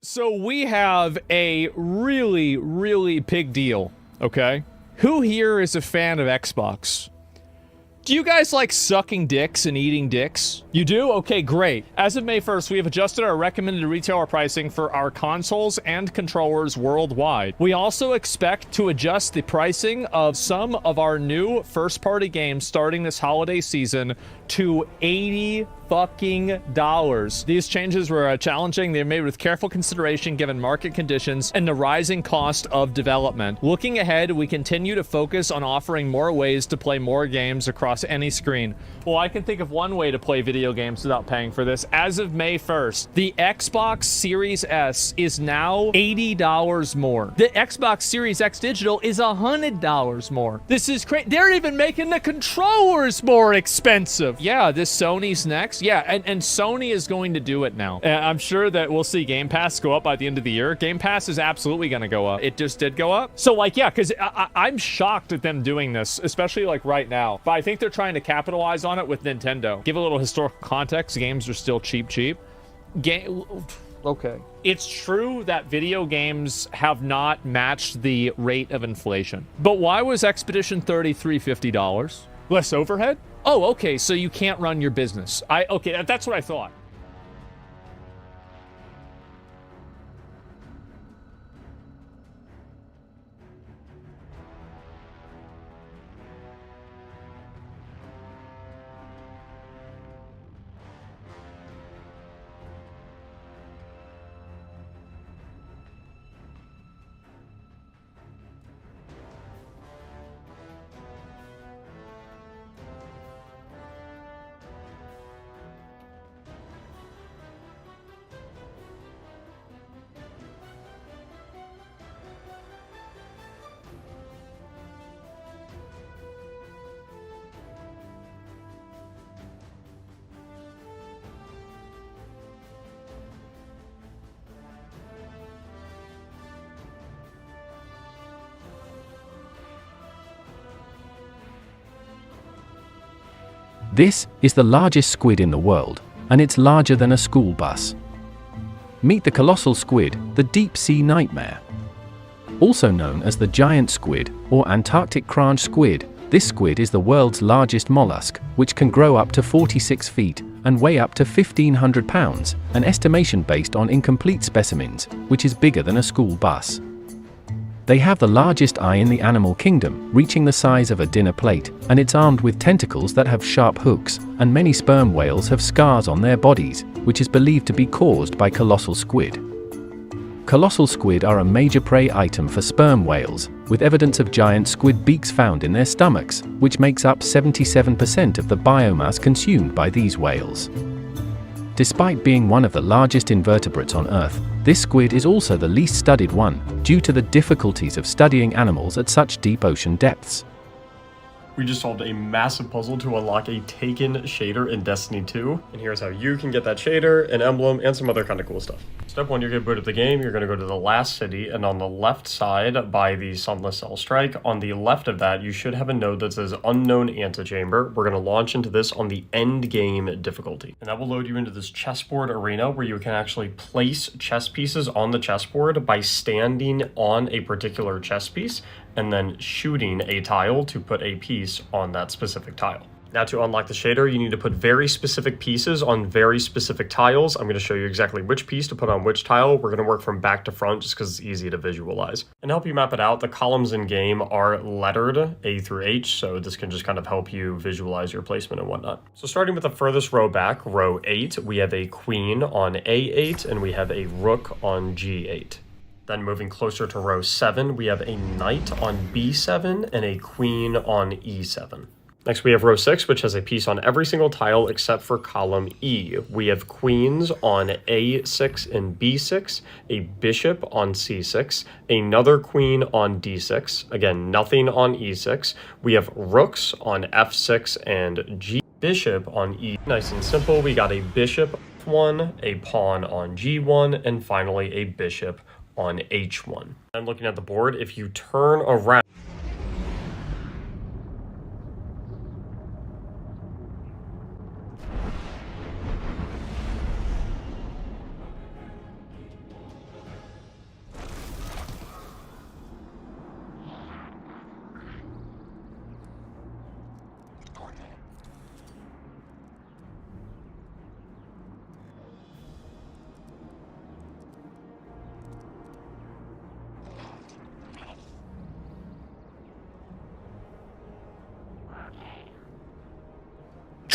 So we have a really, really big deal, okay? Who here is a fan of Xbox? Do you guys like sucking dicks and eating dicks? You do? Okay, great. As of May 1st, we have adjusted our recommended retailer pricing for our consoles and controllers worldwide. We also expect to adjust the pricing of some of our new first-party games starting this holiday season to $80 fucking dollars. These changes were challenging. They're made with careful consideration given market conditions and the rising cost of development. Looking ahead, we continue to focus on offering more ways to play more games across any screen. Well, I can think of one way to play video games without paying for this. As of May 1st, the Xbox Series S is now $80 more. The Xbox Series X Digital is $100 more. This is crazy. They're even making the controllers more expensive. Yeah, this Sony's next. Yeah, and Sony is going to do it now. I'm sure that we'll see Game Pass go up by the end of the year. Game Pass is absolutely going to go up. It just did go up. So, like, yeah, because I'm shocked at them doing this, especially, like, right now. But I think they're trying to capitalize on it with Nintendo. Give a little historical context. Games are still cheap. Okay. It's true that video games have not matched the rate of inflation. But why was Expedition 33 $50? Less overhead? Oh, okay, so you can't run your business. Okay, that's what I thought. This is the largest squid in the world, and it's larger than a school bus. Meet the colossal squid, the deep-sea nightmare. Also known as the giant squid, or Antarctic cranch squid, this squid is the world's largest mollusk, which can grow up to 46 feet and weigh up to 1,500 pounds, an estimation based on incomplete specimens, which is bigger than a school bus. They have the largest eye in the animal kingdom, reaching the size of a dinner plate, and it's armed with tentacles that have sharp hooks, and many sperm whales have scars on their bodies, which is believed to be caused by colossal squid. Colossal squid are a major prey item for sperm whales, with evidence of giant squid beaks found in their stomachs, which makes up 77% of the biomass consumed by these whales. Despite being one of the largest invertebrates on Earth, this squid is also the least studied one, due to the difficulties of studying animals at such deep ocean depths. We just solved a massive puzzle to unlock a Taken shader in Destiny 2. And here's how you can get that shader, an emblem, and some other kind of cool stuff. Step 1, you're going to boot up the game. You're going to go to the last city, and on the left side by the Sunless Cell Strike, on the left of that, you should have a node that says Unknown Antechamber. We're going to launch into this on the end game difficulty. And that will load you into this chessboard arena where you can actually place chess pieces on the chessboard by standing on a particular chess piece and then shooting a tile to put a piece on that specific tile. Now to unlock the shader, you need to put very specific pieces on very specific tiles. I'm going to show you exactly which piece to put on which tile. We're going to work from back to front just because it's easy to visualize. And to help you map it out, the columns in game are lettered A through H, so this can just kind of help you visualize your placement and whatnot. So starting with the furthest row back, row 8, we have a queen on A8 and we have a rook on G8. Then moving closer to row 7, we have a knight on b7 and a queen on e7. Next we have row 6, which has a piece on every single tile except for column E. We have queens on a6 and b6, a bishop on c6, another queen on d6, again nothing on e6. We have rooks on f6 and g, bishop on e. Nice and simple, we got a bishop f1, a pawn on g1, and finally a bishop on h1. And looking at the board, if you turn around,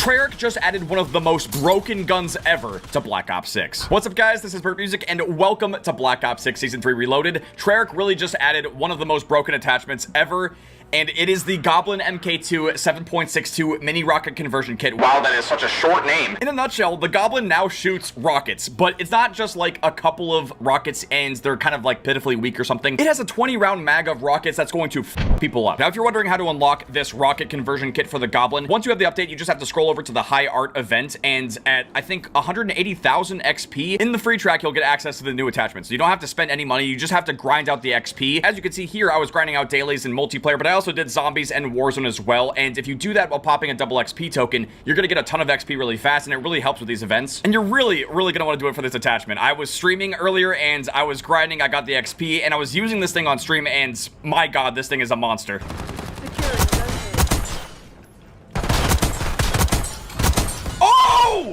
Treyarch just added one of the most broken guns ever to Black Ops 6. What's up, guys? This is Burt Music, and welcome to Black Ops 6 Season 3 Reloaded. Treyarch really just added one of the most broken attachments ever, and it is the Goblin MK2 7.62 Mini Rocket Conversion Kit. Wow, that is such a short name. In a nutshell, the Goblin now shoots rockets, but it's not just like a couple of rockets and they're kind of like pitifully weak or something. It has a 20-round mag of rockets that's going to f people up. Now, if you're wondering how to unlock this rocket conversion kit for the Goblin, once you have the update, you just have to scroll over to the High Art event, and at, I think, 180,000 XP, in the free track, you'll get access to the new attachments. So you don't have to spend any money, you just have to grind out the XP. As you can see here, I was grinding out dailies in multiplayer, but I also did zombies and Warzone as well, and if you do that while popping a double XP token, you're gonna get a ton of XP really fast, and it really helps with these events. And you're really gonna want to do it for this attachment. I was streaming earlier, and I was grinding, I got the XP, and I was using this thing on stream, and my god, this thing is a monster.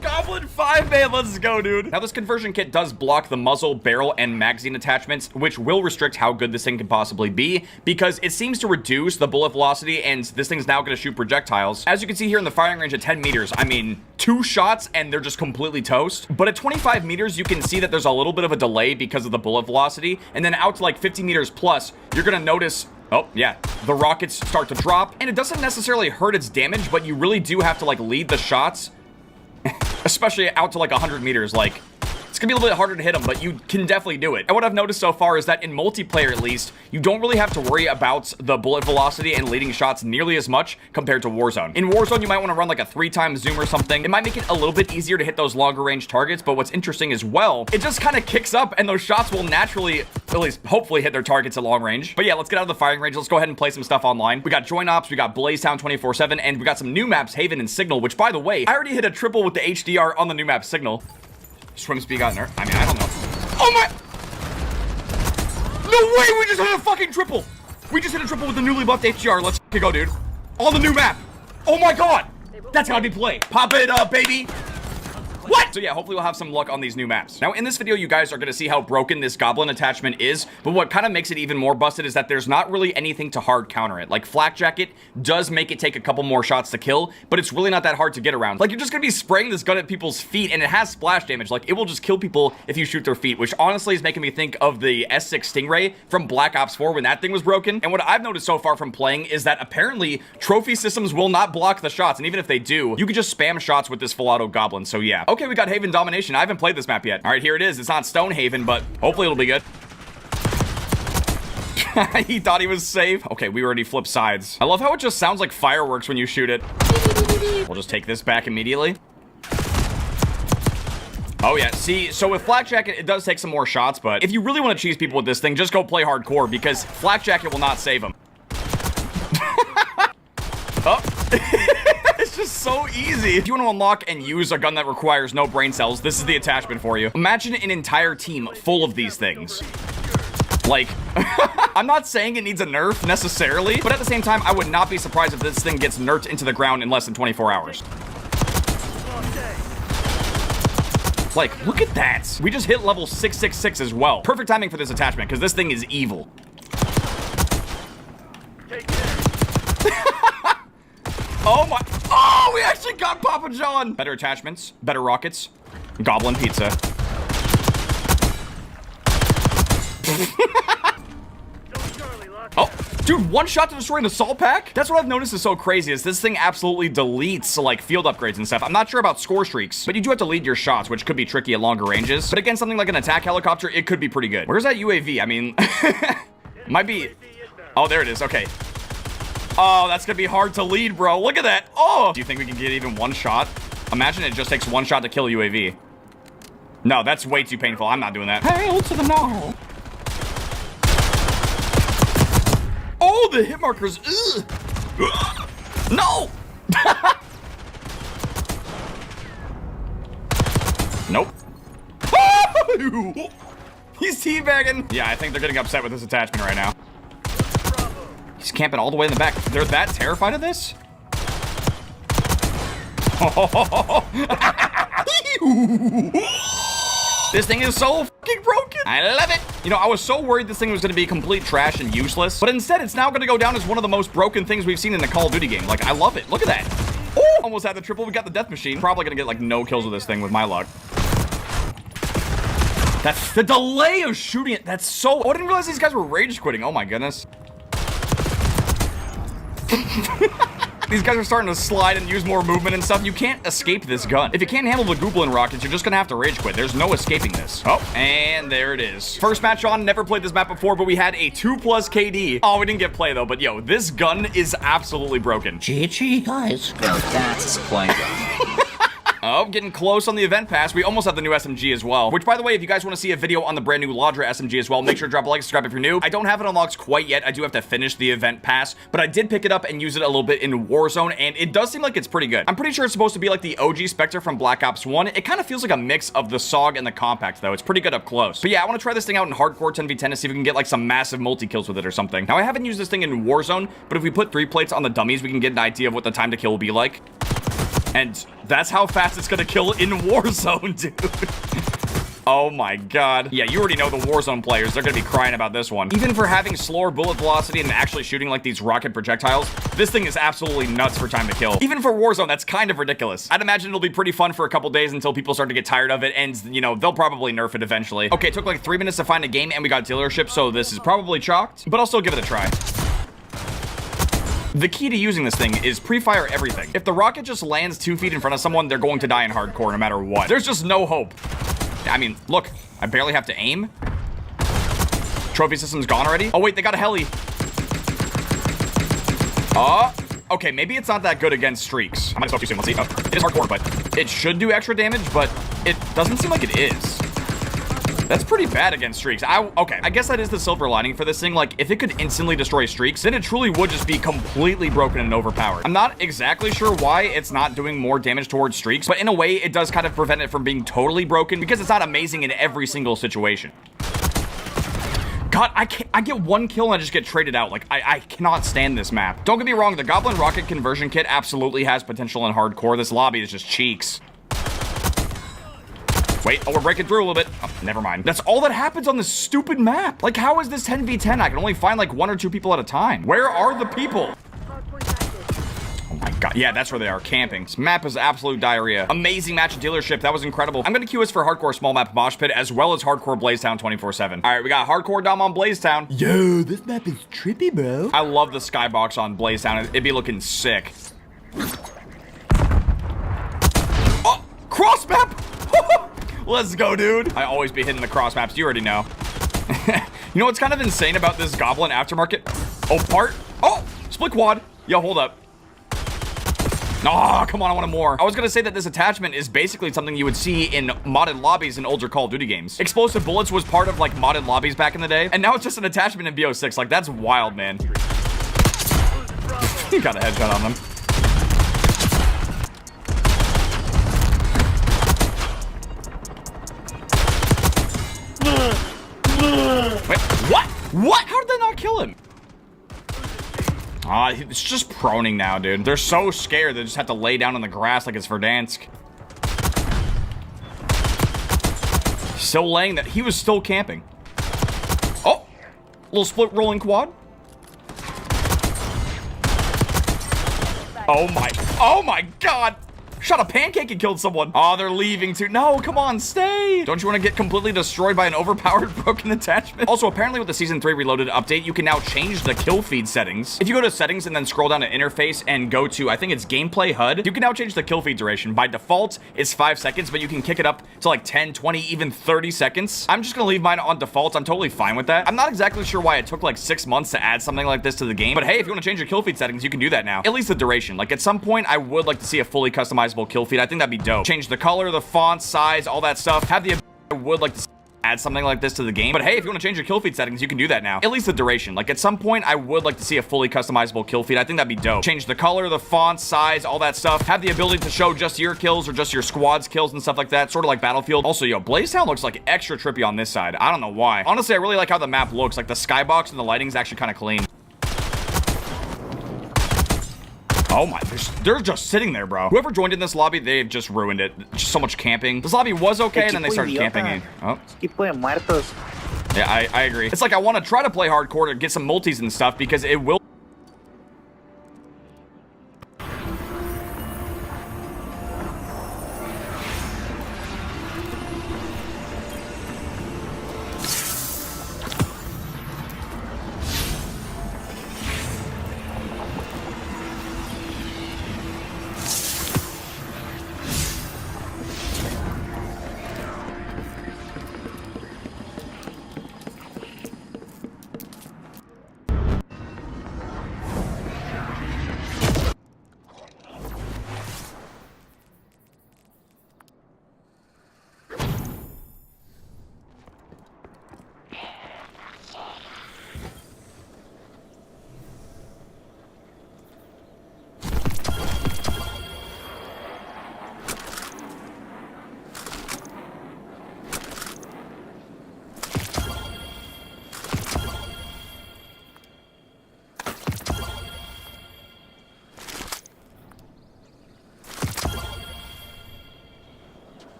Goblin 5, man, let's go, dude. Now, this conversion kit does block the muzzle, barrel, and magazine attachments, which will restrict how good this thing can possibly be, because it seems to reduce the bullet velocity, and this thing's now going to shoot projectiles. As you can see here in the firing range at 10 meters, I mean, 2 shots, and they're just completely toast. But at 25 meters, you can see that there's a little bit of a delay because of the bullet velocity, and then out to like 50 meters plus, you're going to notice... Oh, yeah, the rockets start to drop, and it doesn't necessarily hurt its damage, but you really do have to, like, lead the shots, especially out to, like, 100 meters, like... It's gonna be a little bit harder to hit them, but you can definitely do it. And what I've noticed so far is that in multiplayer, at least, you don't really have to worry about the bullet velocity and leading shots nearly as much compared to Warzone. In Warzone, you might want to run like a 3-time zoom or something. It might make it a little bit easier to hit those longer range targets, but what's interesting as well, it just kind of kicks up and those shots will naturally, at least hopefully, hit their targets at long range. But yeah, let's get out of the firing range. Let's go ahead and play some stuff online. We got Joint Ops, we got Blaze Town 24/7, and we got some new maps, Haven and Signal, which, by the way, I already hit a triple with the HDR on the new map Signal. Swim speed got nerfed. I mean, I don't know. Oh my! No way! We just hit a fucking triple! We just hit a triple with the newly buffed HDR. Let's go, dude. On the new map. Oh my god! That's gotta be play. Pop it up, baby! What? So yeah, hopefully we'll have some luck on these new maps. Now, in this video, you guys are gonna see how broken this Goblin attachment is, but what kind of makes it even more busted is that there's not really anything to hard counter it. Like, Flak Jacket does make it take a couple more shots to kill, but it's really not that hard to get around. Like, you're just gonna be spraying this gun at people's feet, and it has splash damage. Like, it will just kill people if you shoot their feet, which honestly is making me think of the S6 Stingray from Black Ops 4 when that thing was broken. And what I've noticed so far from playing is that apparently trophy systems will not block the shots, and even if they do, you can just spam shots with this full auto Goblin, so yeah. Okay, we got Haven Domination. I haven't played this map yet. All right, here it is. It's not Stonehaven, but hopefully it'll be good. He thought he was safe. Okay, we already flipped sides. I love how it just sounds like fireworks when you shoot it. We'll just take this back immediately. Oh yeah, see, so with Flak Jacket, it does take some more shots, but if you really want to cheese people with this thing, just go play hardcore, because Flak Jacket will not save them. Oh. It's just so easy. If you want to unlock and use a gun that requires no brain cells, this is the attachment for you. Imagine an entire team full of these things. Like, I'm not saying it needs a nerf necessarily, but at the same time, I would not be surprised if this thing gets nerfed into the ground in less than 24 hours. Like, look at that. We just hit level 666 as well. Perfect timing for this attachment, because this thing is evil. Oh my, oh, we actually got Papa John. Better attachments, better rockets, Goblin pizza. Oh, dude, one shot to destroy an assault pack? That's what I've noticed is so crazy, is this thing absolutely deletes, like, field upgrades and stuff. I'm not sure about score streaks, but you do have to lead your shots, which could be tricky at longer ranges. But against something like an attack helicopter, it could be pretty good. Where's that UAV? I mean, might be, oh, there it is, okay. Oh, that's gonna be hard to lead, bro. Look at that. Oh, do you think we can get even one shot? Imagine it just takes one shot to kill a UAV. No, that's way too painful. I'm not doing that. Hail to the no. Oh, the hit markers. Ugh. No. Nope. He's teabagging. Yeah, I think they're getting upset with this attachment right now. He's camping all the way in the back. They're that terrified of this? This thing is so fucking broken. I love it. You know, I was so worried this thing was going to be complete trash and useless, but instead it's now going to go down as one of the most broken things we've seen in a Call of Duty game. Like, I love it. Look at that. Oh! Almost had the triple. We got the death machine. Probably gonna get like no kills with this thing with my luck. That's the delay of shooting it. That's so... Oh, I didn't realize these guys were rage quitting. Oh my goodness. These guys are starting to slide and use more movement and stuff. You can't escape this gun. If you can't handle the Goblin rockets, you're just gonna have to rage quit. There's no escaping this. Oh, and there it is. First match on. Never played this map before, but we had a 2+ KD. Oh, we didn't get play though, but yo, this gun is absolutely broken. GG, guys. Now that's a supply gun. Oh, getting close on the event pass. We almost have the new SMG as well. Which, by the way, if you guys want to see a video on the brand new Ladra SMG as well, make sure to drop a like, subscribe if you're new. I don't have it unlocked quite yet. I do have to finish the event pass, but I did pick it up and use it a little bit in Warzone, and it does seem like it's pretty good. I'm pretty sure it's supposed to be like the OG Spectre from Black Ops 1. It kind of feels like a mix of the SOG and the Compact, though. It's pretty good up close. But yeah, I want to try this thing out in hardcore 10v10 to see if we can get like some massive multi-kills with it or something. Now, I haven't used this thing in Warzone, but if we put 3 plates on the dummies, we can get an idea of what the time to kill will be like. And that's how fast it's gonna kill in Warzone, dude. Oh my god. Yeah, you already know the Warzone players. They're gonna be crying about this one. Even for having slower bullet velocity and actually shooting like these rocket projectiles, this thing is absolutely nuts for time to kill. Even for Warzone, that's kind of ridiculous. I'd imagine it'll be pretty fun for a couple days until people start to get tired of it, and, you know, they'll probably nerf it eventually. Okay, it took like 3 minutes to find a game, and we got dealership, so this is probably chalked, but I'll still give it a try. The key to using this thing is pre-fire everything. If the rocket just lands 2 feet in front of someone, they're going to die in hardcore no matter what. There's just no hope. I mean, look, I barely have to aim. Trophy system's gone already. Oh wait, they got a heli. Okay, maybe it's not that good against streaks. I might as well too soon, let's see. Oh, it is hardcore, but it should do extra damage, but it doesn't seem like it is. That's pretty bad against streaks. Okay, I guess that is the silver lining for this thing. Like, if it could instantly destroy streaks, then it truly would just be completely broken and overpowered. I'm not exactly sure why it's not doing more damage towards streaks, but in a way, it does kind of prevent it from being totally broken because it's not amazing in every single situation. God, I get 1 kill and I just get traded out. Like, I cannot stand this map. Don't get me wrong, the Goblin Rocket Conversion Kit absolutely has potential in hardcore. This lobby is just cheeks. Wait, oh, we're breaking through a little bit. Oh, never mind. That's all that happens on this stupid map. Like, how is this 10v10? I can only find like 1 or 2 people at a time. Where are the people? Oh my god. Yeah, that's where they are, camping. This map is absolute diarrhea. Amazing match at dealership. That was incredible. I'm gonna queue us for hardcore small map Mosh Pit as well as hardcore Blazetown 24/7. All right, we got hardcore Dom on Blazetown. Yo, this map is trippy, bro. I love the skybox on Blazetown. It'd be looking sick. Oh, cross map. Let's go, dude. I always be hitting the cross maps. You already know. You know what's kind of insane about this Goblin aftermarket? Oh, part. Oh, split quad. Yo, hold up. Oh, come on, I want more. I was gonna say that this attachment is basically something you would see in modded lobbies in older Call of Duty games. Explosive bullets was part of like modded lobbies back in the day, and now it's just an attachment in BO6. Like, that's wild, man. You got a headshot on them. Wait, what? What? How did that not kill him? It's just proning now, dude. They're so scared they just have to lay down on the grass like it's Verdansk. Still laying that. He was still camping. Oh, little split rolling quad. Oh my god. Shot a pancake and killed someone. Oh, they're leaving too. No, come on, stay. Don't you want to get completely destroyed by an overpowered broken attachment? Also, apparently with the Season 3 Reloaded update, you can now change the kill feed settings. If you go to settings and then scroll down to interface and go to, I think it's gameplay HUD, you can now change the kill feed duration. By default, it's 5 seconds, but you can kick it up to like 10, 20, even 30 seconds. I'm just gonna leave mine on default. I'm totally fine with that. I'm not exactly sure why it took like 6 months to add something like this to the game, but hey, if you want to change your kill feed settings, you can do that now. At least the duration. Like, at some point, I would like to see a fully customizable kill feed. I think that'd be dope. Change the color, the font, size, all that stuff. Have the I would like to add something like this to the game. But hey, if you want to change your kill feed settings, you can do that now. At least the duration. Like, at some point, I would like to see a fully customizable kill feed. I think that'd be dope. Change the color, the font, size, all that stuff. Have the ability to show just your kills or just your squad's kills and stuff like that. Sort of like Battlefield. Also, yo, Blazetown looks like extra trippy on this side. I don't know why. Honestly, I really like how the map looks. Like, the skybox and the lighting's actually kind of clean. Oh my, they're just sitting there, bro. Whoever joined in this lobby, they've just ruined it. Just so much camping. This lobby was okay, and then they started camping in. Oh. Yeah, I agree. It's like I want to try to play hardcore to get some multis and stuff because it will...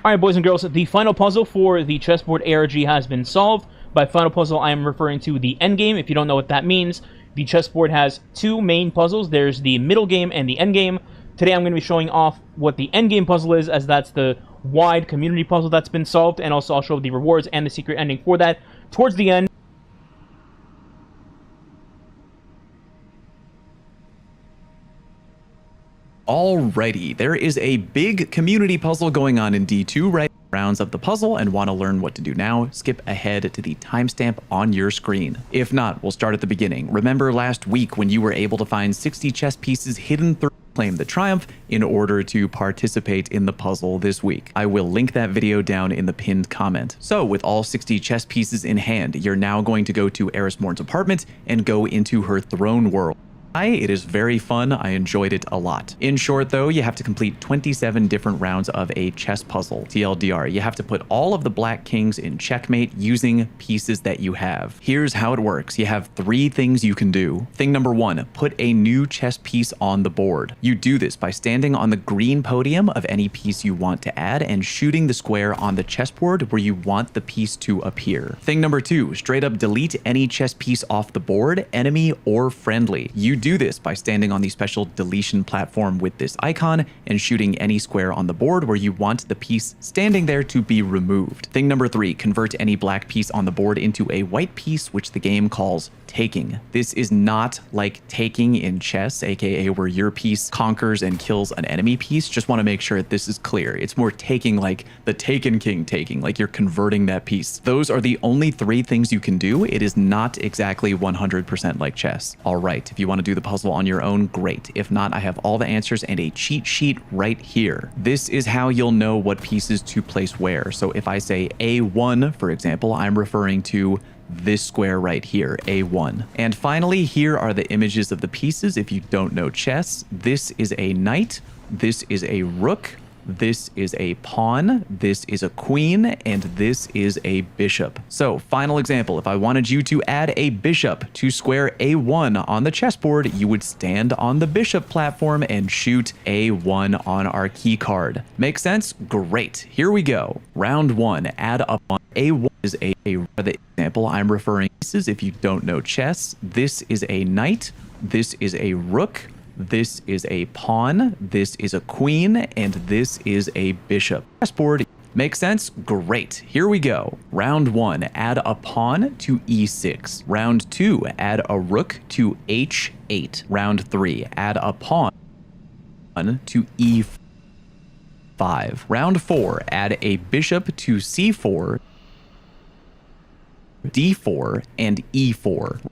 Alright, boys and girls, the final puzzle for the chessboard ARG has been solved. By final puzzle, I am referring to the endgame. If you don't know what that means, the chessboard has two main puzzles. There's the middle game and the endgame. Today I'm going to be showing off what the endgame puzzle is, as that's the wide community puzzle that's been solved, and also I'll show the rewards and the secret ending for that towards the end. Alrighty, there is a big community puzzle going on in D2 right rounds of the puzzle, and want to learn what to do now, skip ahead to the timestamp on your screen. If not, we'll start at the beginning. Remember last week when you were able to find 60 chess pieces hidden through Claim the Triumph in order to participate in the puzzle this week? I will link that video down in the pinned comment. So with all 60 chess pieces in hand, you're now going to go to Eris Morn's apartment and go into her throne world. It is very fun. I enjoyed it a lot. In short, though, you have to complete 27 different rounds of a chess puzzle. TLDR, you have to put all of the black kings in checkmate using pieces that you have. Here's how it works. You have 3 things you can do. Thing number 1, put a new chess piece on the board. You do this by standing on the green podium of any piece you want to add and shooting the square on the chessboard where you want the piece to appear. Thing number 2, straight up delete any chess piece off the board, enemy or friendly. You do this by standing on the special deletion platform with this icon and shooting any square on the board where you want the piece standing there to be removed. Thing number 3, convert any black piece on the board into a white piece, which the game calls taking. This is not like taking in chess, aka where your piece conquers and kills an enemy piece. Just want to make sure this is clear. It's more taking like the Taken King taking, like you're converting that piece. Those are the only 3 things you can do. It is not exactly 100% like chess. All right, if you want to do the puzzle on your own, great. If not, I have all the answers and a cheat sheet right here. This is how you'll know what pieces to place where. So if I say A1, for example, I'm referring to this square right here, A1. And finally, here are the images of the pieces if you don't know chess. This is a knight, this is a rook, this is a pawn, this is a queen, and this is a bishop. So, final example, if I wanted you to add a bishop to square A1 on the chessboard, you would stand on the bishop platform and shoot A1 on our key card. Make sense? Great. Here we go. Round 1, add up on A1 is a the example I'm referring to pieces if you don't know chess. This is a knight, this is a rook, this is a pawn, this is a queen, and this is a bishop. Chessboard. Make sense? Great. Here we go. Round 1, add a pawn to E6. Round 2, add a rook to H8. Round 3, add a pawn to E5. Round 4, add a bishop to C4, D4, and E4.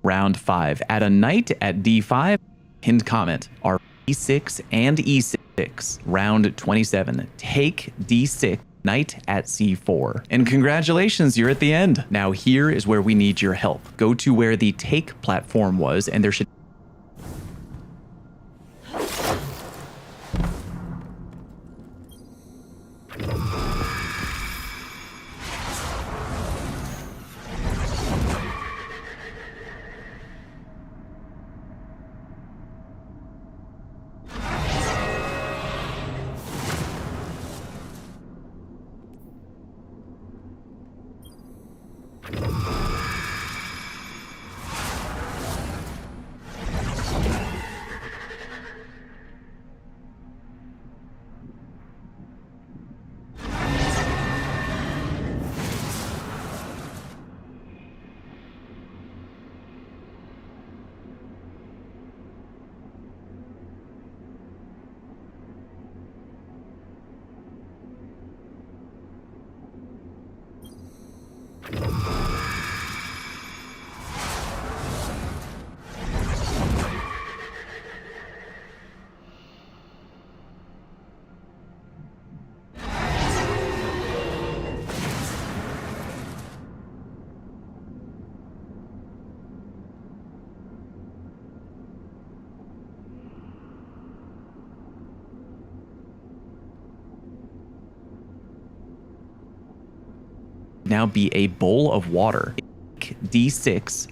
Round 5. Add a knight at d5. Pinned comment are e6 and e6. Round 27. Take d6. Knight at c4. And congratulations, you're at the end. Now here is where we need your help. Go to where the take platform was, and there should now be a bowl of water. d6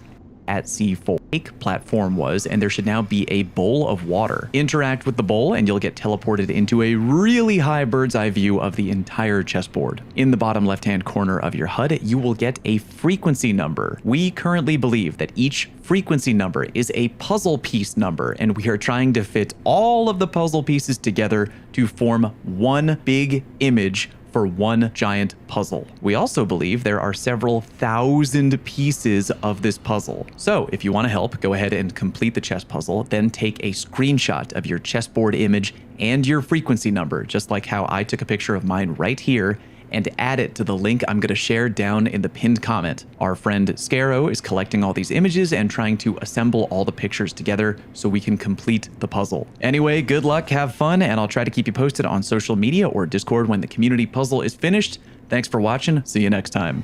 at c4. Take platform was, and there should now be a bowl of water. Interact with the bowl and you'll get teleported into a really high bird's eye view of the entire chessboard. In the bottom left hand corner of your HUD, you will get a frequency number. We currently believe that each frequency number is a puzzle piece number, and we are trying to fit all of the puzzle pieces together to form one big image for one giant puzzle. We also believe there are several thousand pieces of this puzzle. So if you want to help, go ahead and complete the chess puzzle, then take a screenshot of your chessboard image and your frequency number, just like how I took a picture of mine right here, and add it to the link I'm going to share down in the pinned comment. Our friend Scaro is collecting all these images and trying to assemble all the pictures together so we can complete the puzzle. Anyway, good luck, have fun, and I'll try to keep you posted on social media or Discord when the community puzzle is finished. Thanks for watching. See you next time.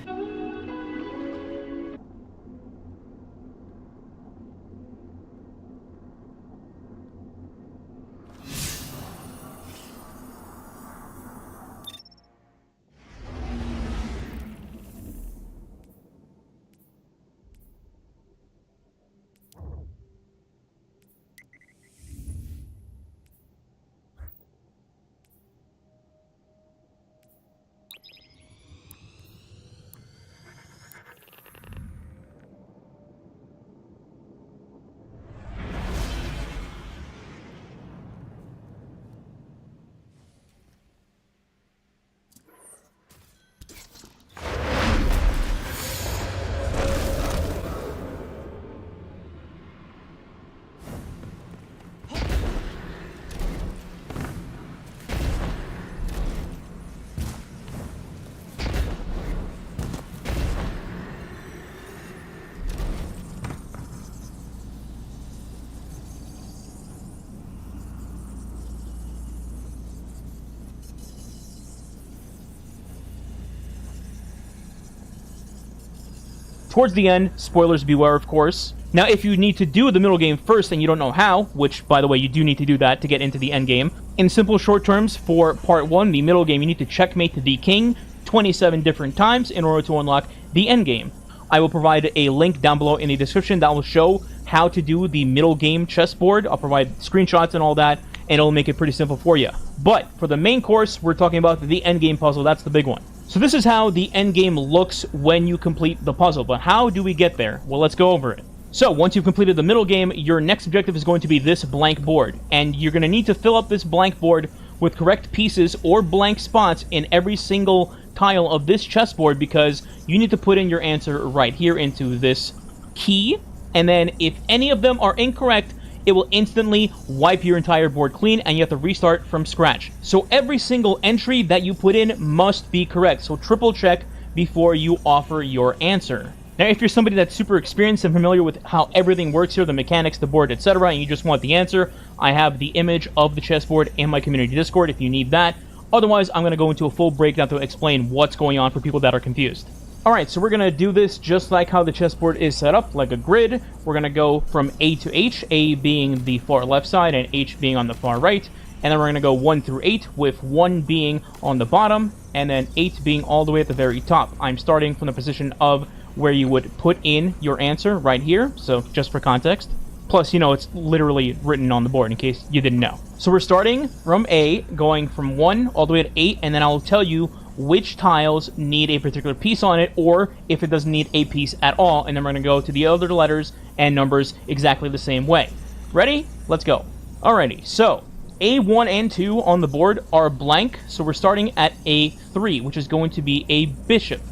Towards the end, spoilers beware, of course. Now, if you need to do the middle game first and you don't know how, which, by the way, you do need to do that to get into the end game, in simple short terms, for part 1, the middle game, you need to checkmate the king 27 different times in order to unlock the end game. I will provide a link down below in the description that will show how to do the middle game chessboard. I'll provide screenshots and all that, and it'll make it pretty simple for you. But for the main course, we're talking about the end game puzzle. That's the big one. So this is how the end game looks when you complete the puzzle. But how do we get there? Well, let's go over it. So once you've completed the middle game, your next objective is going to be this blank board. And you're going to need to fill up this blank board with correct pieces or blank spots in every single tile of this chessboard, because you need to put in your answer right here into this key. And then if any of them are incorrect, it will instantly wipe your entire board clean and you have to restart from scratch. So every single entry that you put in must be correct. So triple check before you offer your answer. Now, if you're somebody that's super experienced and familiar with how everything works here, the mechanics, the board, etc., and you just want the answer, I have the image of the chessboard in my community Discord if you need that. Otherwise, I'm going to go into a full breakdown to explain what's going on for people that are confused. Alright, so we're going to do this just like how the chessboard is set up, like a grid. We're going to go from A to H, A being the far left side and H being on the far right. And then we're going to go 1 through 8, with 1 being on the bottom, and then 8 being all the way at the very top. I'm starting from the position of where you would put in your answer right here, so just for context. Plus, you know, it's literally written on the board in case you didn't know. So we're starting from A, going from 1 all the way to 8, and then I'll tell you which tiles need a particular piece on it, or if it doesn't need a piece at all, and then we're going to go to the other letters and numbers exactly the same way. Ready? Let's go. Alrighty, so A1 and 2 on the board are blank, so we're starting at A3, which is going to be a bishop.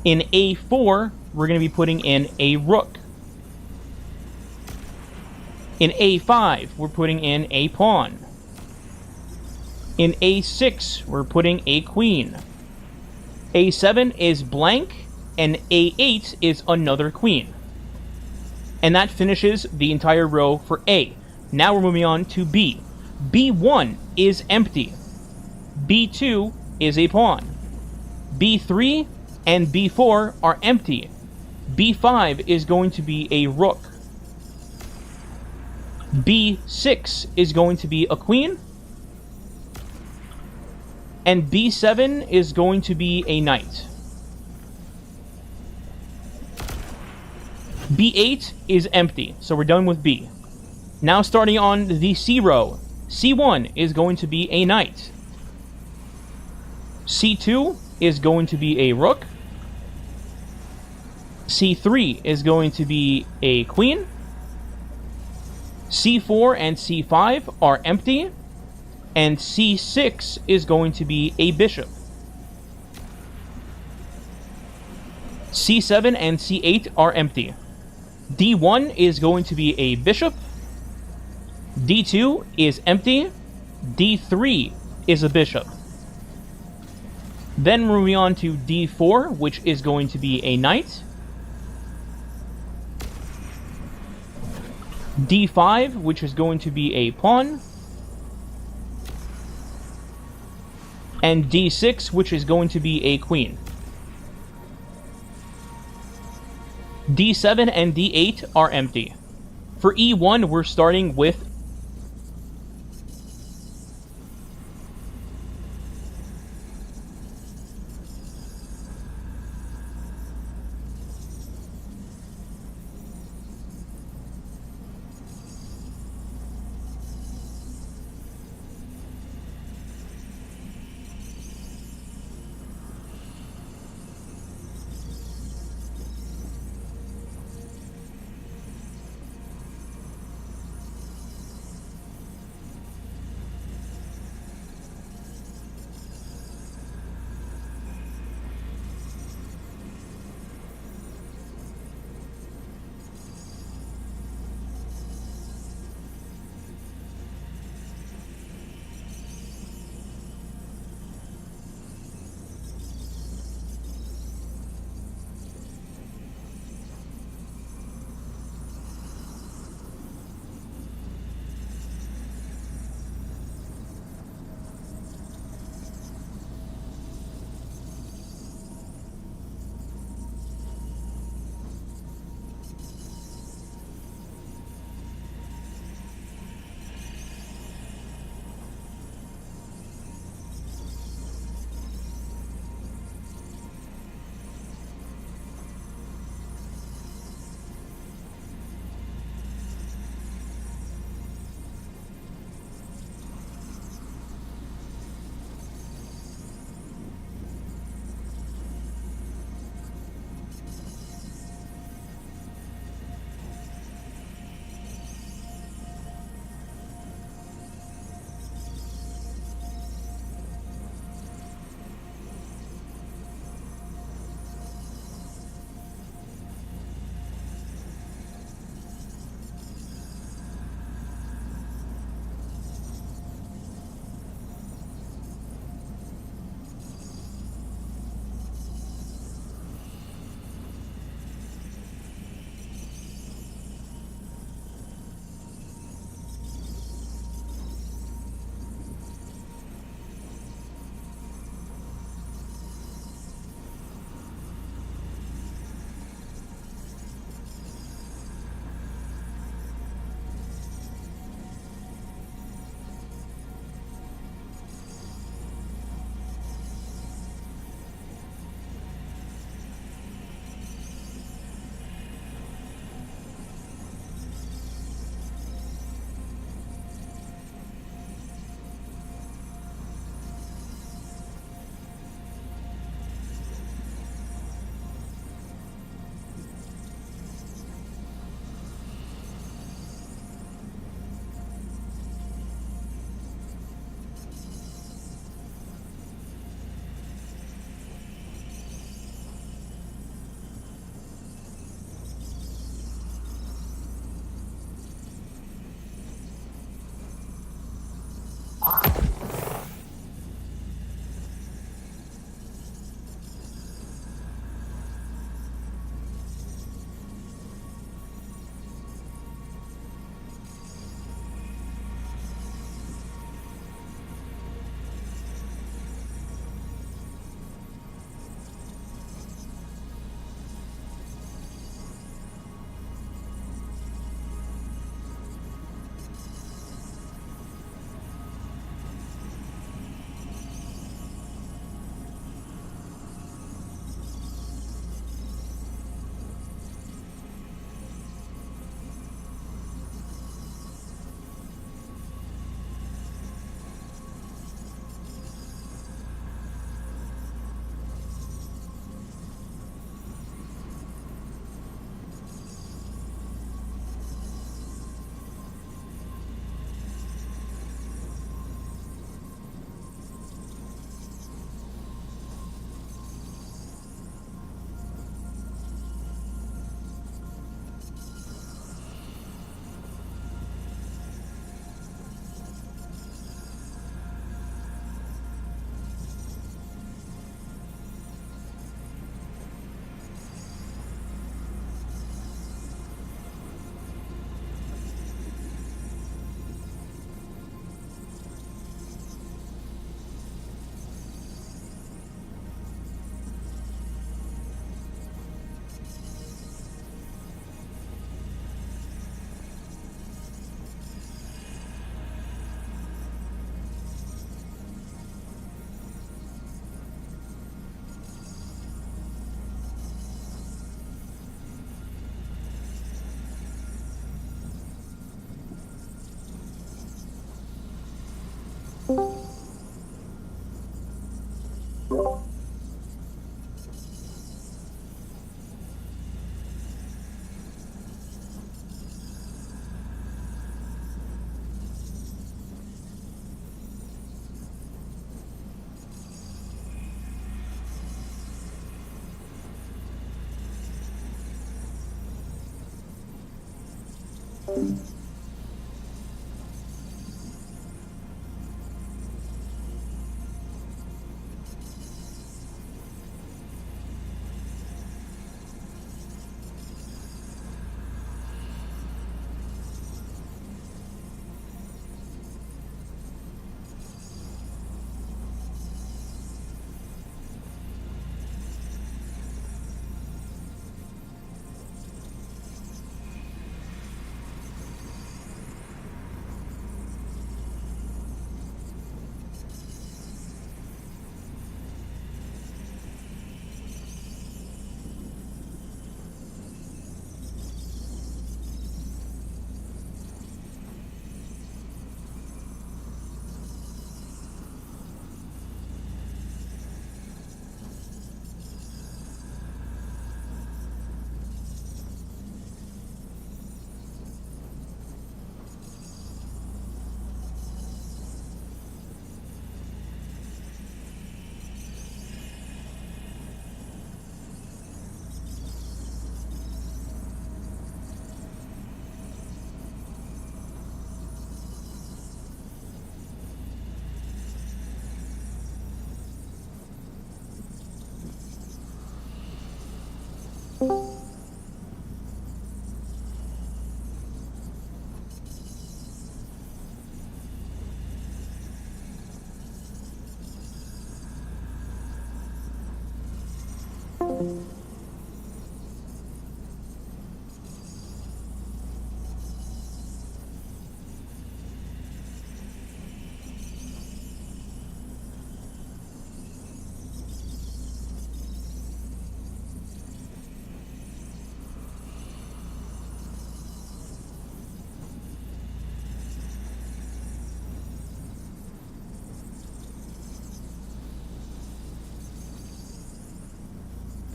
In A4, we're going to be putting in a rook. In A5, we're putting in a pawn. In A6, we're putting a queen. A7 is blank, and A8 is another queen. And that finishes the entire row for A. Now we're moving on to B. B1 is empty. B2 is a pawn. B3 and B4 are empty. B5 is going to be a rook. B6 is going to be a queen. And B7 is going to be a knight. B8 is empty, so we're done with B. Now starting on the C row. C1 is going to be a knight. C2 is going to be a rook. C3 is going to be a queen. C4 and C5 are empty. And C6 is going to be a bishop. C7 and C8 are empty. D1 is going to be a bishop. D2 is empty. D3 is a bishop. Then moving on to D4, which is going to be a knight. D5, which is going to be a pawn. And D6, which is going to be a queen. D7 and D8 are empty. For E1, we're starting with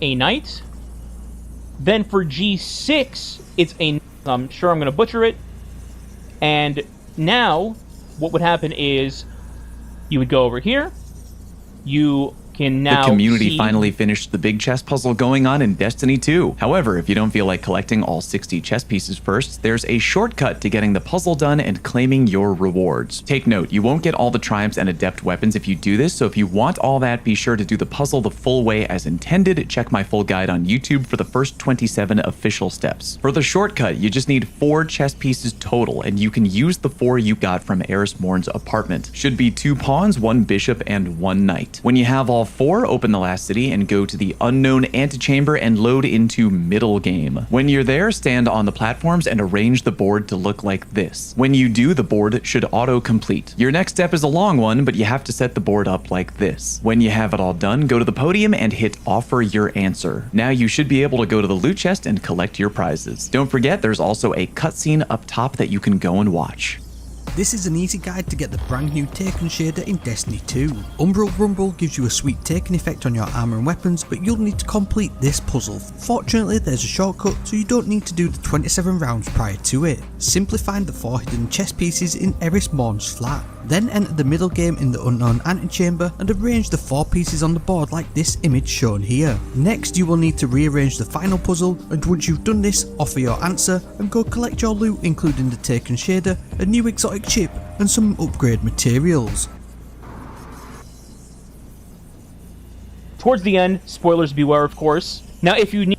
A knight. Then for G6, it's a... I'm sure I'm going to butcher it. And now, what would happen is you would go over here. You can now The community see... finally finished the big chess puzzle going on in Destiny 2. However, if you don't feel like collecting all 60 chess pieces first, there's a shortcut to getting the puzzle done and claiming your rewards. Take note, you won't get all the triumphs and adept weapons if you do this, so if you want all that, be sure to do the puzzle the full way as intended. Check my full guide on YouTube for the first 27 official steps. For the shortcut, you just need 4 chess pieces total, and you can use the 4 you got from Eris Morn's apartment. Should be 2 pawns, 1 bishop, and 1 knight. When you have all 4, open the last city and go to the unknown antechamber and load into middle game. When you're there, stand on the platforms and arrange the board to look like this. When you do, the board should auto-complete. Your next step is a long one, but you have to set the board up like this. When you have it all done, go to the podium and hit offer your answer. Now you should be able to go to the loot chest and collect your prizes. Don't forget, there's also a cutscene up top that you can go and watch. This is an easy guide to get the brand new Taken shader in Destiny 2. Umbral Rumble gives you a sweet Taken effect on your armor and weapons, but you'll need to complete this puzzle. Fortunately, there's a shortcut, so you don't need to do the 27 rounds prior to it. Simply find the 4 hidden chess pieces in Eris Morn's flat. Then enter the middle game in the unknown antechamber and arrange the 4 pieces on the board like this image shown here. Next, you will need to rearrange the final puzzle, and once you've done this, offer your answer and go collect your loot, including the Taken shader, a new exotic chip, and some upgrade materials. Towards the end, spoilers beware, of course. Now, if you need...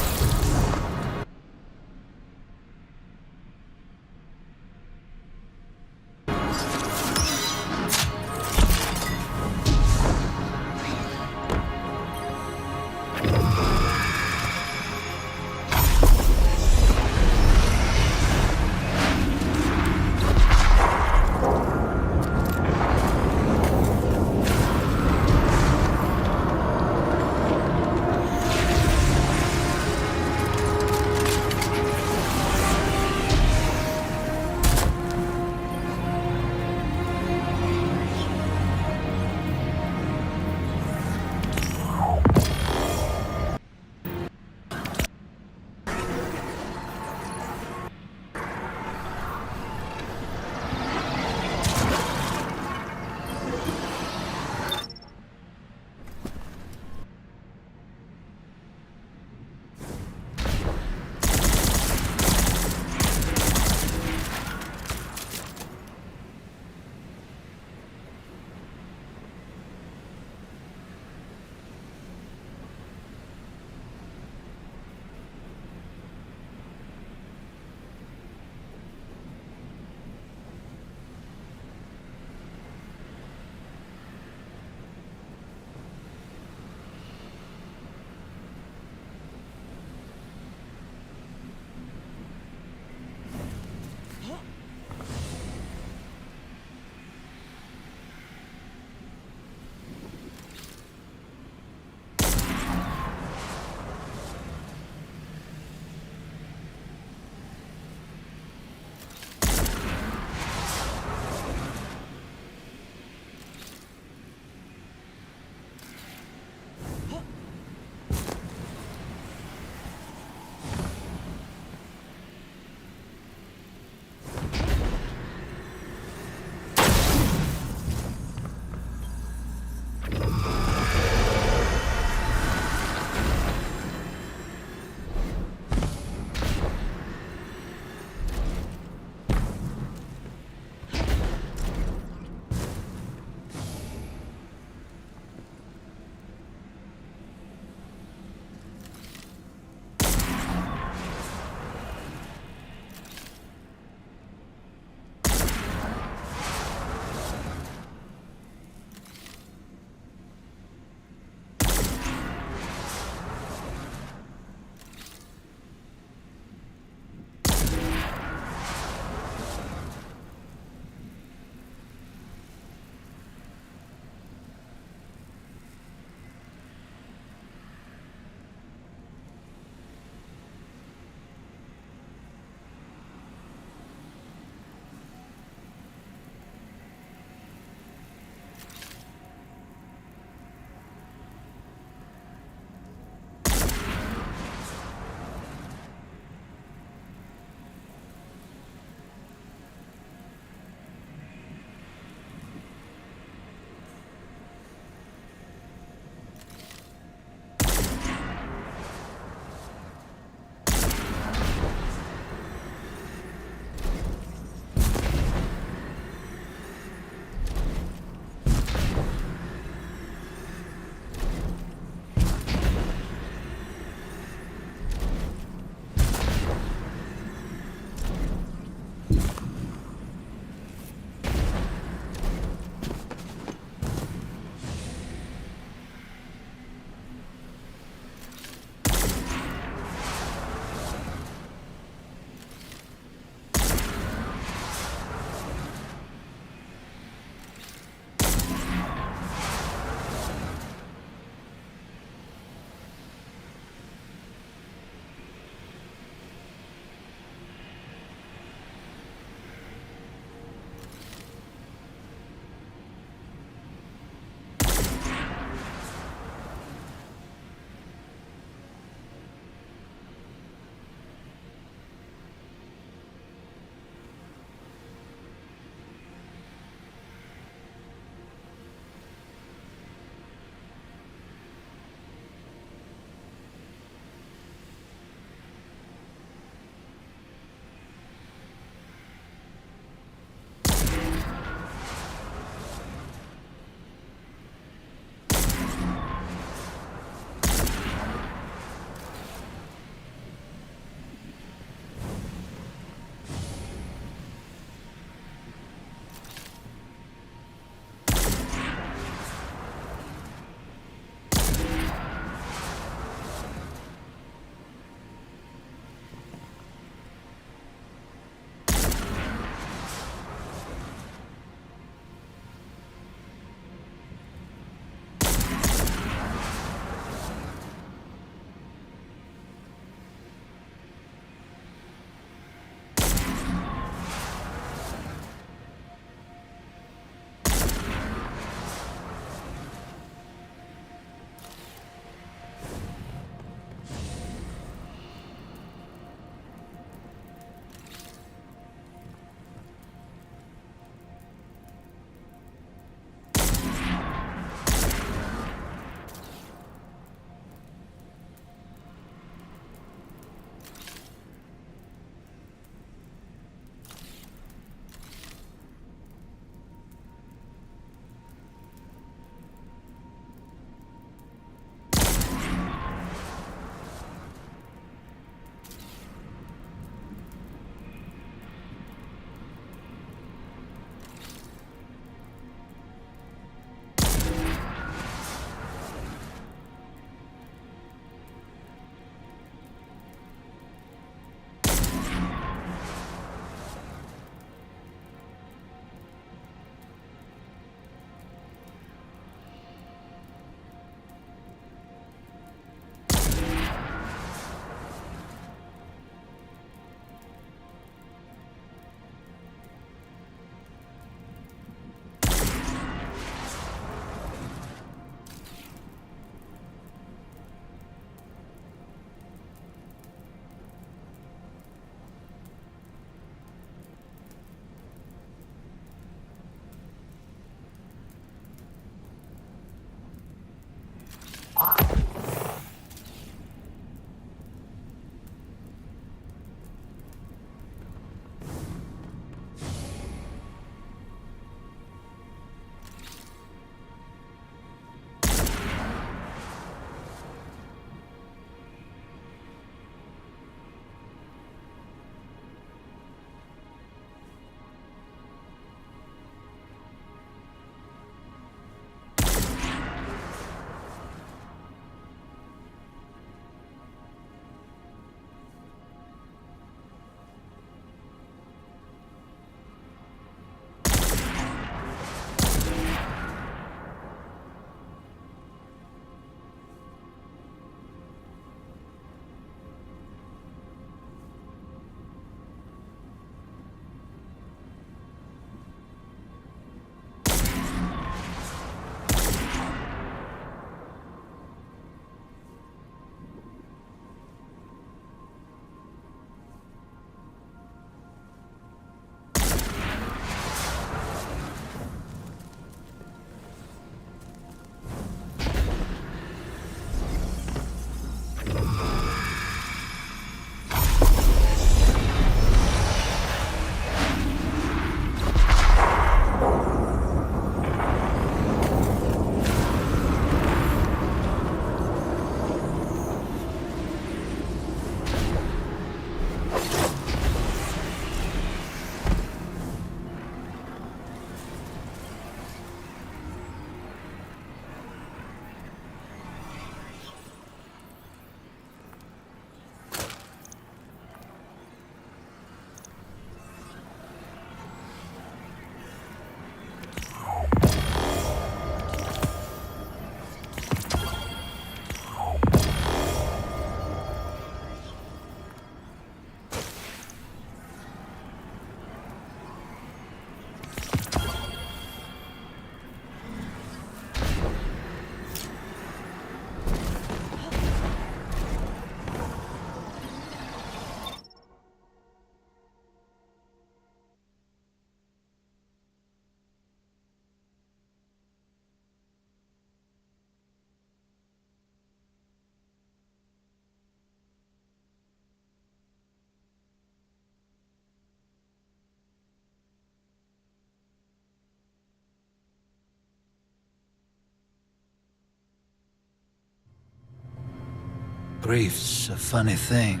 Grief's a funny thing.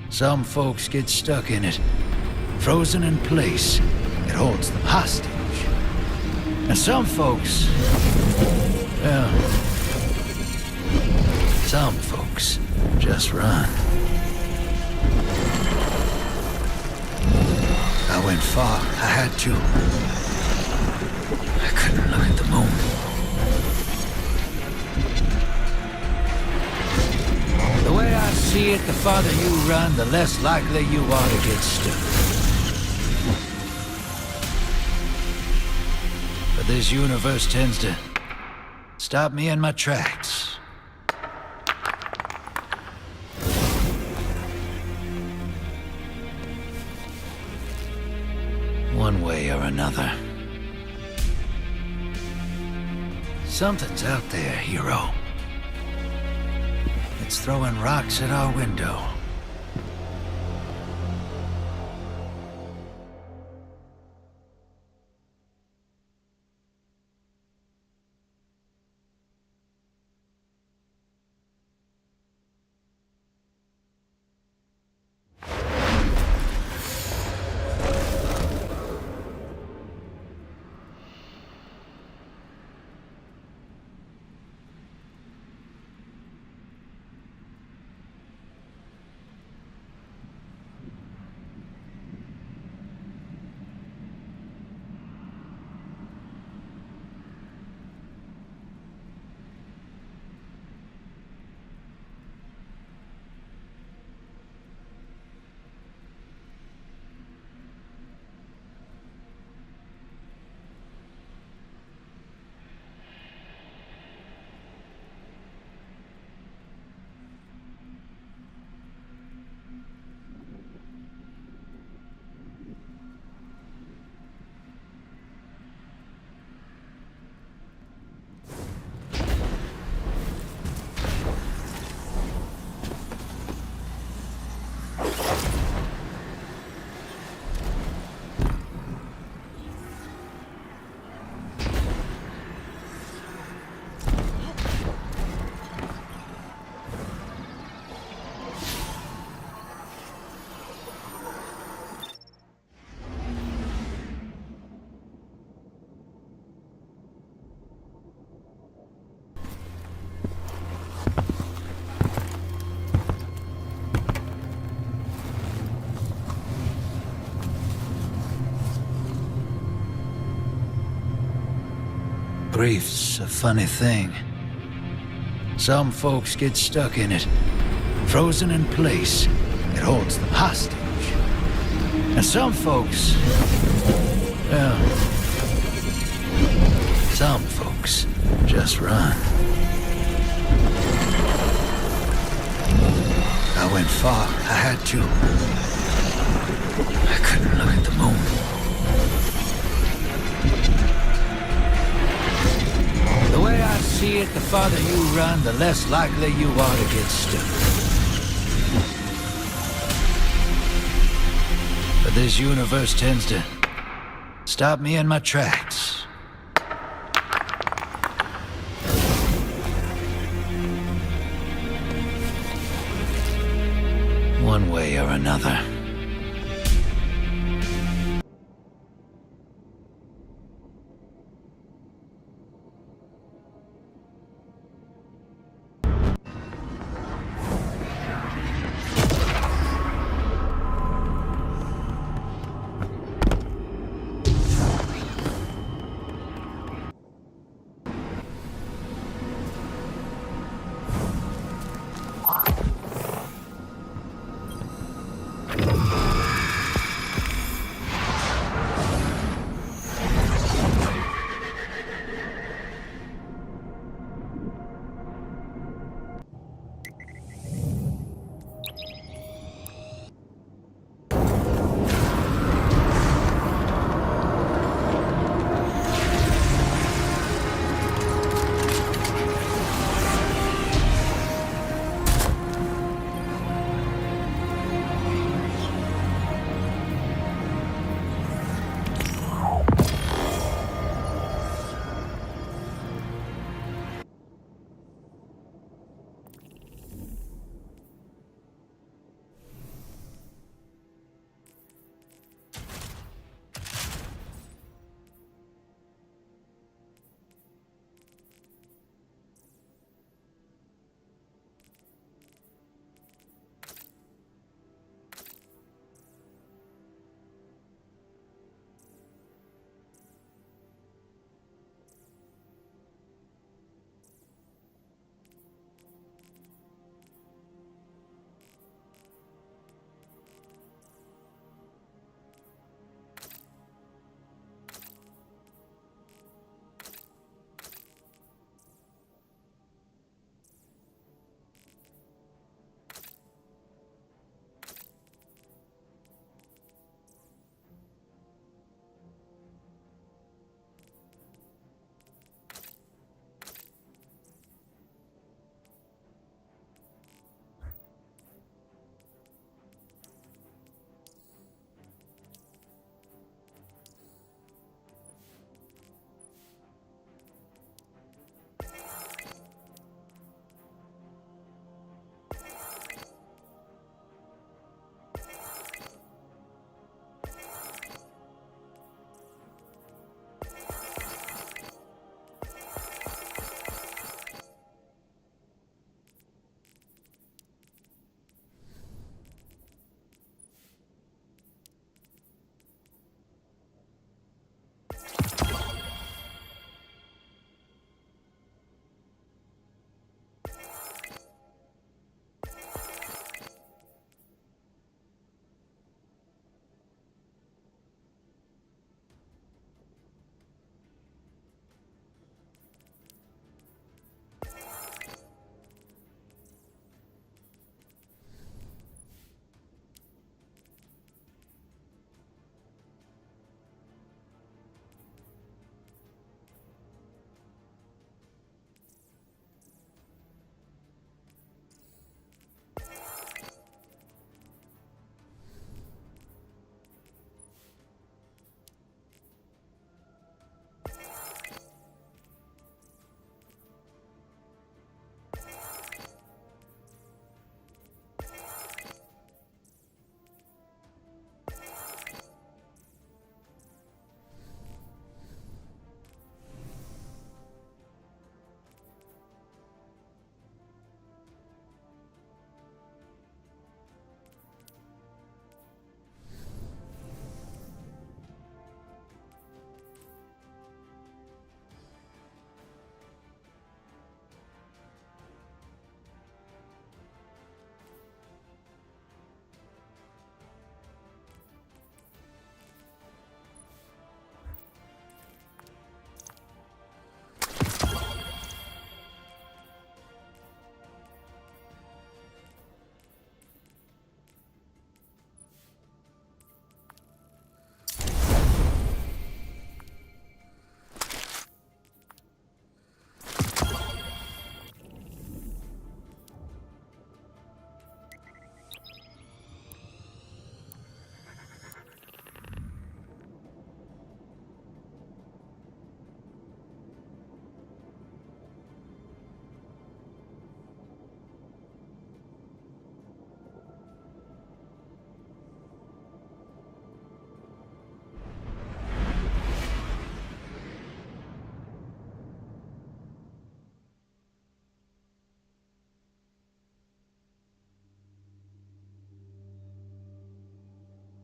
Some folks get stuck in it, frozen in place. It holds them hostage. And some folks, well, some folks just run. I went far. I had to. I couldn't look at the moon. The way I see it, the farther you run, the less likely you are to get stuck. But this universe tends to stop me in my tracks. One way or another. Something's out there, hero. It's throwing rocks at our window. Grief's a funny thing. Some folks get stuck in it, frozen in place. It holds them hostage. And some folks, well, some folks just run. I went far. I had to. I couldn't look at the moon. The way I see it, the farther you run, the less likely you are to get stuck. But this universe tends to stop me in my tracks. One way or another.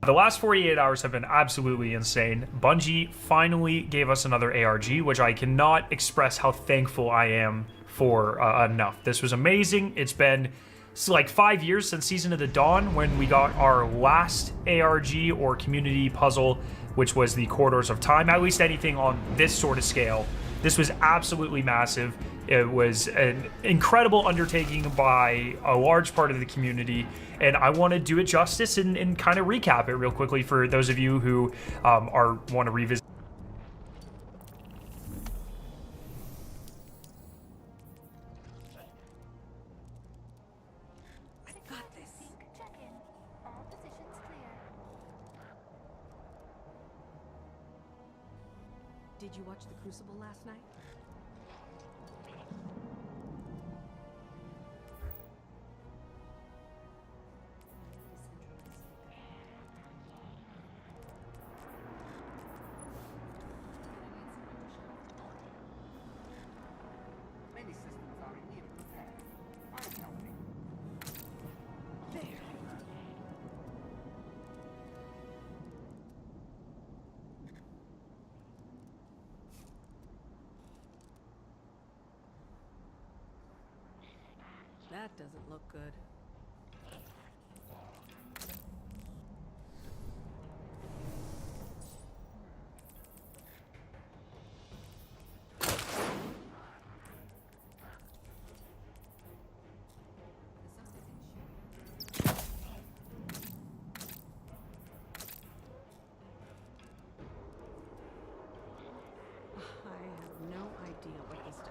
The last 48 hours have been absolutely insane. Bungie finally gave us another ARG, which I cannot express how thankful I am for enough. This was amazing. It's been like 5 years since Season of the Dawn when we got our last ARG or community puzzle, which was the Corridors of Time, at least anything on this sort of scale. This was absolutely massive. It was an incredible undertaking by a large part of the community, and I want to do it justice and kind of recap it real quickly for those of you who want to revisit. Did you watch The Crucible last night? Many systems are in need of repair. I'm helping. There. That doesn't look good. I have no idea what this does.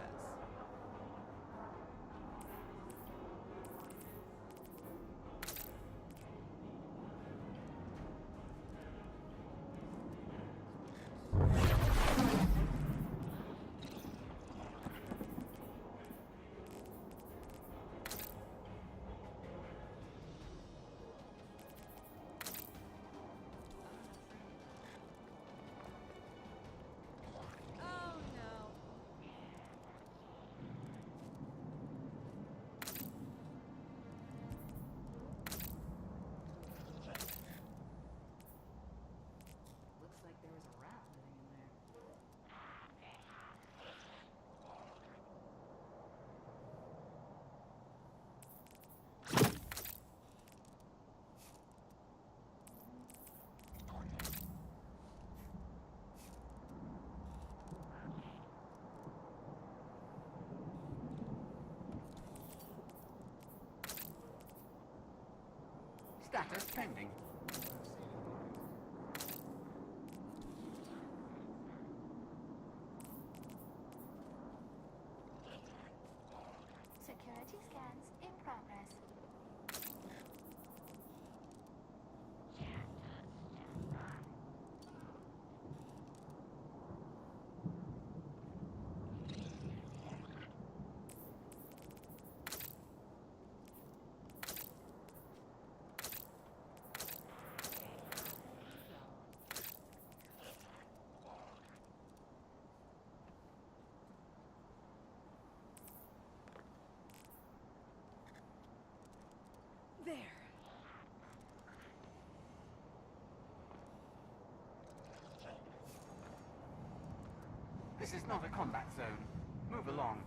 Looks like there was a rat living in there. Status pending. Security scans in progress. There. This is not a combat zone. Move along.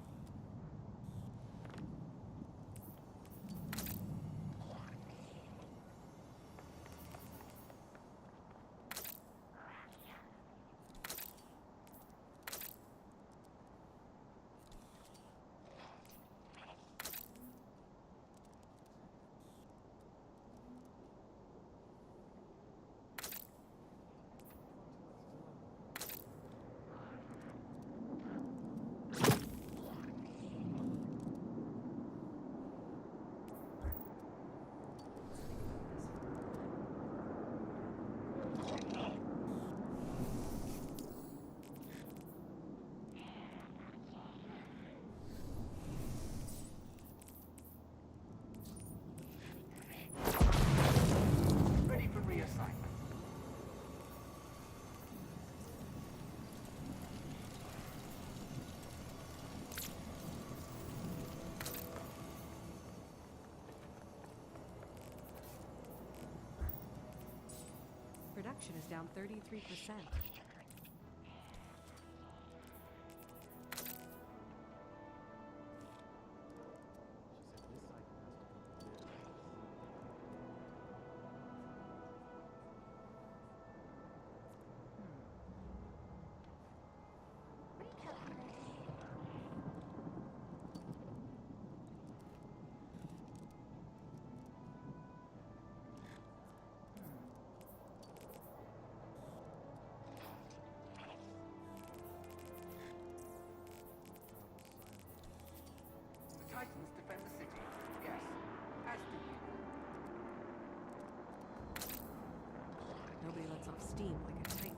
Traction is down 33%. The Titans defend the city. Yes, as do we. Nobody lets off steam like a Titan.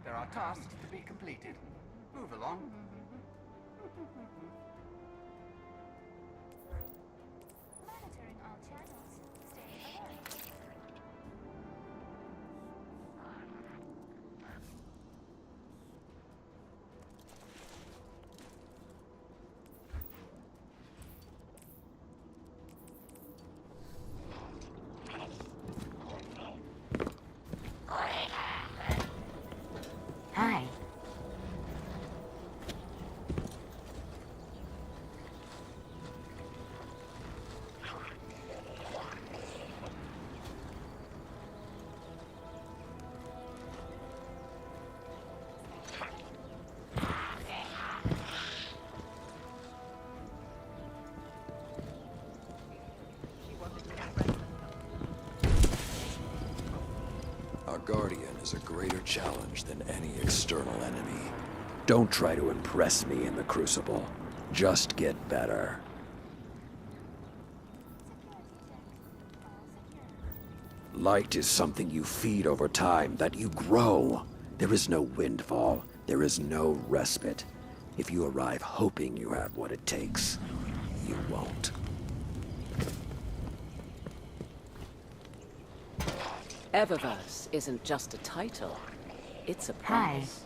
There are tasks to be completed. Move along. Monitoring all channels. Stay alert. Hi. Our Guardian is a greater challenge than any external enemy. Don't try to impress me in the Crucible. Just get better. Light is something you feed over time, that you grow. There is no windfall. There is no respite. If you arrive hoping you have what it takes, you won't. Eververse isn't just a title, it's a promise.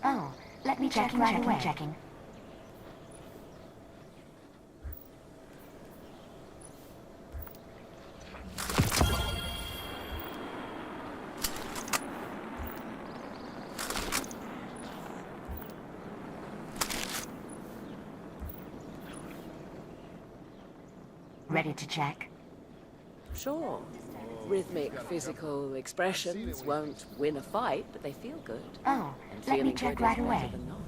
Oh, let me check right away. Checking. Ready to check? Sure. Rhythmic physical expressions won't win a fight, but they feel good. Oh, And let me feeling check good right is better away. than not.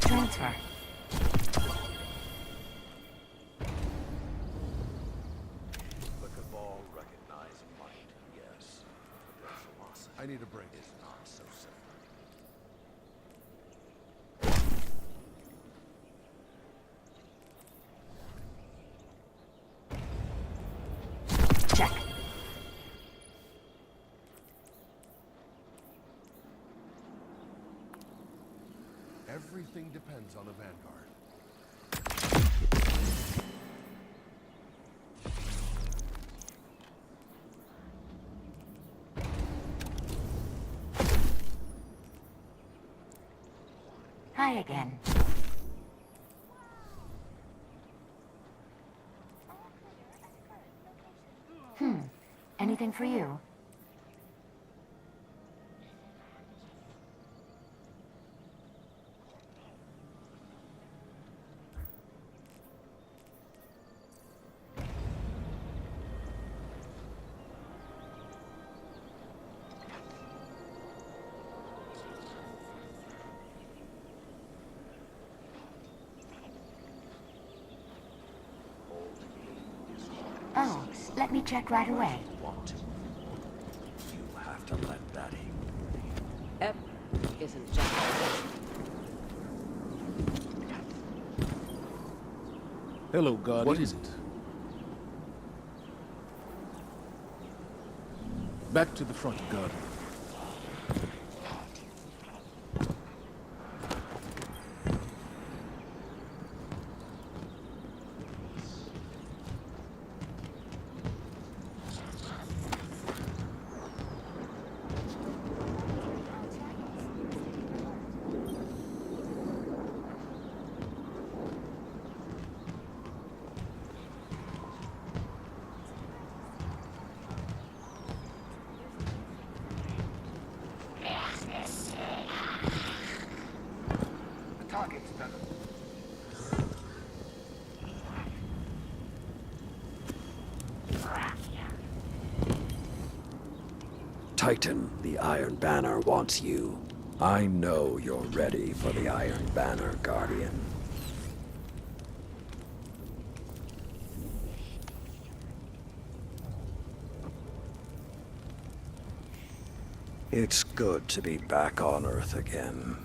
Transfer. The Cabal recognize might, yes. But their philosophy I need a break. Is not so simple. Check. Everything depends on a Vanguard. Hi again. Anything for you? Oh, let me check right away. Want to. You have to let that Ever is Hello, Guardian. What is it? Back to the front, Guardian. Target's done. Titan, the Iron Banner wants you. I know you're ready for the Iron Banner, Guardian. It's good to be back on Earth again.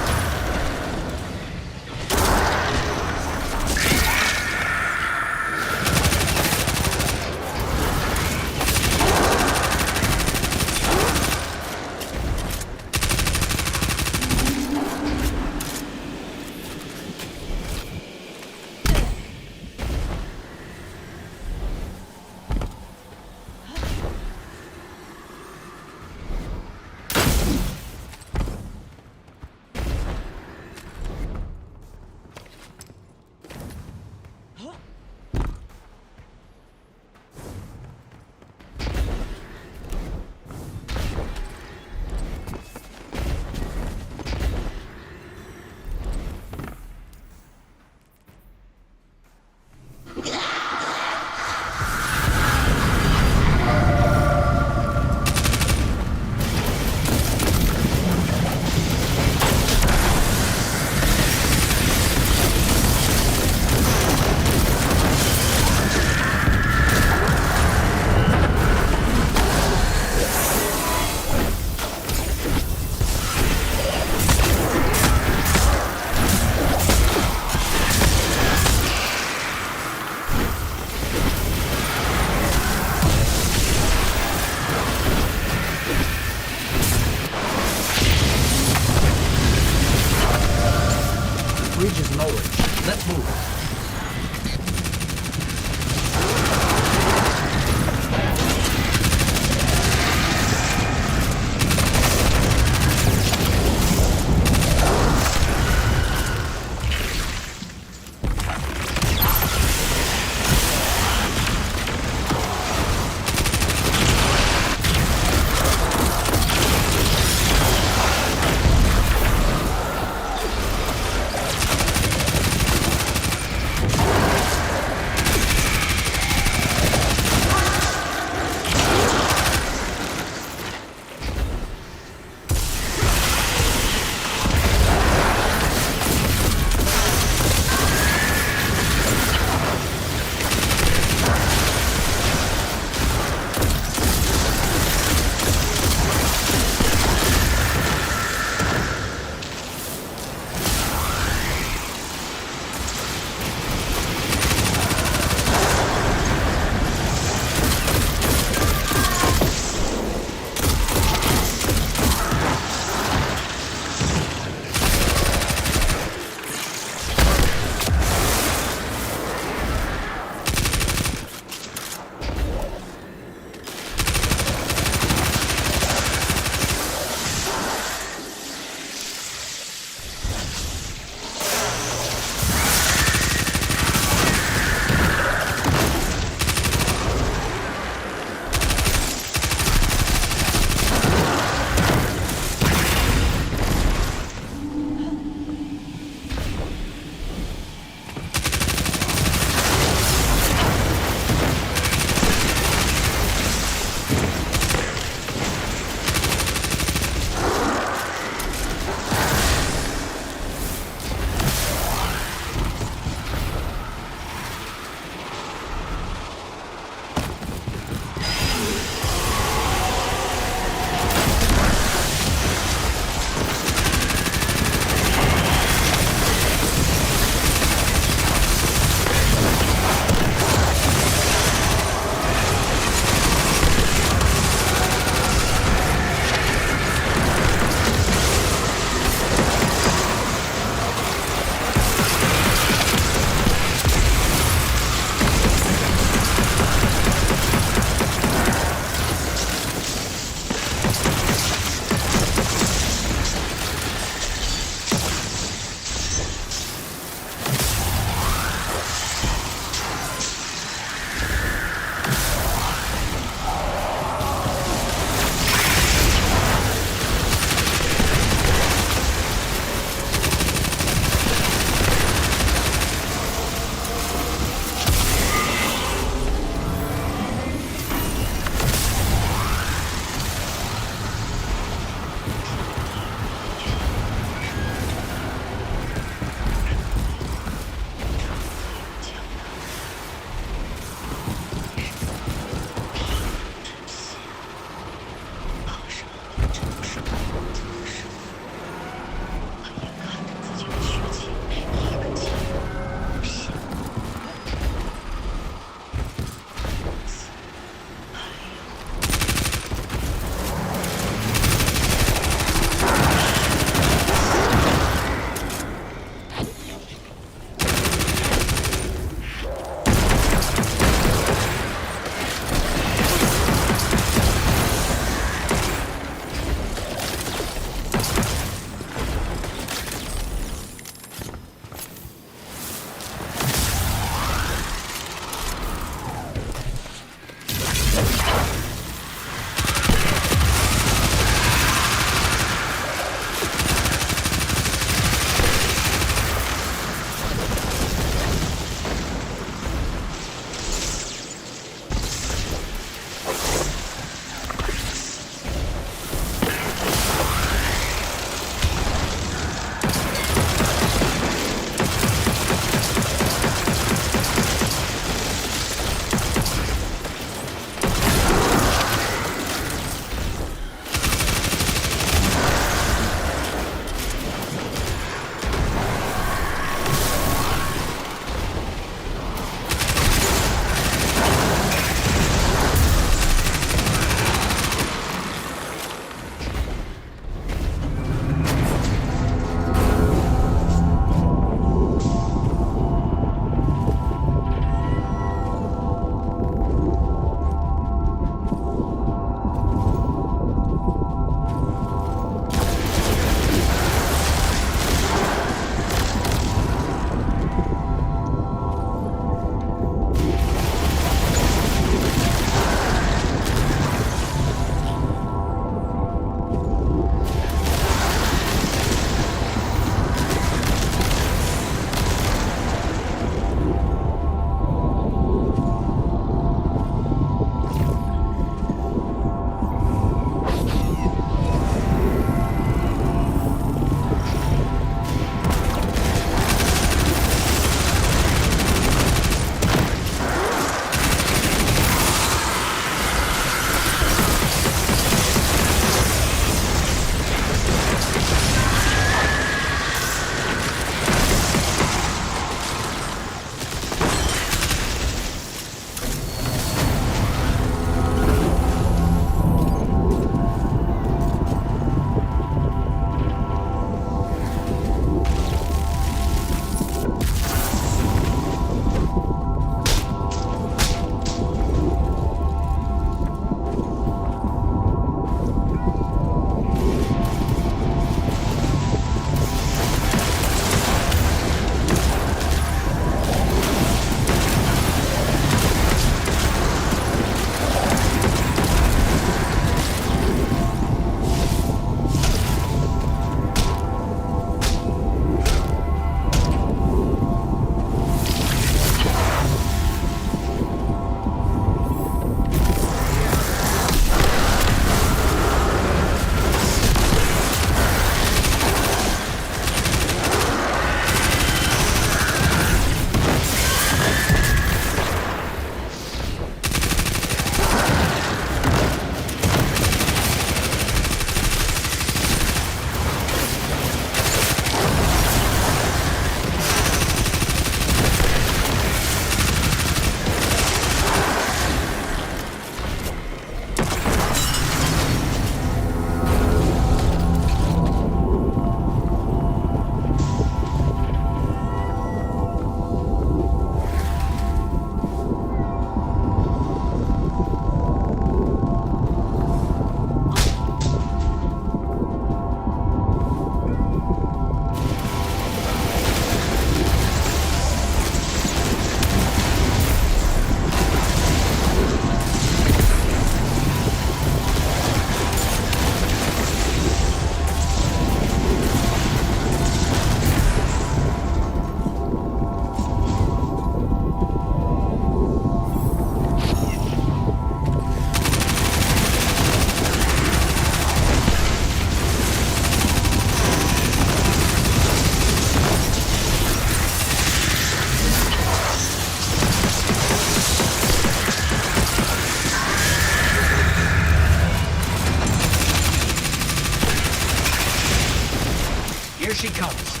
she comes.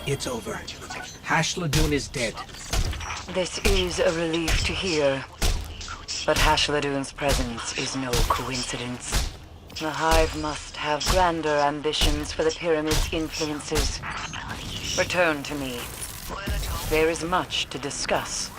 It's over. Hashladun is dead. This is a relief to hear. But Hashladun's presence is no coincidence. The Hive must have grander ambitions for the Pyramid's influences. Return to me. There is much to discuss.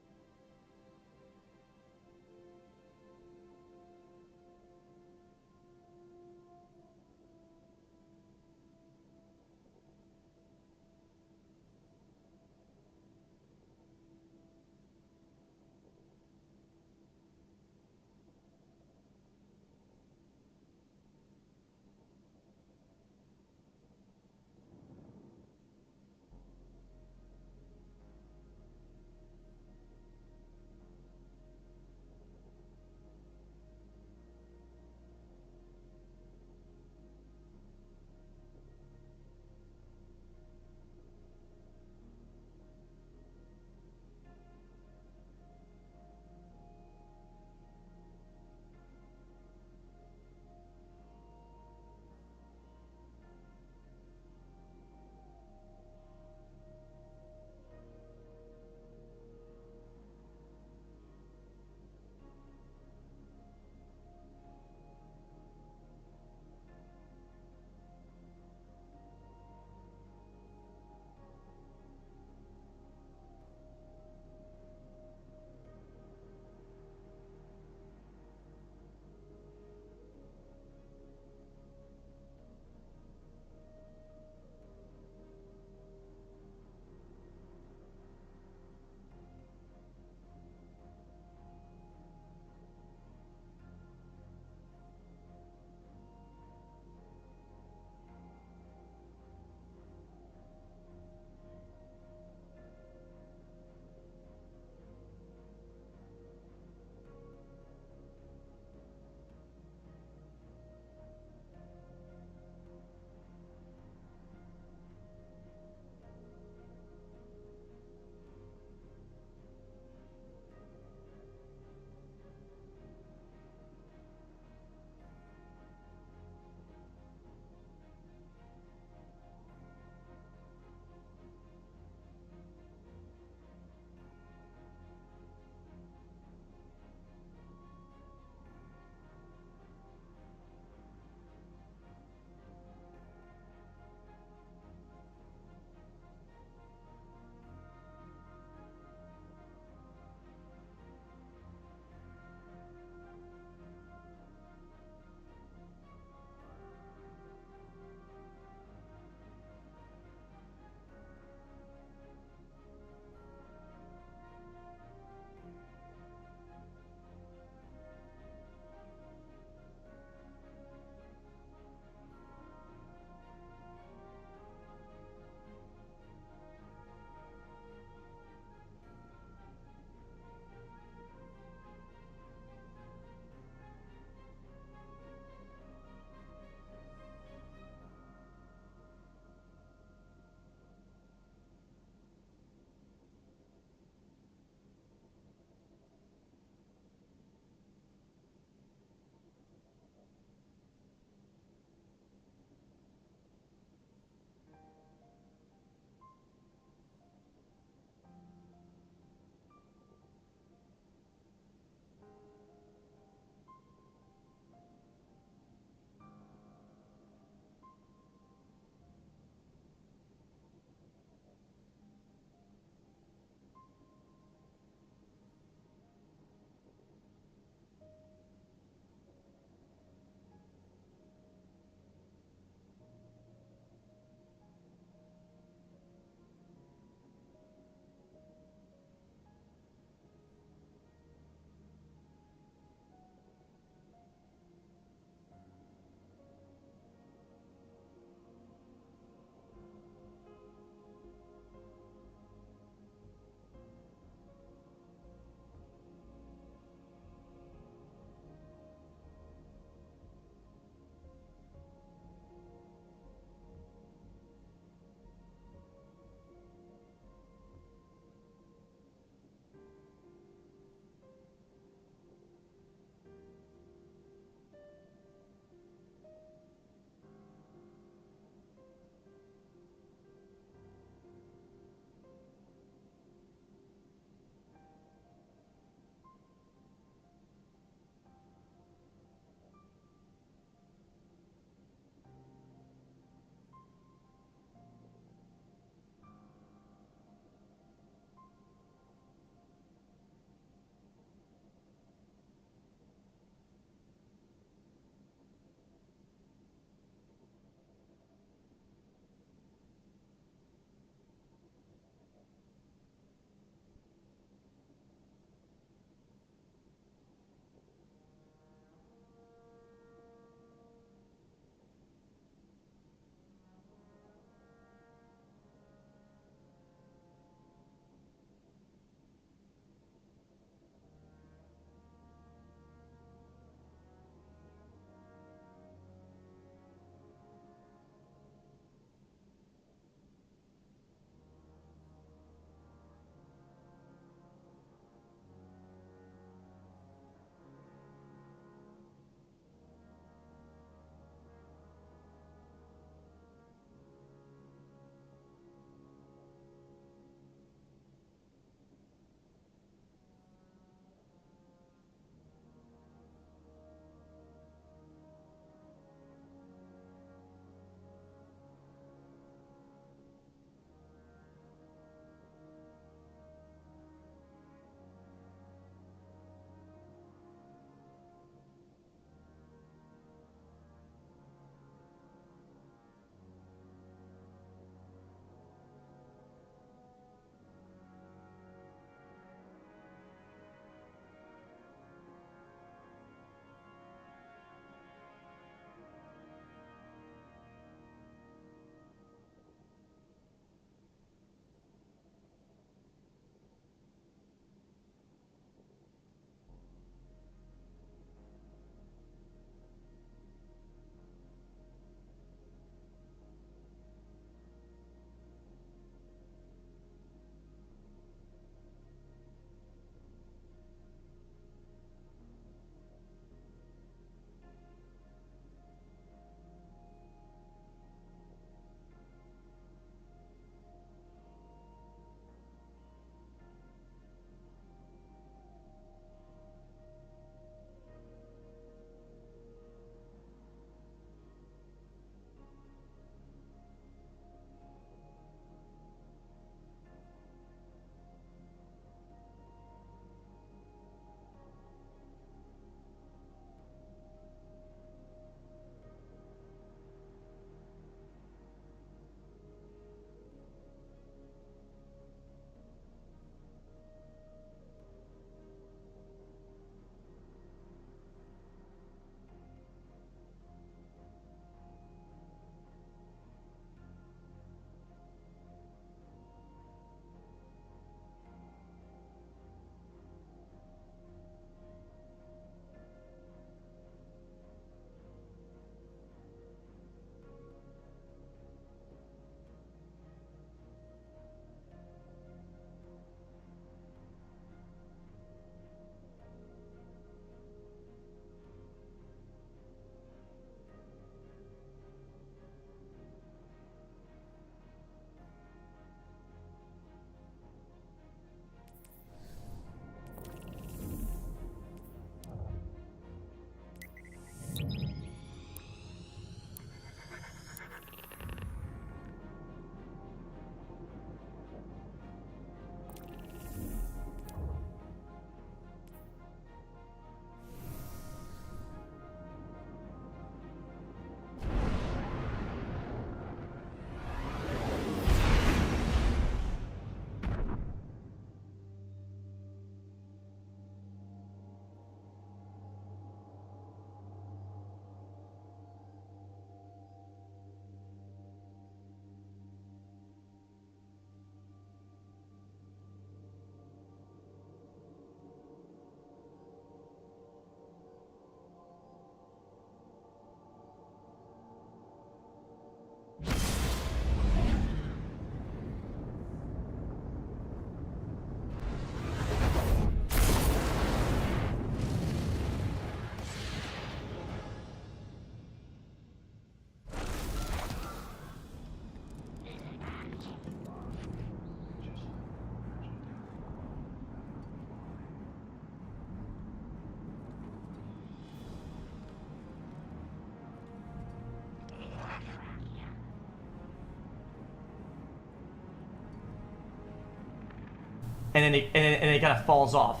and then it kind of falls off.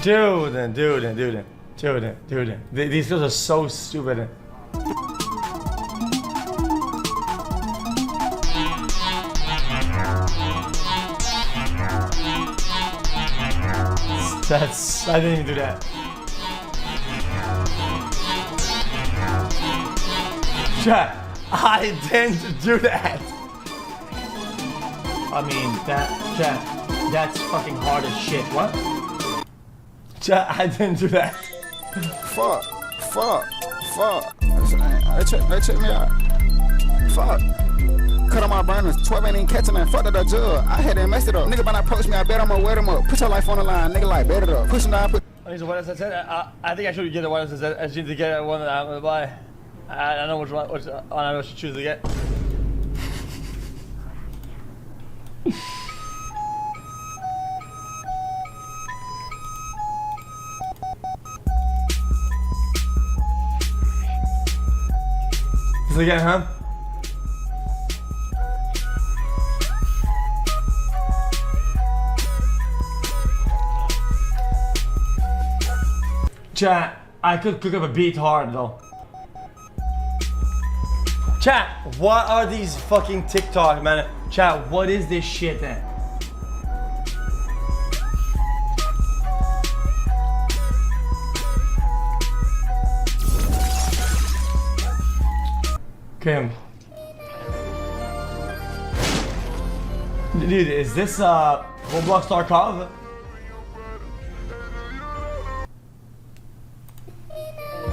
Dude. These girls are so stupid. I didn't even do that. Chat, I didn't do that. I mean, that's fucking hard as shit. What? Chat, I didn't do that. Fuck. They check me out. Fuck. Cut on my burners, 12 ain't even catching that. Fuck that I jug. I had to mess it up. Nigga better approach me, I bet I'm gonna wear them up. Put your life on the line, nigga, like, bet it up. Push them down, put. What else I said? I think I should get the one that said I should get one that I'm gonna buy. I don't know which one I should choose to get. This again, huh? Chat, I could cook up a beat hard though. Chat, what are these fucking TikTok, man? Chat, what is this shit then? Okay. Dude, is this Roblox Tarkov?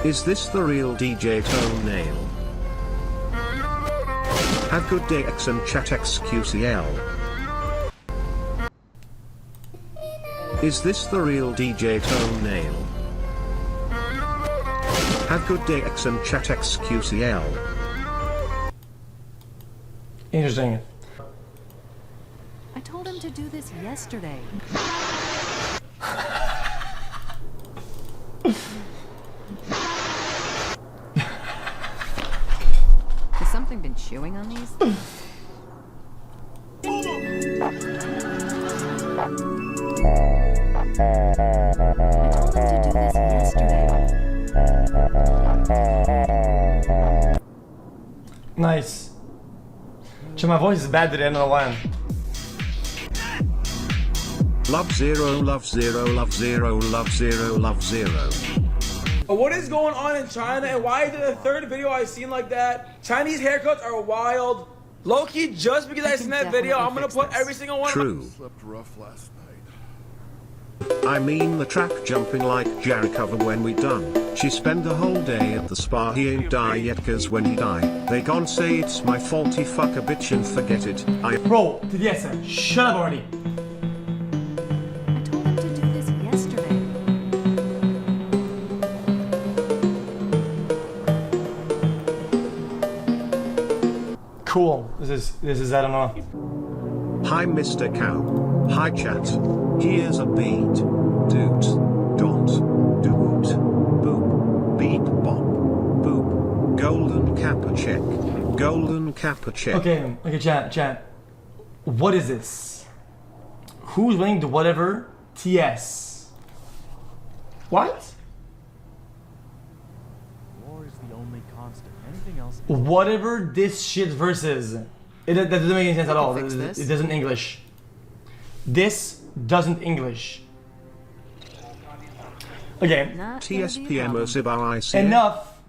Is this the real DJ Toenail? Have good day X and chat XQCL. Is this the real DJ Toenail? Have good day X and chat XQCL. Interesting. I told him to do this yesterday. Has something been chewing on these? Nice. So my voice is bad today, I don't know why. Love zero, love zero, love zero, love zero, love zero. What is going on in China, and why is it the third video I've seen like that? Chinese haircuts are wild. Low-key, just because I seen that video, I'm gonna put every single one. True. Slept rough last night. I mean the track jumping like Jerry cover when we done. She spend the whole day at the spa, he ain't die yet cause when he die, they gon' say it's my fault, he fuck a bitch and forget it. Bro, yes, shut up already. I told him to do this yesterday. Cool. This is I don't know. Hi Mr. Cow. Hi chat. Here's a beat. Doot. Dot. Doot. Boop. Beep bop. Boop. Golden Kappa check. Golden Kappa check. Okay, chat. What is this? Who's winning the whatever? TS. What? War is the only constant. Anything else? Whatever this shit versus. That doesn't make any sense at all. It doesn't English. This doesn't English. Okay. TSPM Osibai. Enough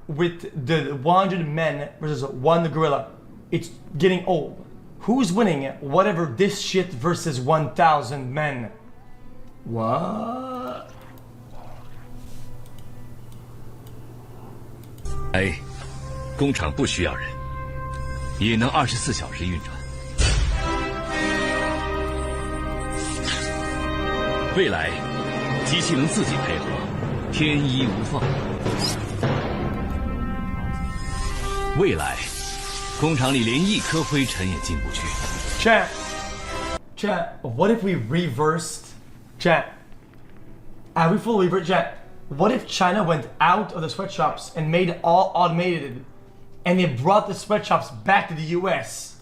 with the 100 men versus one gorilla. It's getting old. Who's winning? Whatever this shit versus 1,000 men. What? 哎，工厂不需要人，也能24小时运转。未来，机器能自己配合，天衣无缝。未来，工厂里连一颗灰尘也进不去。Chat, what if we reversed? Chat, are we full reverse? Chat, what if China went out of the sweatshops and made it all automated and they brought the sweatshops back to the US?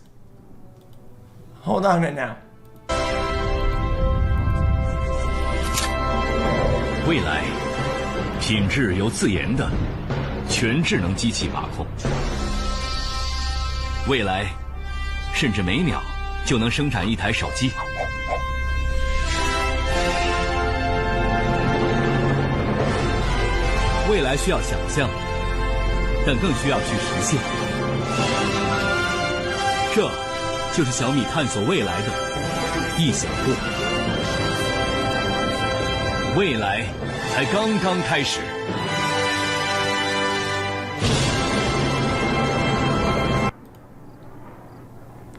Hold on a minute now. 未来，品质由自研的全智能机器把控。未来，甚至每秒就能生产一台手机。未来需要想象，但更需要去实现。这就是小米探索未来的一小步。未来才刚刚开始。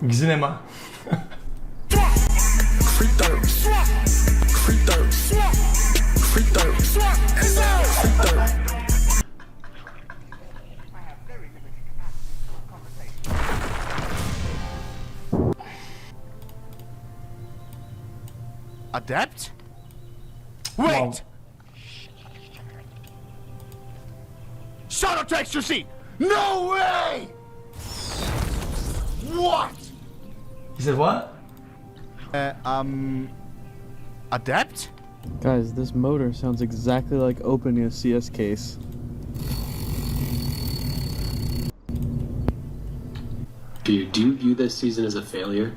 Cinema. Adept? Wait! Shadow takes your seat! No way! What? He said what? Adept? Guys, this motor sounds exactly like opening a CS case. Do you view this season as a failure?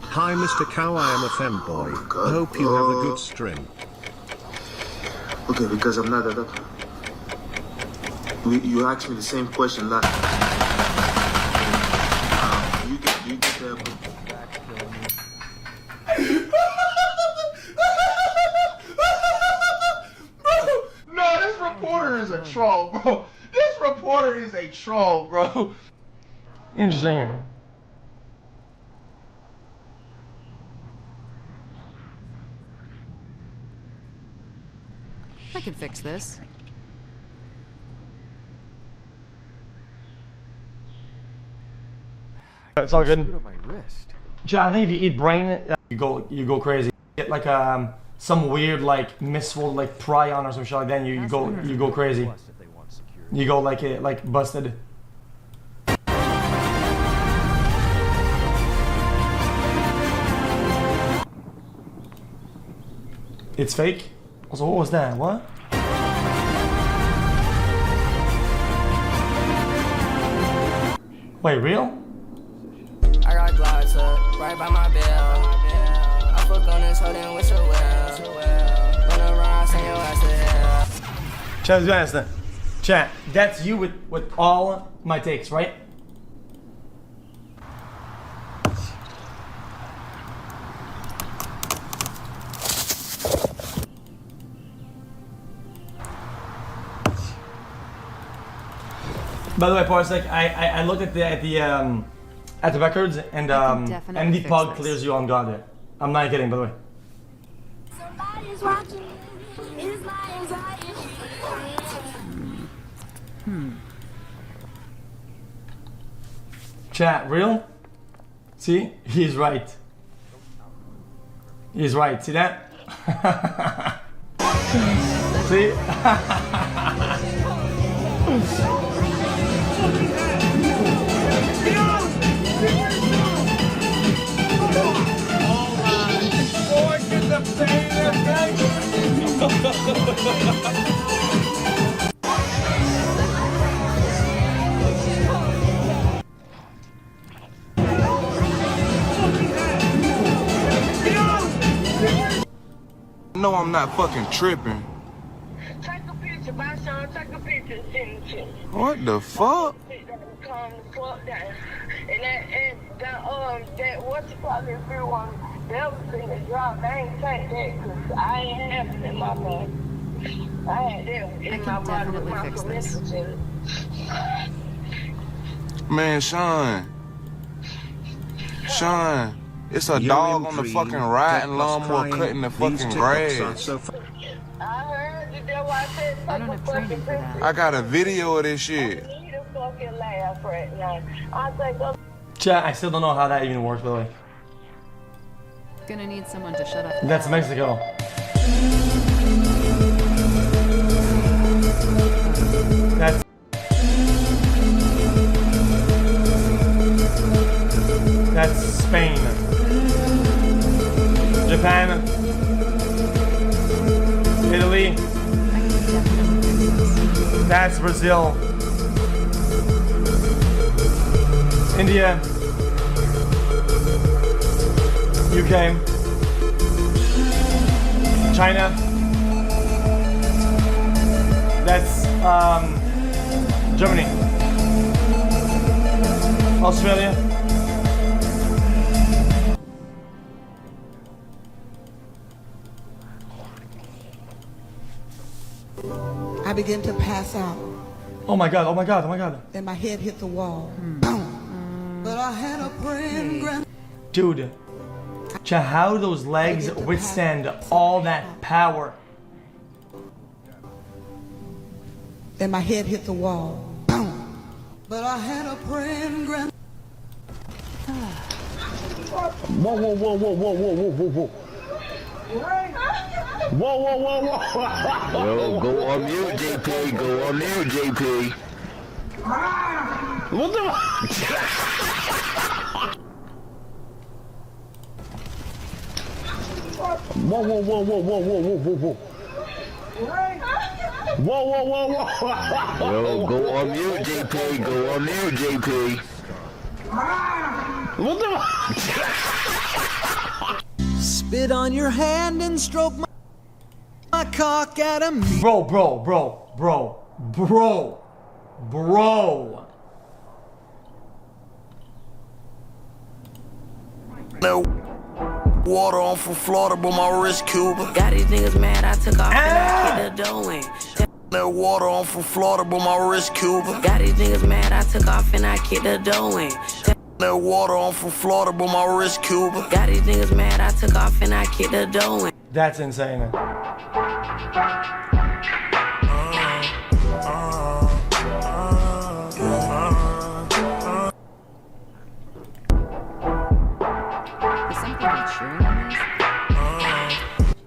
Hi, Mr. Cow, I am a femboy. I hope you have a good stream. Okay, because I'm not that up. You asked me the same question last time. You get that. No, this reporter is a troll, bro. This reporter is a troll, bro. Interesting. I can fix this. It's all good. John, I think if you eat brain, you go crazy. Get like some weird like misfold like prion or some shit like that. And you go crazy. You go like busted. It's fake. Also, what was that? What? Wait, real? I got glass up right by my bell. I fuck on this hoe then wish her well. Run around, send your ass to hell. Chat, let's be honest then. Chat, that's you with all my takes, right? By the way, Parsec, I looked at the records and MD Pog clears you on God there. I'm not kidding, by the way. Somebody's watching. It's my anxiety. Chat, real? See? He's right. He's right. See that? See? No, I'm not fucking tripping. Take a picture, my son. Take a picture, send it to me. What the fuck? Calm the fuck down. And that what's the problem if you want everything to drop? I ain't take that because I ain't have it in my body. I had that in my body with my permission in it. Man, Sean, it's a dog on the fucking riding lawnmower cutting the fucking grass. I heard you. That's why I said take a fucking picture. I got a video of this shit. I need a fucking laugh right now. I think I'm Chat, I still don't know how that even works, by the way. Gonna need someone to shut up. That's Mexico. That's Spain. That's Brazil. India. UK. China. That's Germany. Australia. I began to pass out. Oh my god, oh my god, oh my god. Then my head hit the wall. Boom. But I had a praying grand. Dude, how do those legs withstand all that power? Then my head hit the wall. Boom. But I had a praying grand. Whoa, whoa, whoa, whoa, whoa, whoa, whoa, whoa, whoa. Whoa, whoa, whoa, whoa. Yo, go on mute, JP. Go on mute, JP. What the? Whoa, whoa, whoa, whoa, whoa, whoa, whoa, whoa, whoa. Whoa, whoa, whoa, whoa. Yo, go on mute, JP. Go on mute, JP. What the? Spit on your hand and stroke my cock at him. Bro. No water on from Florida, but my wrist Cuba. Got these niggas mad, I took off and I hit the dough in. No water on from Florida, but my wrist Cuba. Got these niggas mad, I took off and I kicked the dough in. No water on from Florida, but my wrist Cuba. Got these niggas mad, I took off and I kicked the dough in. That's insane.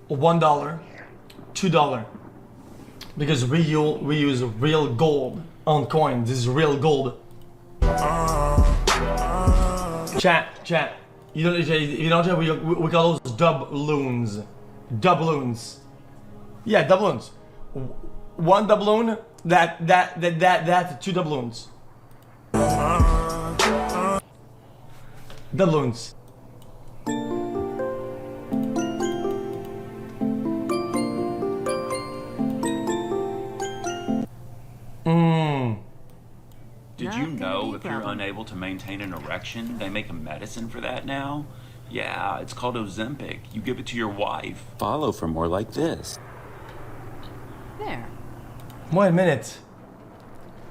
$1, $2, because we use real gold on coins. This is real gold. Chat. You don't we call those doubloons. Doubloons. Yeah, doubloons. One doubloon. That's two doubloons. Doubloons. Did you know if you're unable to maintain an erection, they make a medicine for that now? Yeah, it's called Ozempic. You give it to your wife. Follow for more like this. There. 1 minute.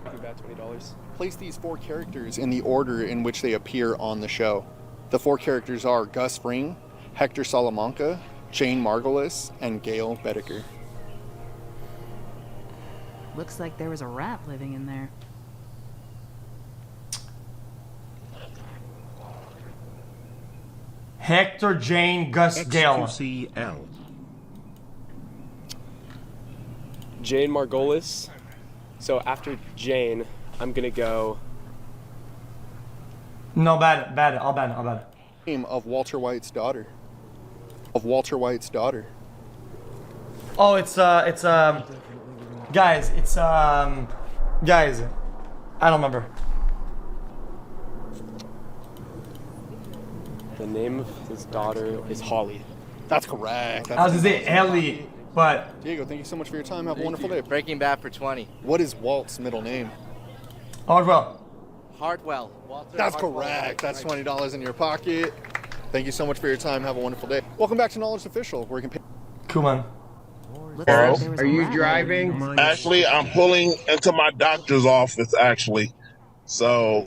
About $20. Place these 4 characters in the order in which they appear on the show. The 4 characters are Gus Fring, Hector Salamanca, Jane Margulis, and Gail Bedecker. Looks like there was a rat living in there. Hector, Jane, Gus, Gail. XQCL. Jane Margulis. So after Jane, I'm gonna go. No, bad. I'll ban. Name of Walter White's daughter. Oh, it's guys, guys, I don't remember. The name of his daughter is Holly. That's correct. I was gonna say Ellie, but Diego, thank you so much for your time. Have a wonderful day. Breaking Bad for 20. What is Walt's middle name? Hardwell. Hardwell. Walter That's Hardwell. correct. That's $20 in your pocket. Thank you so much for your time. Have a wonderful day. Welcome back to Knowledge Official, where you can pay. Cool, man. Are you driving? Actually, I'm pulling into my doctor's office, actually. So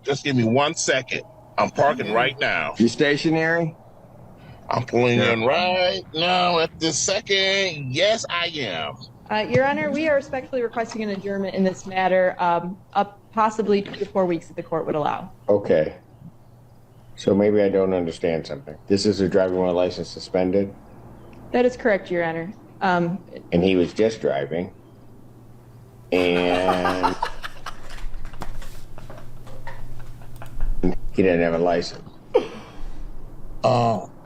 just give me 1 second. I'm parking right now. You stationary? I'm pulling in right now at this second. Yes, I am. Your Honor, we are respectfully requesting an adjournment in this matter, up possibly 2 to 4 weeks if the court would allow. Okay. So maybe I don't understand something. This is a driving while license suspended? That is correct, Your Honor. And he was just driving. And he didn't have a license.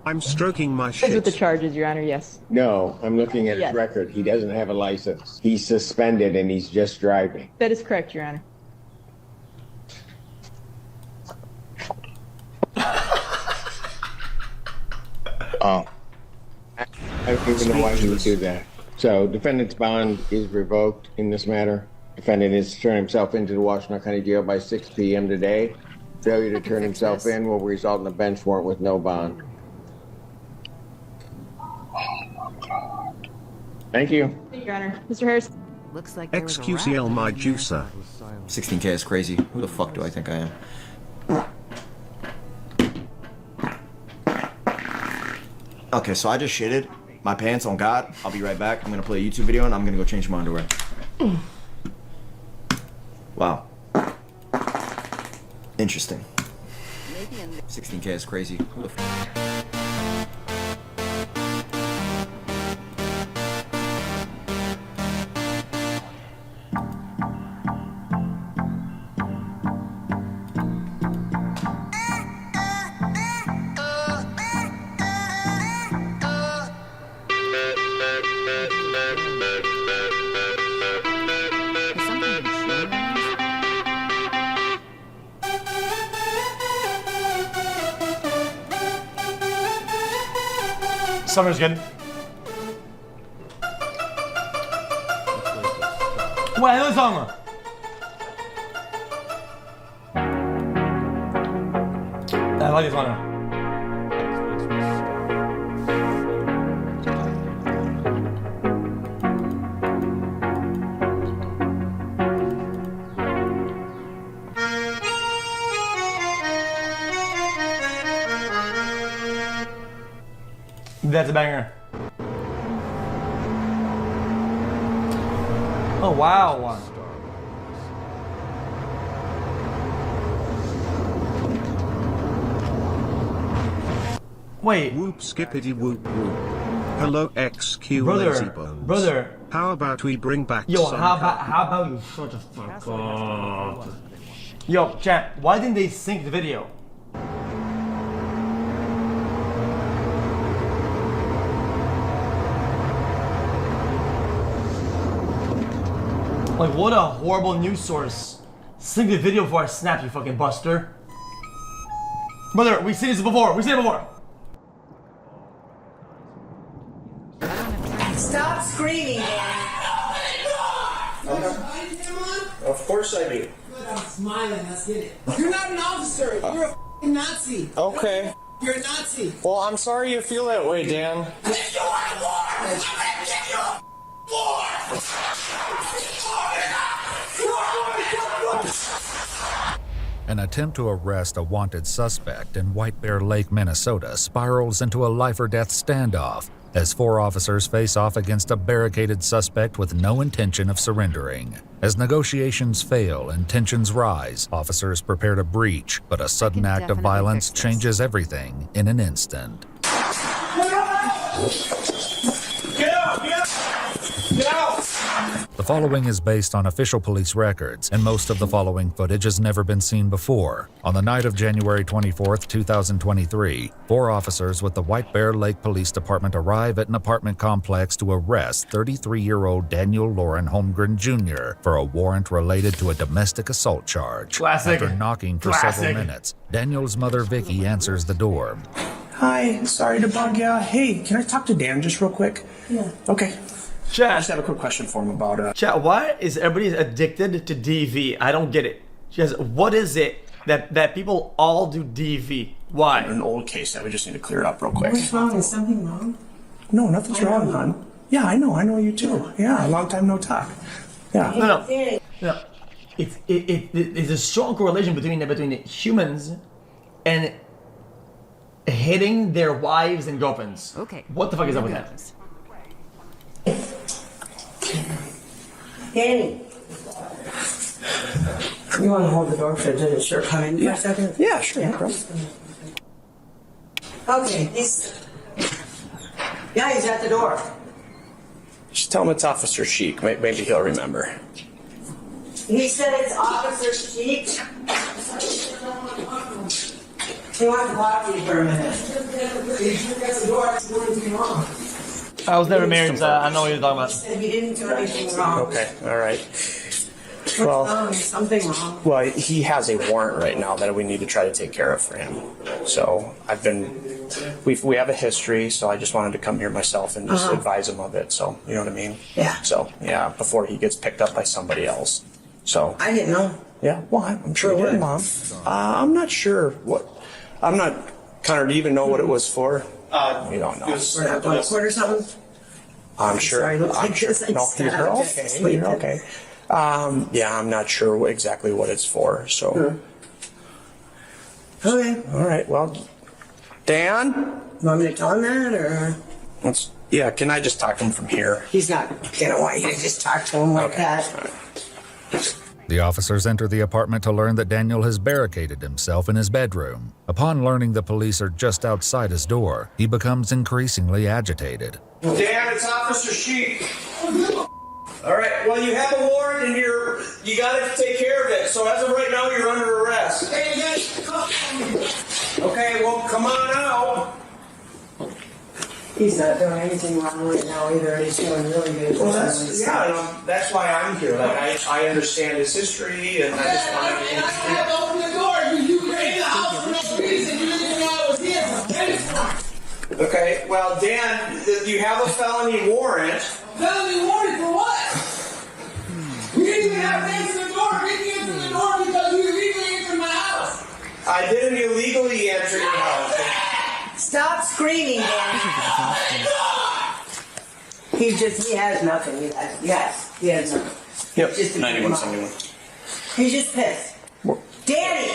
I'm stroking my shit. With the charges, Your Honor, yes. No, I'm looking at his Yes. record. He doesn't have a license. He's suspended and he's just driving. That is correct, Your Honor. Oh. I don't even know why he would do that. So, defendant's bond is revoked in this matter. Defendant is to turn himself into the Washington County Jail by 6 p.m. today. Failure to turn himself in will result in a bench warrant with no bond. Thank you. Thank you, Your Honor. Mr. Harris. Looks like XQCL my juicer. 16K is crazy. Who the fuck do I think I am? Okay, so I just shitted my pants on God. I'll be right back. I'm gonna play a YouTube video and I'm gonna go change my underwear. Wow. Interesting. 16K is crazy. Who the fuck? Summer's good. Wait, hello Summer. I like this one. That's a banger. Oh wow. Wait. Whoop skippity whoop whoop. Hello XQ Lazy Bones. Brother. How about we bring back Yo, some how about you shut the fuck up? Yo, chat, why didn't they sync the video? Like, what a horrible news source. Sync the video before I snap, you fucking buster. Brother, we've seen this before. We've seen it before. Stop screaming, Danny. Of course I do. Good, I'm smiling. Let's get it. You're not an officer. You're a f***ing Nazi. Okay. You're a Nazi. Well, I'm sorry you feel that way, Dan. If you want war, I'm gonna give you a war. An attempt to arrest a wanted suspect in White Bear Lake, Minnesota spirals into a life-or-death standoff as 4 officers face off against a barricaded suspect with no intention of surrendering. As negotiations fail and tensions rise, officers prepare to breach, but a sudden act of violence changes everything in an instant. Get out! Get out! Get out! The following is based on official police records, and most of the following footage has never been seen before. On the night of January 24th, 2023, 4 officers with the White Bear Lake Police Department arrive at an apartment complex to arrest 33-year-old Daniel Lauren Holmgren Jr. for a warrant related to a domestic assault charge. Classic. After knocking for several minutes, Daniel's mother Vicky answers the door. Hi, sorry to bug you. Hey, can I talk to Dan just real quick? Yeah. Okay. Chat. I just have a quick question for him about Chat, why is everybody addicted to DV? I don't get it. Because what is it that people all do DV? Why? an old case that we just need to clear up real quick. What's wrong? Is something wrong? No, nothing's wrong, hon. Yeah, I know you too. Yeah, a long time no talk. Yeah. No. It's a strong correlation between humans and hitting their wives and girlfriends. Okay. What the fuck is up with that? Danny. You want to hold the door for a short time for a second? Yeah, sure. No problem. Okay, he's at the door. Just tell him it's Officer Sheik. Maybe he'll remember. He said it's Officer Sheik. He wants to talk to you for a minute. I was never married, so I know what you're talking about. He didn't do anything wrong. Okay, all right. What's Well, wrong? Something wrong. well, he has a warrant right now that we need to try to take care of for him. So we have a history, so I just wanted to come here myself and just advise him of it. So, you know what I mean? Yeah. So, yeah, before he gets picked up by somebody else. So. I didn't know. Yeah, well, I'm sure he did, Mom. I'm not sure what. I'm not. Connor, do you even know what it was for? You don't know. We're not going to court or something? I'm sure. Sorry, look I'm like sure. this. I No, just you're got out. okay. Just You're wait. okay. Yeah, I'm not sure exactly what it's for. So. Okay. All right. Well, Dan. You want me to tell him that, or? Yeah. Can I just talk to him from here? He's not going to want you to just talk to him like that. The officers enter the apartment to learn that Daniel has barricaded himself in his bedroom. Upon learning the police are just outside his door, he becomes increasingly agitated. Dan, it's Officer Sheik. All right. Well, you have a warrant and you got to take care of it. So as of right now, you're under arrest. Okay. Well, come on out. He's not doing anything wrong right now either. He's doing really good. Well, that's why I'm here. Like, I understand his history, and I just want to. I have to open the door. You came in the house for no reason. You didn't know I was here. Okay. Well, Dan, you have a felony warrant. Felony warrant for what? We didn't even have to answer the door. We didn't answer the door because you illegally entered my house. I didn't illegally enter your house. Stop screaming, Dan. He has nothing. Yes, he has nothing. Yep. Just 9171. He's just pissed. Danny!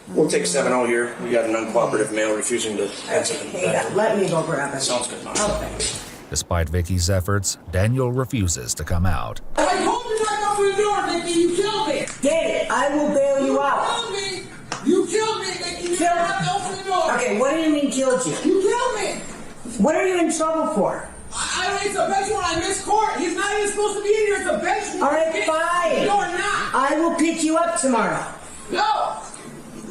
We'll take 7-0 here. We got an uncooperative male refusing to answer the Hey, let me go grab him. Sounds good, Mom. Okay. Despite Vicky's efforts, Daniel refuses to come out. I told you not to open the door, Vicky. You killed me. Danny, I will bail you out. You killed me, Vicky. You don't have to open the door. Okay, what do you mean killed you? You killed me. What are you in trouble for? It's a bench warrant. I missed court. He's not even supposed to be in here. It's a bench warrant. All right, fine. You're not. I will pick you up tomorrow. No.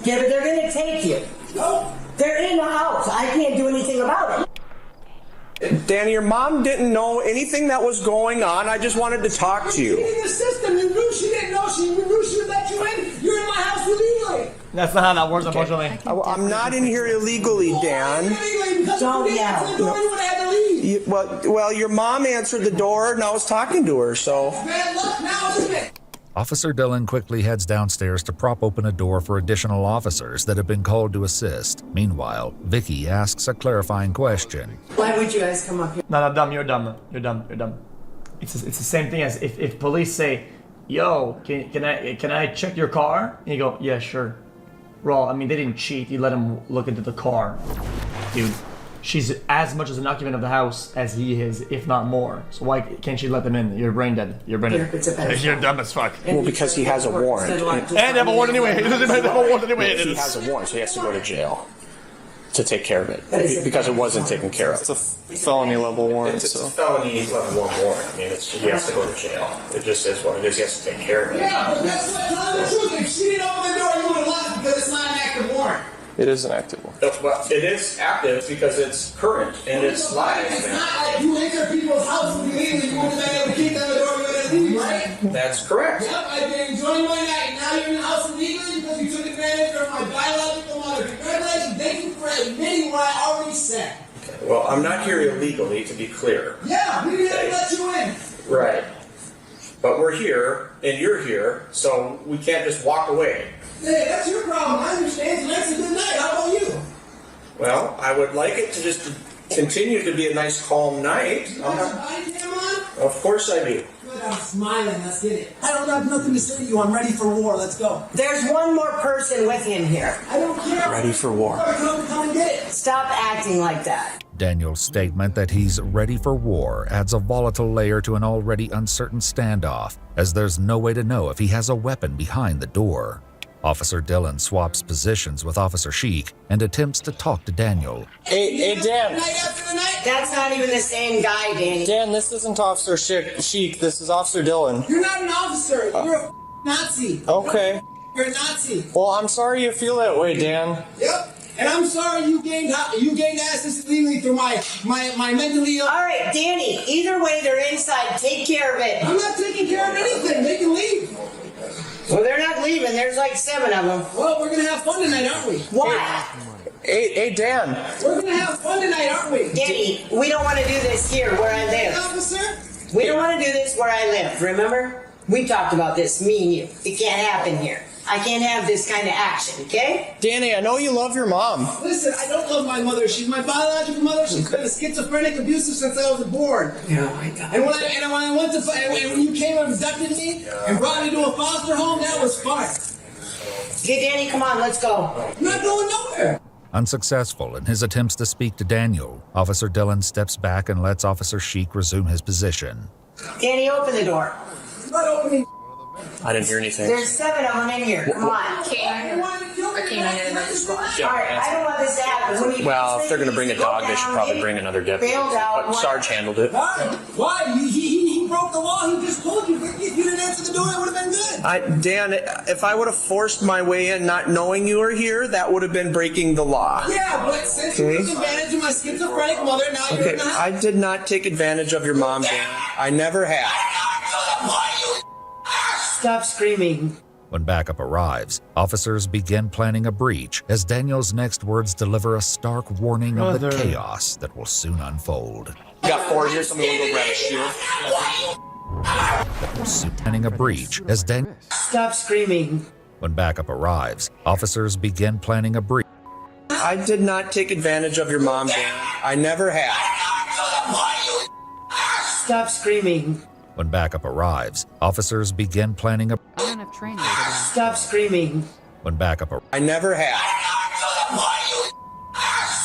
Yeah, but they're going to take you. No. They're in the house. I can't do anything about it. Danny, your mom didn't know anything that was going on. I just wanted to talk to you. You're in the system. You knew she didn't know. You knew she would let you in. You're in my house illegally. That's not how that works, unfortunately. I'm not in here illegally, Dan. Don't yell. Well, your mom answered the door, and I was talking to her, so. Bad luck now, isn't it? Officer Dillon quickly heads downstairs to prop open a door for additional officers that have been called to assist. Meanwhile, Vicky asks a clarifying question. Why would you guys come up here? No, dumb. You're dumb. You're dumb. It's the same thing as if police say, "Yo, can I check your car?" And you go, "Yeah, sure." Well, I mean, they didn't cheat. You let him look into the car, dude. She's as much as an occupant of the house as he is, if not more. So why can't she let them in? You're brain dead. You're dumb as fuck. Well, because he has a warrant. And have a warrant anyway. He doesn't have a warrant anyway. He has a warrant, so he has to go to jail to take care of it because it wasn't taken care of. It's a felony level warrant. It's a felony level 1 warrant. I mean, he has to go to jail. It just is what it is. He has to take care of it. Yeah, but that's what, tell the truth. If she didn't open the door, you would have left because it's not an active warrant. It is an active one. It is active because it's current and it's live. It's not like you enter people's house illegally, you wouldn't have been able to kick down the door, you would have leave, right? That's correct. Yep, I've been enjoying my night. Now you're in the house illegally because you took advantage of my biological mother. Congratulations, thank you for admitting what I already said. Okay. Well, I'm not here illegally, to be clear. Yeah, we didn't let you in. Right. But we're here, and you're here, so we can't just walk away. Hey, that's your problem. I understand. Tonight's a good night. How about you? Well, I would like it to just continue to be a nice, calm night. You got your body cam on? Of course I do. Good, I'm smiling. Let's get it. I don't have nothing to say to you. I'm ready for war. Let's go. There's one more person with him here. I don't care. Ready for war. Come and get it. Stop acting like that. Daniel's statement that he's ready for war adds a volatile layer to an already uncertain standoff, as there's no way to know if he has a weapon behind the door. Officer Dillon swaps positions with Officer Sheik and attempts to talk to Daniel. Hey, Dan. That's not even the same guy, Danny. Dan, this isn't Officer Sheik. This is Officer Dillon. You're not an officer. You're a Nazi. Okay. You're a Nazi. Well, I'm sorry you feel that way, Dan. Yep. And I'm sorry you gained access legally through my mentally ill. All right, Danny, either way, they're inside. Take care of it. I'm not taking care of anything. They can leave. Well, they're not leaving. There's like 7 of them. Well, we're gonna have fun tonight, aren't we? Why? Hey, Dan. We're gonna have fun tonight, aren't we? Danny, we don't want to do this here where I live. Officer? We don't want to do this where I live, remember? We talked about this, me and you. It can't happen here. I can't have this kind of action, okay? Danny, I know you love your mom. Listen, I don't love my mother. She's my biological mother. She's been a schizophrenic, abusive since I was born. Oh my God. And when you came and abducted me and brought me to a foster home, that was fun. Okay, Danny, come on, let's go. I'm not going nowhere. Unsuccessful in his attempts to speak to Daniel, Officer Dillon steps back and lets Officer Sheik resume his position. Danny, open the door. I'm not opening. I didn't hear anything. There's 7 of them in here. Come on. I can't All right, I don't want this to happen. Well, if they're going to bring a dog, they should probably bring another deputy. But Sarge handled it. Why? He broke the law. He just told you. If you didn't answer the door, it would have been good. Dan, if I would have forced my way in not knowing you were here, that would have been breaking the law. Yeah, but since you took advantage of my schizophrenic mother, now you're in the house. I did not take advantage of your mom, Dan. I never have. Stop screaming. When backup arrives, officers begin planning a breach as Daniel's next words deliver a stark warning of the chaos that will soon unfold. You got 4 here, somebody will go grab a shield. Planning a breach as Daniel. Stop screaming. When backup arrives, officers begin planning a breach. I did not take advantage of your mom, Dan. I never have. Stop screaming. When backup arrives, officers begin planning a. I don't have training for that. Stop screaming. When backup arrives. I never have.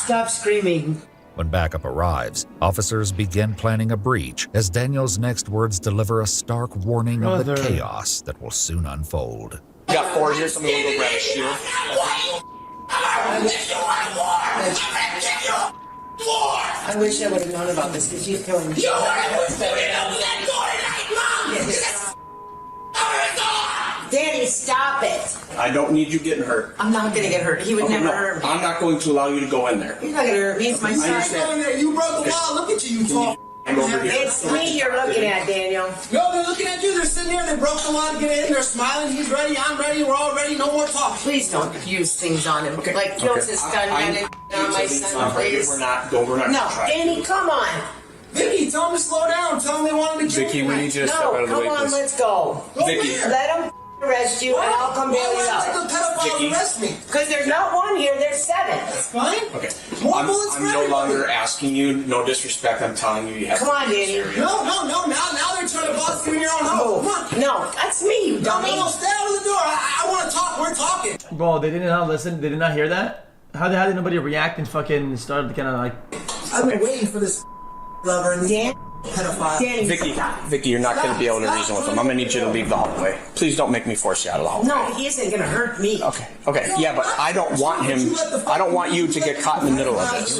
Stop screaming. When backup arrives, officers begin planning a breach as Daniel's next words deliver a stark warning of the chaos that will soon unfold. You got 4 here, somebody will go grab a shield. I wish I would have known about this because she's killing me. Danny, stop it. I don't need you getting hurt. I'm not going to get hurt. He would never hurt me. I'm not going to allow you to go in there. He's not going to hurt me. It's my son. You broke the law. Look at you tall. It's me you're looking at, Daniel. No, they're looking at you. They're sitting there. They broke the law to get in. They're smiling. He's ready. I'm ready. We're all ready. No more talk. Please don't use things on him. Like kills his gun on my son, please. We're not going to No, try. Danny, come on. Vicky, tell him to slow down. Tell him they want him to kill Vicky, you. we need you to step out No, of the come way, on, please. let's go. Vicky. Let him arrest you and I'll come bail you Why would out. the pedophile arrest me? Because there's not 1 here, there's 7. That's fine. Okay. More bullets for I'm no everybody. longer asking you. No disrespect. I'm telling you, you have. Come on, Danny. No. Now they're trying to boss you in your own house. Come on. No, that's me, you dummy. No, stay out of the door. I want to talk. We're talking. Bro, they did not listen. They did not hear that. How did nobody react and fucking started kind of like? I've been waiting for this lover and Dan. pedophile. Danny, Vicky, you're not going to be able to reason with him. I'm going to need you to leave the hallway. Please don't make me force you out of the hallway. No, he isn't going to hurt me. Okay. Yeah, but I don't want him. I don't want you to get caught in the middle of this.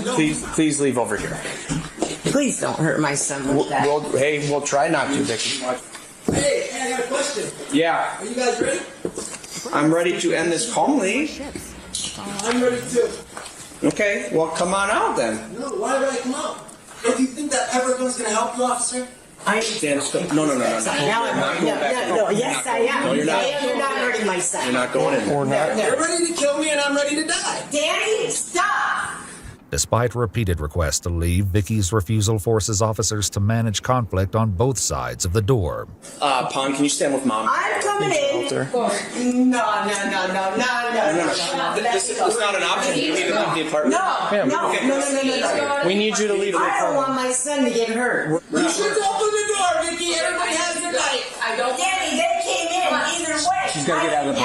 Please leave over here. Please don't hurt my son like that. We'll try not to, Vicky. Hey, I got a question. Yeah. Are you guys ready? I'm ready to end this calmly. I'm ready too. Okay, well, come on out then. No, why would I come out? If you think that pepper gun's gonna help you, officer? Dan, no. Now I'm no, yes, I am. No, you're not. You're not hurting my son. You're not going in there. You're ready to kill me and I'm ready to die. Danny, stop! Despite repeated requests to leave, Vicky's refusal forces officers to manage conflict on both sides of the door. Pon, can you stand with Mom? I'm coming in. No. This is not an option. You need to leave the apartment. No. We need you to leave the I don't want my son to get hurt. You should open the door, Vicky. Everybody has their night. Danny, they came in either way. She's got to get out of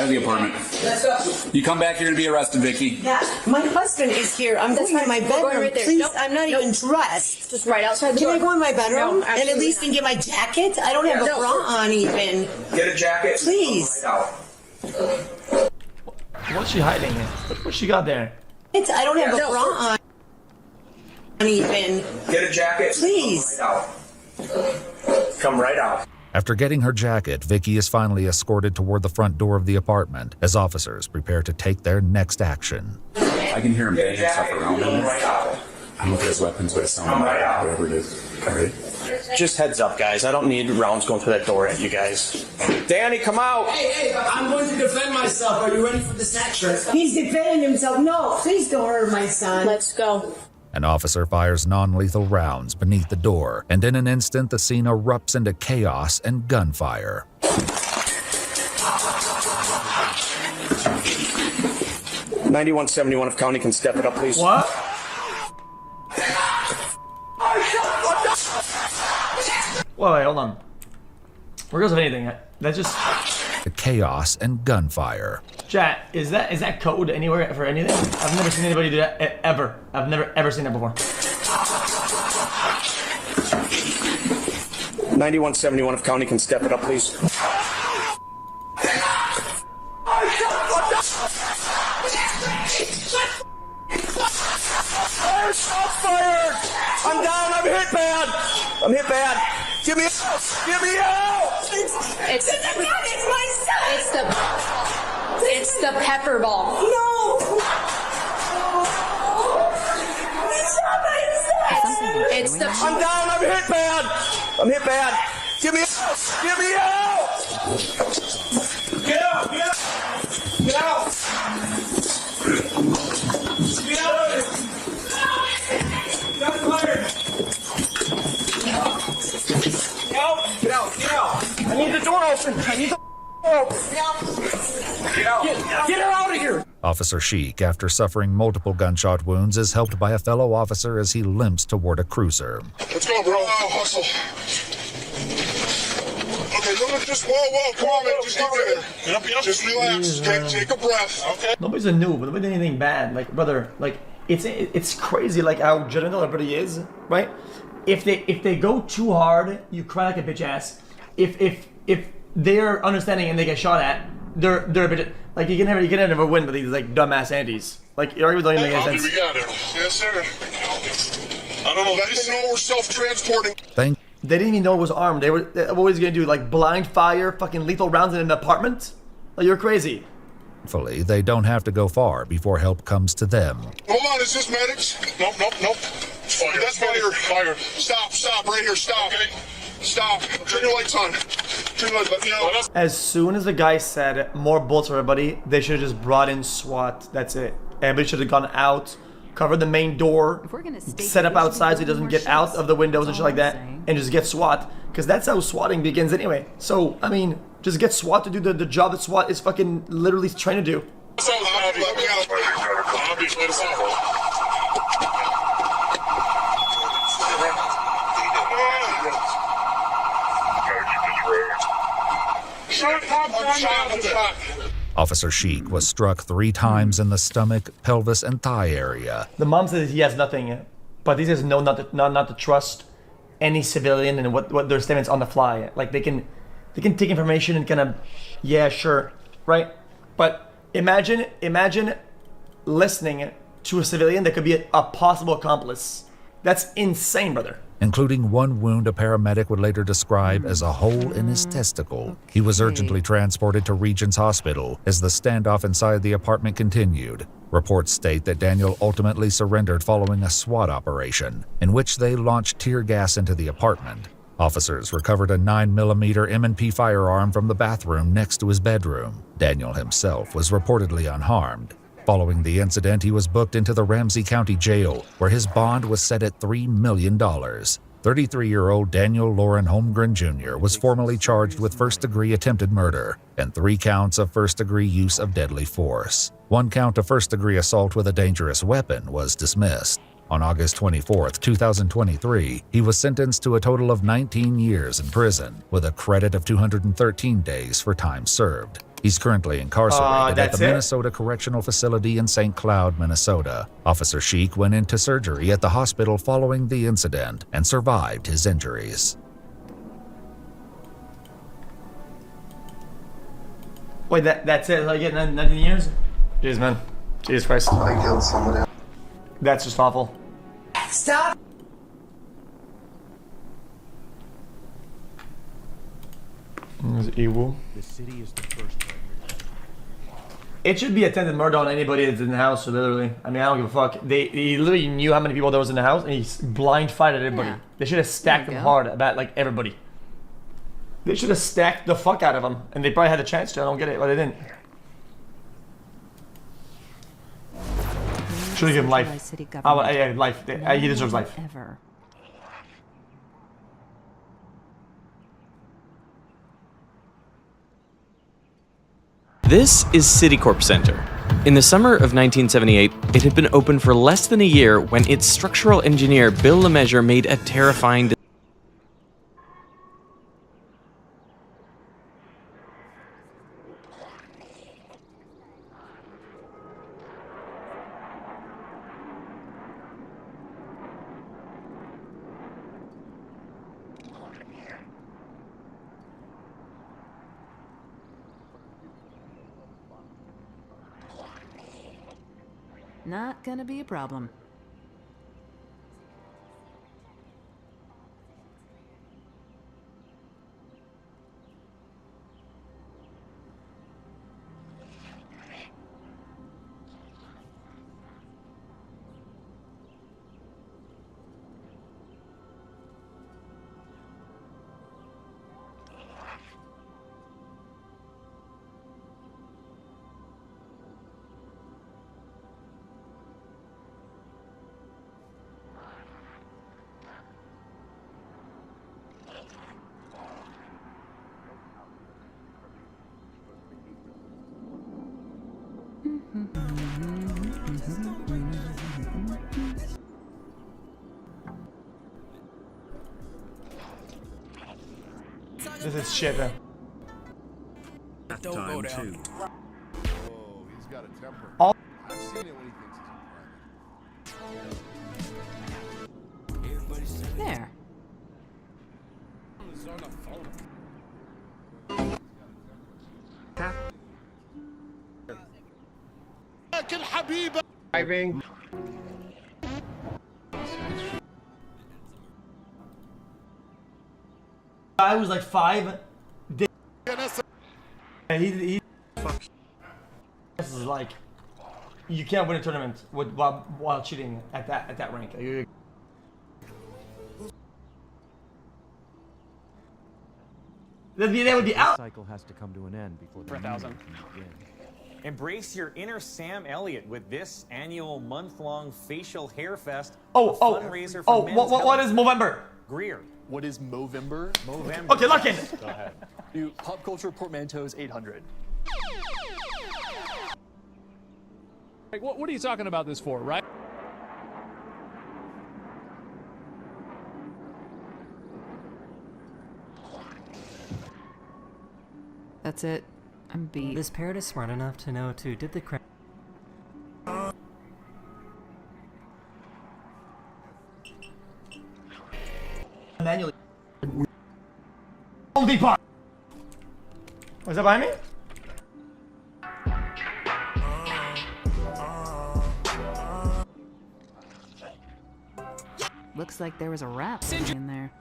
the apartment. Let's go. You come back, you're going to be arrested, Vicky. Yeah, my husband is here. I'm going to my bedroom. right there. Please, Nope. I'm not even dressed. Just right outside the Can door. I go in my bedroom No, and at least can get my jacket? I don't have a bra on even. Get a jacket. Please. What's she hiding? What she got there? I don't have a bra on even. Get a jacket. Please. Come right out. After getting her jacket, Vicky is finally escorted toward the front door of the apartment as officers prepare to take their next action. I can hear him banging stuff around him. I look at his weapons, but it's not whatever it is. All right. Just heads up, guys. I don't need rounds going through that door at you guys. Danny, come out. Hey, I'm going to defend myself. Are you ready for this action? He's defending himself. No, please don't hurt my son. Let's go. An officer fires non-lethal rounds beneath the door, and in an instant the scene erupts into chaos and gunfire. 9171, if County can step it up, please. What? Wait, hold on. Regardless of anything, that's just... The chaos and gunfire. Chat, is that code anywhere for anything? I've never seen anybody do that ever. I've never ever seen that before. 9171, if County can step it up, please. Fire! I'm down, I'm hit bad! I'm hit bad! Get me out! Get me out! It's my son! It's the pepper ball. No! It's not my son! It's the... I'm down, I'm hit bad! I'm hit bad! Get me out! Get me out! Get out! Get out! Get out! Get out of it! Got fired! Get out! Get out! I need the door open! I need the door open! Get out! Get her out of here! Officer Sheik, after suffering multiple gunshot wounds, is helped by a fellow officer as he limps toward a cruiser. Let's go, bro. Hustle. Okay, look, just whoa, come on, man. Just get there. Just relax. Take a breath, okay? Nobody's a noob. Nobody did anything bad. Like, brother, like, it's crazy, like, how judgmental everybody is, right? If they go too hard, you cry like a bitch ass. If they're understanding and they get shot at, they're a bitch. Like, you can never win with these, like, dumbass antis. Like, your argument don't even make any sense. We got it. Yes, sir. I don't know. They didn't know we're self-transporting. Thank. They didn't even know it was armed. They were what was he gonna do? Like blind fire, fucking lethal rounds in an apartment? Like you're crazy. Thankfully, they don't have to go far before help comes to them. Hold on, is this medics? Nope. Fire. That's fire. Stop, right here, stop. Okay. Stop. Turn your lights on. Turn your lights on. You know. As soon as the guy said more bullets for everybody, they should have just brought in SWAT. That's it. Everybody should have gone out, covered the main door, set up outside so he doesn't get out of the windows and shit like that, and just get SWAT. Because that's how swatting begins anyway. So, I mean, just get SWAT to do the job that SWAT is fucking literally trying to do. Officer Sheik was struck 3 times in the stomach, pelvis, and thigh area. The mom says he has nothing, but he says no, not to trust any civilian and what their statements on the fly. Like they can take information and kind of, yeah, sure, right? But imagine listening to a civilian that could be a possible accomplice. That's insane, brother. Including one wound a paramedic would later describe as a hole in his testicle. He was urgently transported to Regents Hospital as the standoff inside the apartment continued. Reports state that Daniel ultimately surrendered following a SWAT operation, in which they launched tear gas into the apartment. Officers recovered a 9mm M&P firearm from the bathroom next to his bedroom. Daniel himself was reportedly unharmed. Following the incident, he was booked into the Ramsey County Jail, where his bond was set at $3 million. 33-year-old Daniel Lauren Holmgren Jr. was formally charged with first-degree attempted murder and 3 counts of first-degree use of deadly force. 1 count of first-degree assault with a dangerous weapon was dismissed. On August 24, 2023, he was sentenced to a total of 19 years in prison, with a credit of 213 days for time served. He's currently incarcerated at the Minnesota Correctional Facility in St. Cloud, Minnesota. Officer Sheik went into surgery at the hospital following the incident and survived his injuries. Wait, that's it? I get 19 years? Jeez, man. Jesus Christ. I killed somebody. That's just awful. Stop! Ewu. The city is the first. It should be attempted murder on anybody that's in the house, so literally. I mean, I don't give a fuck. He literally knew how many people there was in the house, and he blind fighted everybody. Yeah. They should have stacked him hard about, like, everybody. They should have stacked the fuck out of him, and they probably had a chance to. I don't get it, but they didn't. Should have given him life. Yeah, life. He deserves life. Ever. This is Citicorp Center. In the summer of 1978, it had been open for less than a year when its structural engineer Bill LeMessurier made a terrifying decision. Not gonna be a problem. This is shit, man. Don't go down. Oh, he's got a temper. All I've seen it when he thinks he's in private. There. Driving. Guy was like 5. And he this is like, you can't win a tournament while cheating at that rank. That would be out. The cycle has to come to an end before the For 1,000. begin. Embrace your inner Sam Elliott with this annual month-long facial hair fest. Fundraiser for men's what is Movember? Greer. What is Movember? Movember. Okay, lock in. Go ahead. New pop culture portmanteaus 800. Like, what are you talking about this for, right? That's it. I'm beat. This parrot is smart enough to know to dip the crap. Manually. Home Depot. Was that behind me? Looks like there was a rat in there.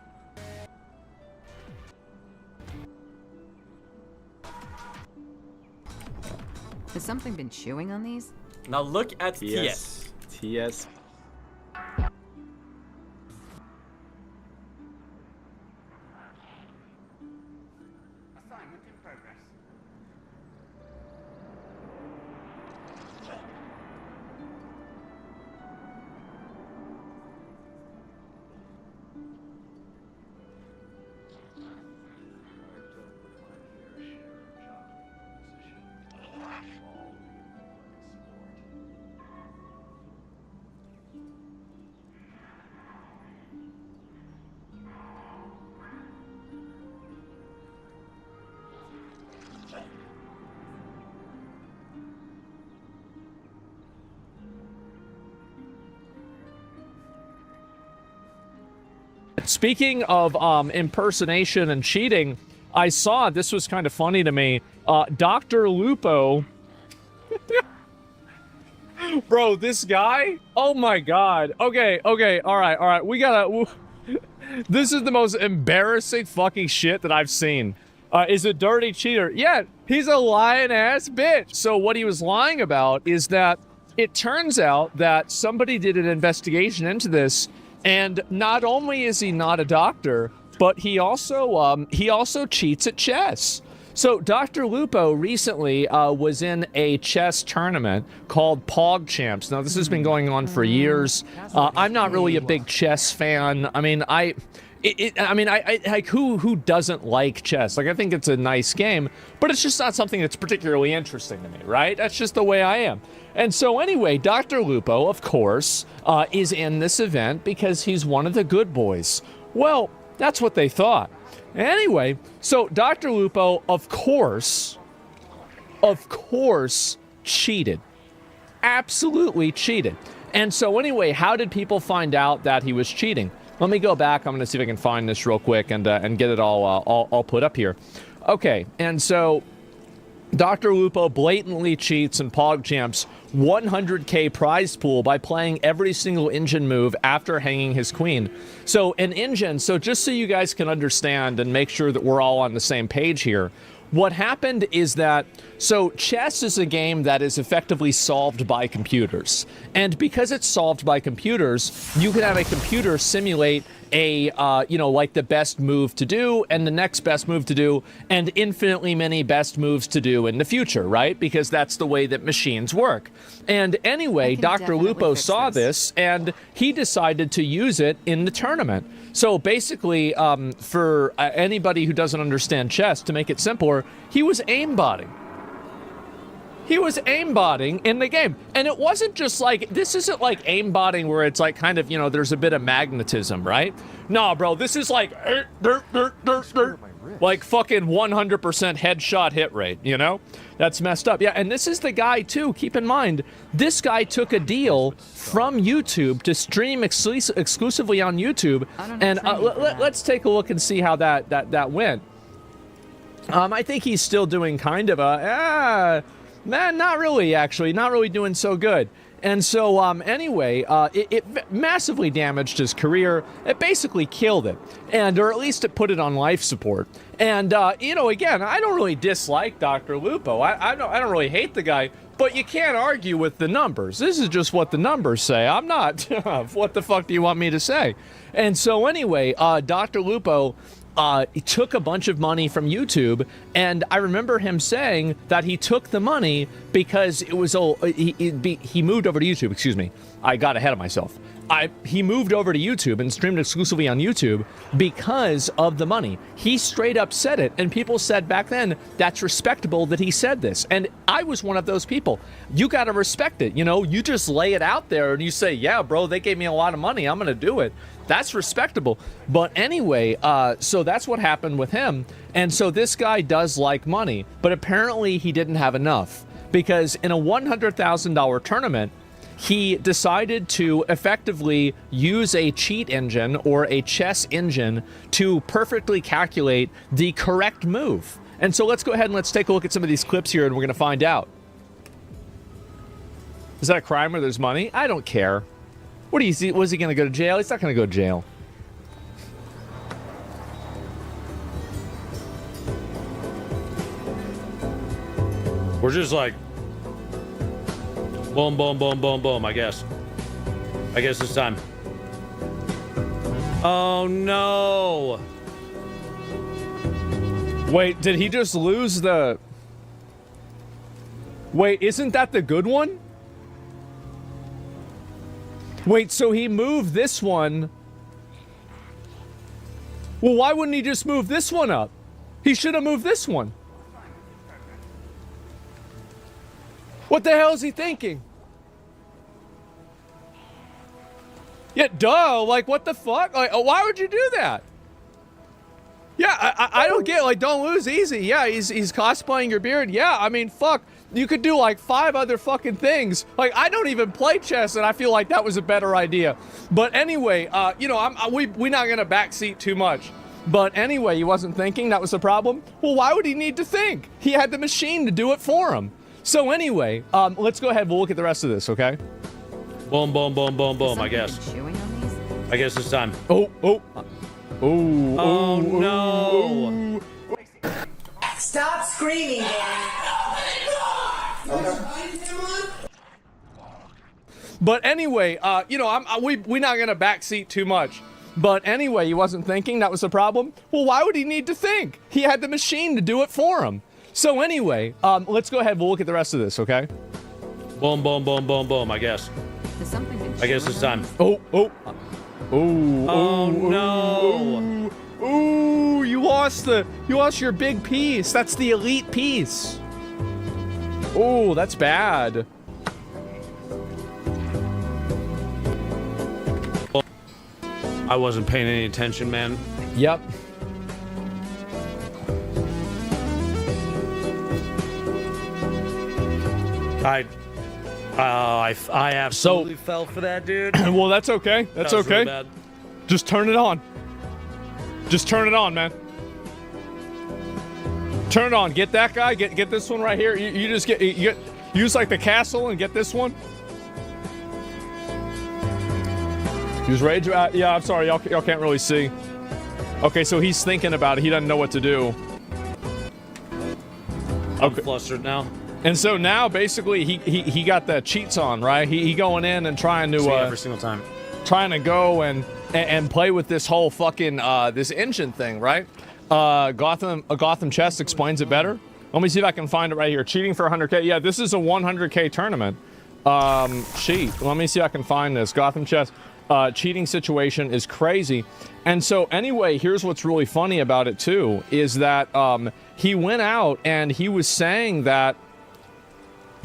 Has something been chewing on these? Now look at TS. TS. Assignment in progress. Speaking of impersonation and cheating, I saw, this was kind of funny to me, Dr. Lupo. Bro, this guy? Oh my god. Okay, alright. We gotta... This is the most embarrassing fucking shit that I've seen. is a dirty cheater. Yeah, he's a lying ass bitch. So what he was lying about is that it turns out that somebody did an investigation into this, and not only is he not a doctor, but he also cheats at chess. So Dr. Lupo recently was in a chess tournament called PogChamps. Now this has been going on for years. I'm not really a big chess fan. I mean, I like who doesn't like chess? Like I think it's a nice game, but it's just not something that's particularly interesting to me, right? That's just the way I am. And so anyway, Dr. Lupo, of course, is in this event because he's one of the good boys. Well, that's what they thought. Anyway, so Dr. Lupo, of course, cheated. Absolutely cheated. And so anyway, how did people find out that he was cheating? Let me go back. I'm going to see if I can find this real quick and get it all put up here. Okay, and so Dr. Lupo blatantly cheats in PogChamps 100K prize pool by playing every single engine move after hanging his queen. So an engine, so just so you guys can understand and make sure that we're all on the same page here, what happened is that, so chess is a game that is effectively solved by computers. And because it's solved by computers, you can have a computer simulate a, like the best move to do and the next best move to do and infinitely many best moves to do in the future, right? Because that's the way that machines work. And anyway, Dr. Lupo saw this and he decided to use it in the tournament. So basically, for anybody who doesn't understand chess, to make it simpler, he was aimbotting. He was aimbotting in the game. And it wasn't just like, this isn't like aimbotting where it's like kind of, there's a bit of magnetism, right? Nah, bro, this is like, like fucking 100% headshot hit rate, That's messed up. Yeah, and this is the guy too, keep in mind, this guy took a deal from YouTube to stream exclusively on YouTube. And let's take a look and see how that went. I think he's still doing kind of a, man, not really, actually. Not really doing so good. And so, anyway, it massively damaged his career. It basically killed it. Or at least it put it on life support. And, again, I don't really dislike Dr. Lupo. I don't really hate the guy. But you can't argue with the numbers. This is just what the numbers say. I'm not. What the fuck do you want me to say? And so, anyway, Dr. Lupo... he took a bunch of money from YouTube, and I remember him saying that he took the money because it was he moved over to YouTube. Excuse me, I got ahead of myself. He moved over to YouTube and streamed exclusively on YouTube because of the money. He straight up said it, and people said back then that's respectable that he said this. And I was one of those people. You got to respect it. You just lay it out there and you say, yeah, bro, they gave me a lot of money. I'm going to do it. That's respectable. But anyway, so that's what happened with him. And so this guy does like money, but apparently he didn't have enough because in a $100,000 tournament, he decided to effectively use a cheat engine or a chess engine to perfectly calculate the correct move. And so let's go ahead and let's take a look at some of these clips here and we're going to find out. Is that a crime where there's money? I don't care. What do you see? Was he going to go to jail? He's not going to go to jail. We're just like, boom, boom, boom, boom, boom, I guess. I guess it's time. Oh, no. Wait, did he just lose the... Wait, isn't that the good one? Wait, so he moved this one. Well, why wouldn't he just move this one up? He should have moved this one. What the hell is he thinking? Yeah, duh, like, what the fuck? Like, why would you do that? Yeah, I don't get, like, don't lose easy. Yeah, he's cosplaying your beard. Yeah, I mean, fuck. You could do, like, 5 other fucking things. Like, I don't even play chess, and I feel like that was a better idea. But anyway, we're not gonna backseat too much. But anyway, he wasn't thinking. That was the problem. Well, why would he need to think? He had the machine to do it for him. So anyway, let's go ahead. We'll look at the rest of this, okay? Boom, boom, boom, boom, boom, I guess. I guess it's time. Oh, no. Stop screaming, Danny. But anyway, you know, we're not gonna backseat too much. But anyway, he wasn't thinking. That was the problem. Well, why would he need to think? He had the machine to do it for him. So anyway, let's go ahead. We'll look at the rest of this, okay? Boom, boom, boom, boom, boom. I guess. I guess it's time. Oh, no. Ooh, you lost your big piece. That's the elite piece. Oh, that's bad. I wasn't paying any attention, man. Yep. I absolutely fell for that, dude. Well, that's okay. That's That was okay. really bad. Just turn it on. Just turn it on, man. Turn it on. Get that guy. Get this one right here. You just use like the castle and get this one. Use rage. Yeah, I'm sorry. Y'all can't really see. Okay, so he's thinking about it. He doesn't know what to do. I'm flustered now. And so now, basically, he got the cheats on, right? He going in and trying to every single time, trying to go and play with this whole fucking this engine thing, right? Gotham Chess explains it better. Let me see if I can find it right here. Cheating for 100K. Yeah, this is a 100K tournament. Cheat. Let me see if I can find this. Gotham Chess. Cheating situation is crazy. And so anyway, here's what's really funny about it too, is that he went out and he was saying that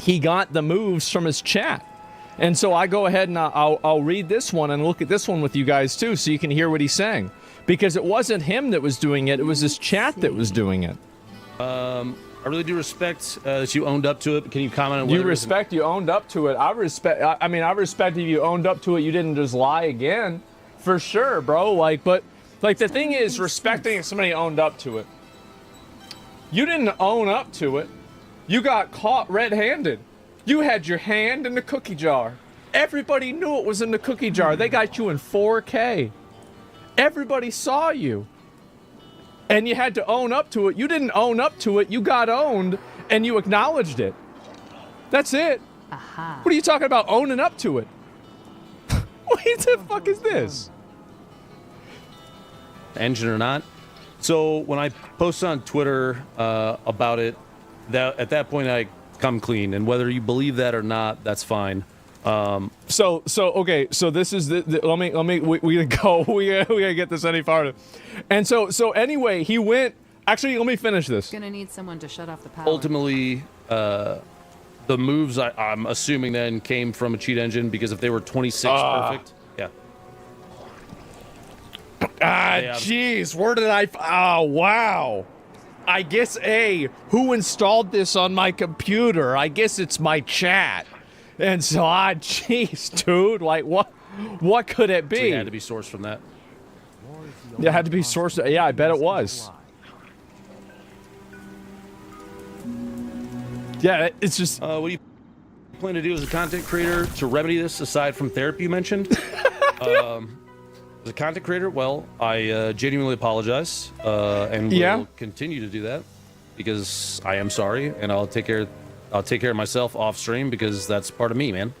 he got the moves from his chat. And so I go ahead and I'll read this one and look at this one with you guys too, so you can hear what he's saying. Because it wasn't him that was doing it, it was his chat that was doing it. I really do respect that you owned up to it. Can you comment on what you owned up to it. I respect if you owned up to it, you didn't just lie again. For sure, bro. But the thing is, respecting if somebody owned up to it. You didn't own up to it. You got caught red-handed. You had your hand in the cookie jar. Everybody knew it was in the cookie jar. They got you in 4K. Everybody saw you. And you had to own up to it. You didn't own up to it. You got owned, and you acknowledged it. That's it. What are you talking about owning up to it? What the fuck is this? engine or not. So when I post on Twitter about it, at that point I come clean, and whether you believe that or not, that's fine. So this is we gotta get this any farther. And so anyway, he went. Actually, let me finish this. Gonna need someone to shut off the power. Ultimately, the moves I'm assuming then came from a cheat engine, because if they were 26 perfect, yeah. Jeez, where did I? Oh, wow. I guess who installed this on my computer? I guess it's my chat. And so, jeez, dude, like what could it be? So it had to be sourced from that. It had to be sourced. Yeah, I bet it was. Yeah, it's just. What do you plan to do as a content creator to remedy this, aside from therapy you mentioned? As a content creator, well, I genuinely apologize, and will continue to do that, because I am sorry, and I'll take care of myself off stream, because that's part of me, man.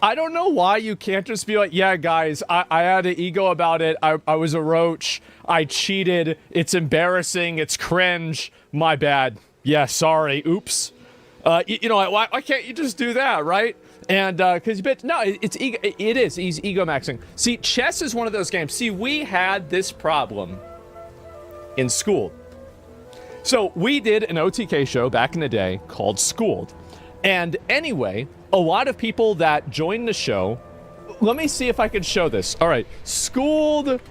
I don't know why you can't just be like, yeah, guys, I had an ego about it. I was a roach. I cheated. It's embarrassing. It's cringe. My bad. Yeah, sorry. Oops. You know, why can't you just do that, right? And because it's ego. It is. He's ego maxing. See, chess is one of those games. See, we had this problem in school. So we did an OTK show back in the day called Schooled. And anyway, a lot of people that joined the show, let me see if I can show this. All right, Schooled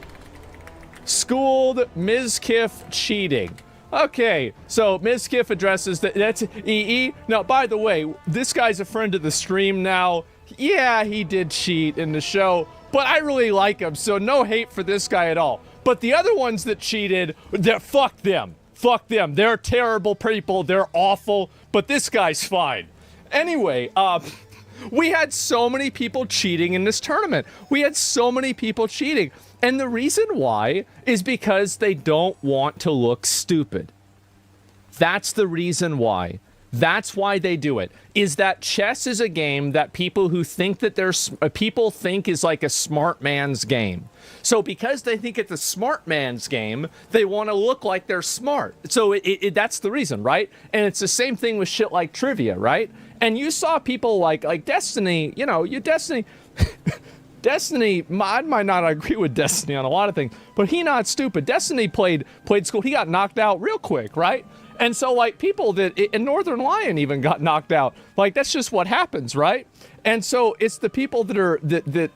Mizkif cheating. Okay, so Mizkif addresses that's EE. Now, by the way, this guy's a friend of the stream now. Yeah, he did cheat in the show, but I really like him, so no hate for this guy at all. But the other ones that cheated, fuck them. Fuck them. They're terrible people. They're awful, but this guy's fine. Anyway, we had so many people cheating in this tournament. We had so many people cheating. And the reason why is because they don't want to look stupid. That's the reason why. That's why they do it. Is that chess is a game that people who think that people think is like a smart man's game. So because they think it's a smart man's game, they want to look like they're smart. So that's the reason, right? And it's the same thing with shit like trivia, right? And you saw people like Destiny, Destiny. Destiny, I might not agree with Destiny on a lot of things, but he not stupid. Destiny played school. He got knocked out real quick, right? And so, like, people and Northern Lion even got knocked out. Like, that's just what happens, right? And so it's the people that are, they're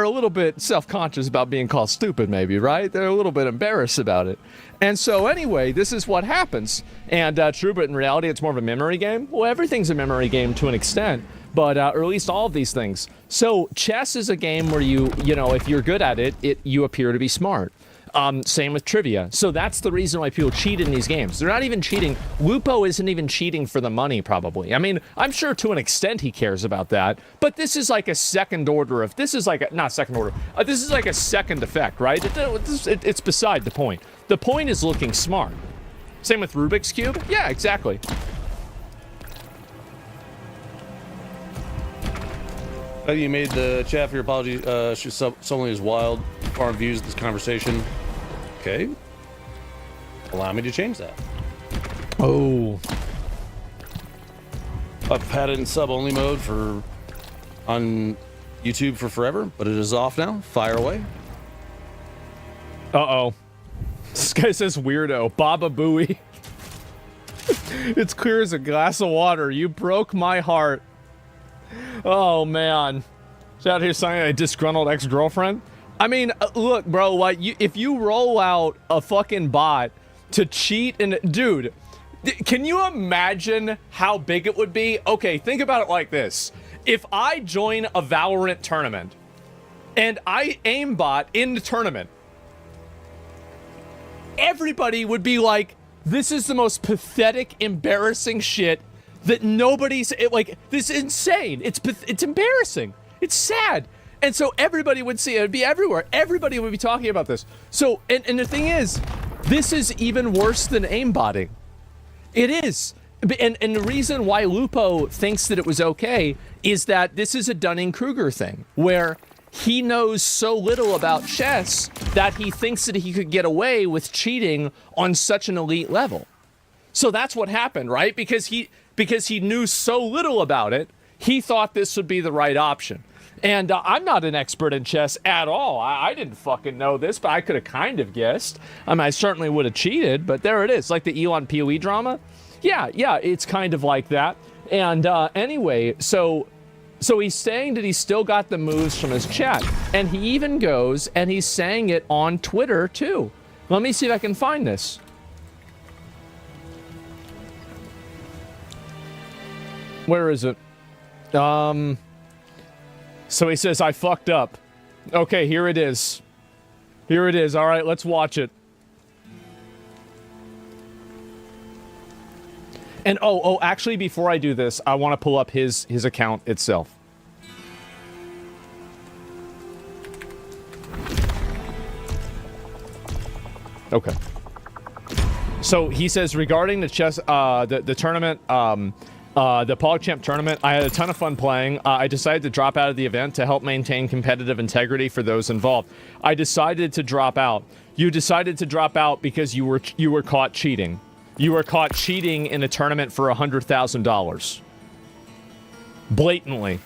a little bit self-conscious about being called stupid, maybe, right? They're a little bit embarrassed about it. And so, anyway, this is what happens. And true, but in reality, it's more of a memory game. Well, everything's a memory game to an extent, but or at least all of these things. So, chess is a game where if you're good at it, you appear to be smart. Same with trivia. So that's the reason why people cheat in these games. They're not even cheating. Lupo isn't even cheating for the money, probably. I mean, I'm sure to an extent he cares about that, but this is like a second order of, this is like a, not second order, this is like a second effect, right? It's beside the point. The point is looking smart. Same with Rubik's Cube. Yeah, exactly. You made the chat for your apology. Someone is wild. Foreign views of this conversation. Okay. Allow me to change that. Oh. I've had it in sub-only mode on YouTube for forever, but it is off now. Fire away. Uh-oh. This guy says weirdo. Baba Booey. It's clear as a glass of water. You broke my heart. Oh, man. Shout out here saying a disgruntled ex-girlfriend. I mean, look, bro, like, if you roll out a fucking bot to cheat and... Dude, can you imagine how big it would be? Okay, think about it like this. If I join a Valorant tournament and I aimbot in the tournament, everybody would be like, this is the most pathetic, embarrassing shit that nobody's like. This is insane. It's embarrassing. It's sad. And so everybody would see it. It'd be everywhere. Everybody would be talking about this. So, and the thing is, this is even worse than aimbotting. It is. And the reason why Lupo thinks that it was okay is that this is a Dunning-Kruger thing, where he knows so little about chess that he thinks that he could get away with cheating on such an elite level. So that's what happened, right? Because he knew so little about it, he thought this would be the right option. And I'm not an expert in chess at all. I didn't fucking know this, but I could have kind of guessed. I mean, I certainly would have cheated, but there it is. Like the Elon PoE drama. Yeah, it's kind of like that. And anyway, so he's saying that he's still got the moves from his chat. And he even goes and he's saying it on Twitter, too. Let me see if I can find this. Where is it? So he says, I fucked up. Okay, here it is. Here it is. All right, let's watch it. And actually, before I do this, I want to pull up his account itself. Okay. So he says, regarding the chess, the tournament, the PogChamp tournament, I had a ton of fun playing. I decided to drop out of the event to help maintain competitive integrity for those involved. I decided to drop out. You decided to drop out because you were caught cheating. You were caught cheating in a tournament for $100,000. Blatantly.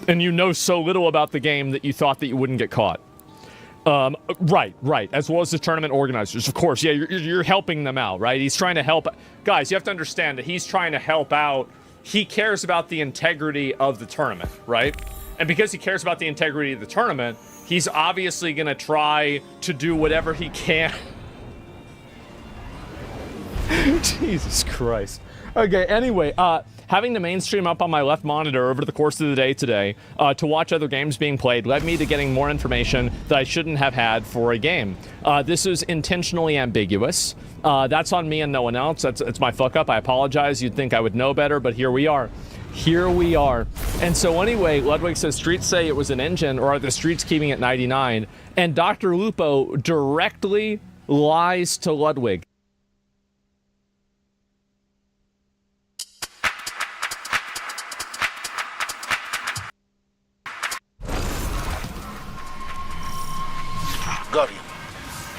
And you know so little about the game that you thought that you wouldn't get caught. Right. As well as the tournament organizers, of course. Yeah, you're helping them out, right? He's trying to help. Guys, you have to understand that he's trying to help out. He cares about the integrity of the tournament, right? And because he cares about the integrity of the tournament, he's obviously going to try to do whatever he can. Jesus Christ. Okay, anyway, having the main stream up on my left monitor over the course of the day today to watch other games being played led me to getting more information that I shouldn't have had for a game. This is intentionally ambiguous. That's on me and no one else. It's my fuck up. I apologize. You'd think I would know better, but here we are. here we are. And so anyway, Ludwig says streets say it was an engine, or are the streets keeping it 99? And Dr. Lupo directly lies to Ludwig. Guardian,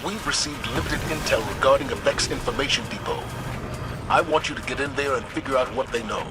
we've received limited intel regarding a Vex information depot. I want you to get in there and figure out what they know.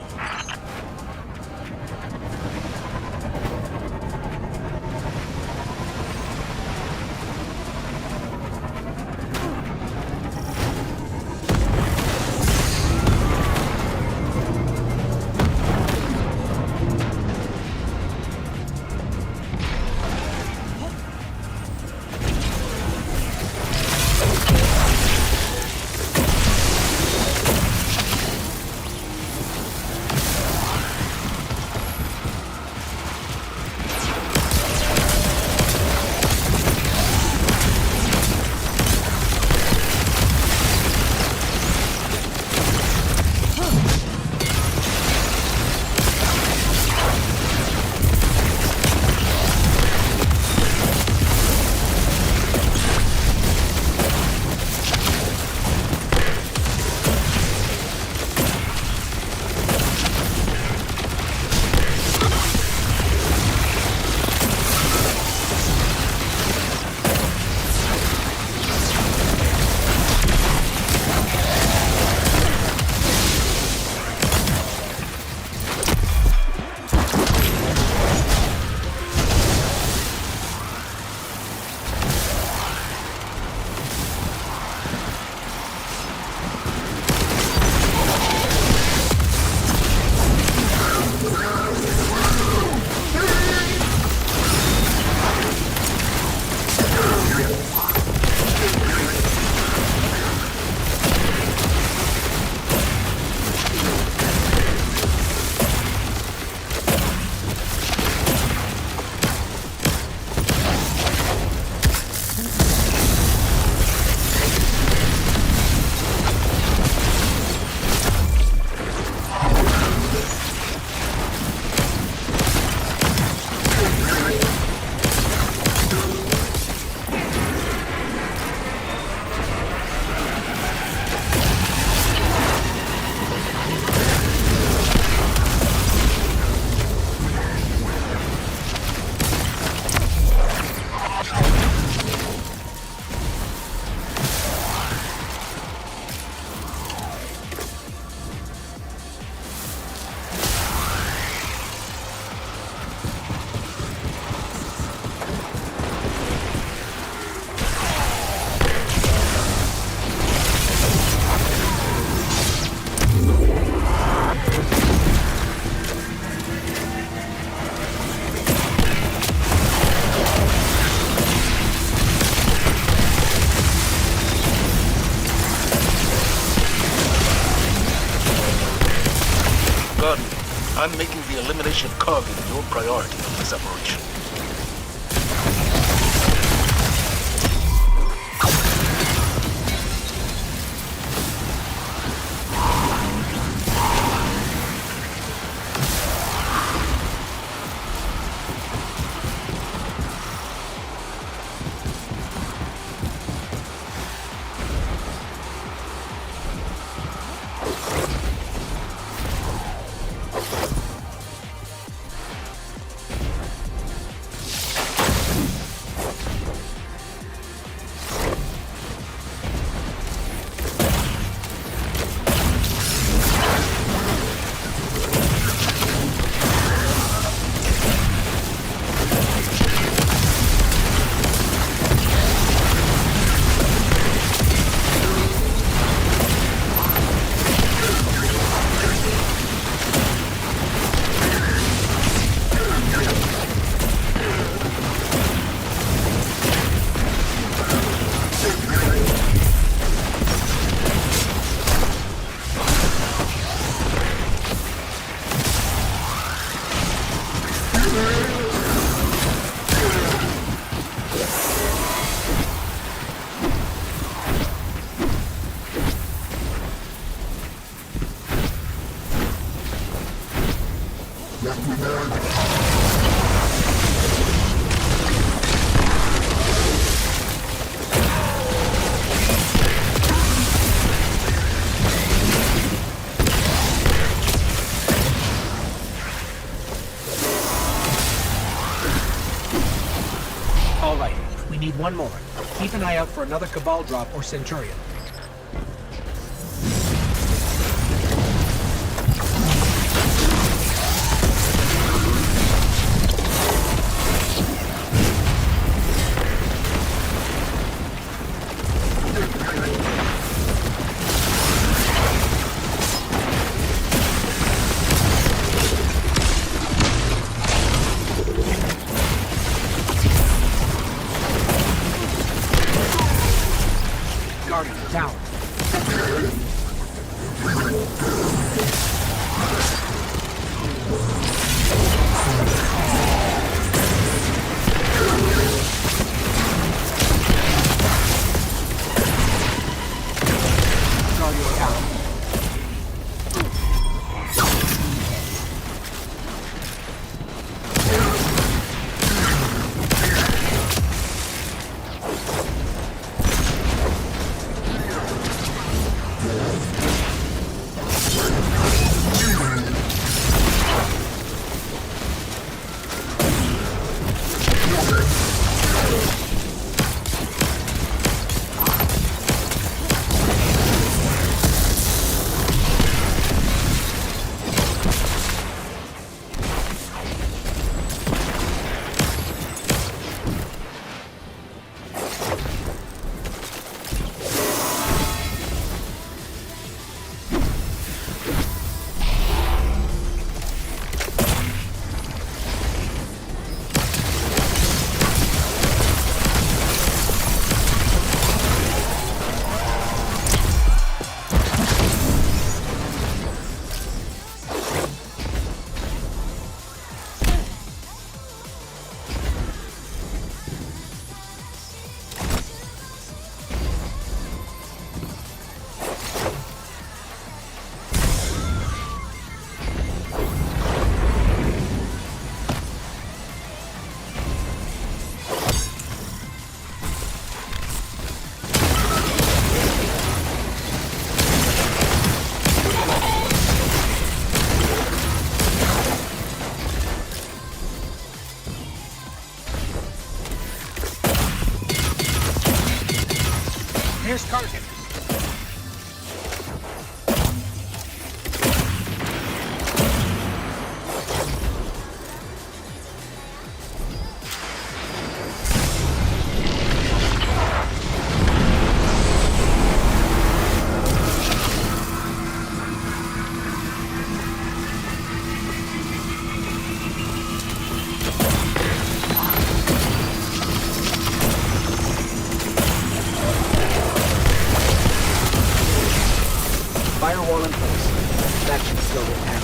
I'm making the elimination of Carving your priority in this operation. All right, we need one more. Keep an eye out for another Cabal drop or Centurion. Guardian tower. Guardian tower. Here's Karkin. Firewall in place. That should slow it down.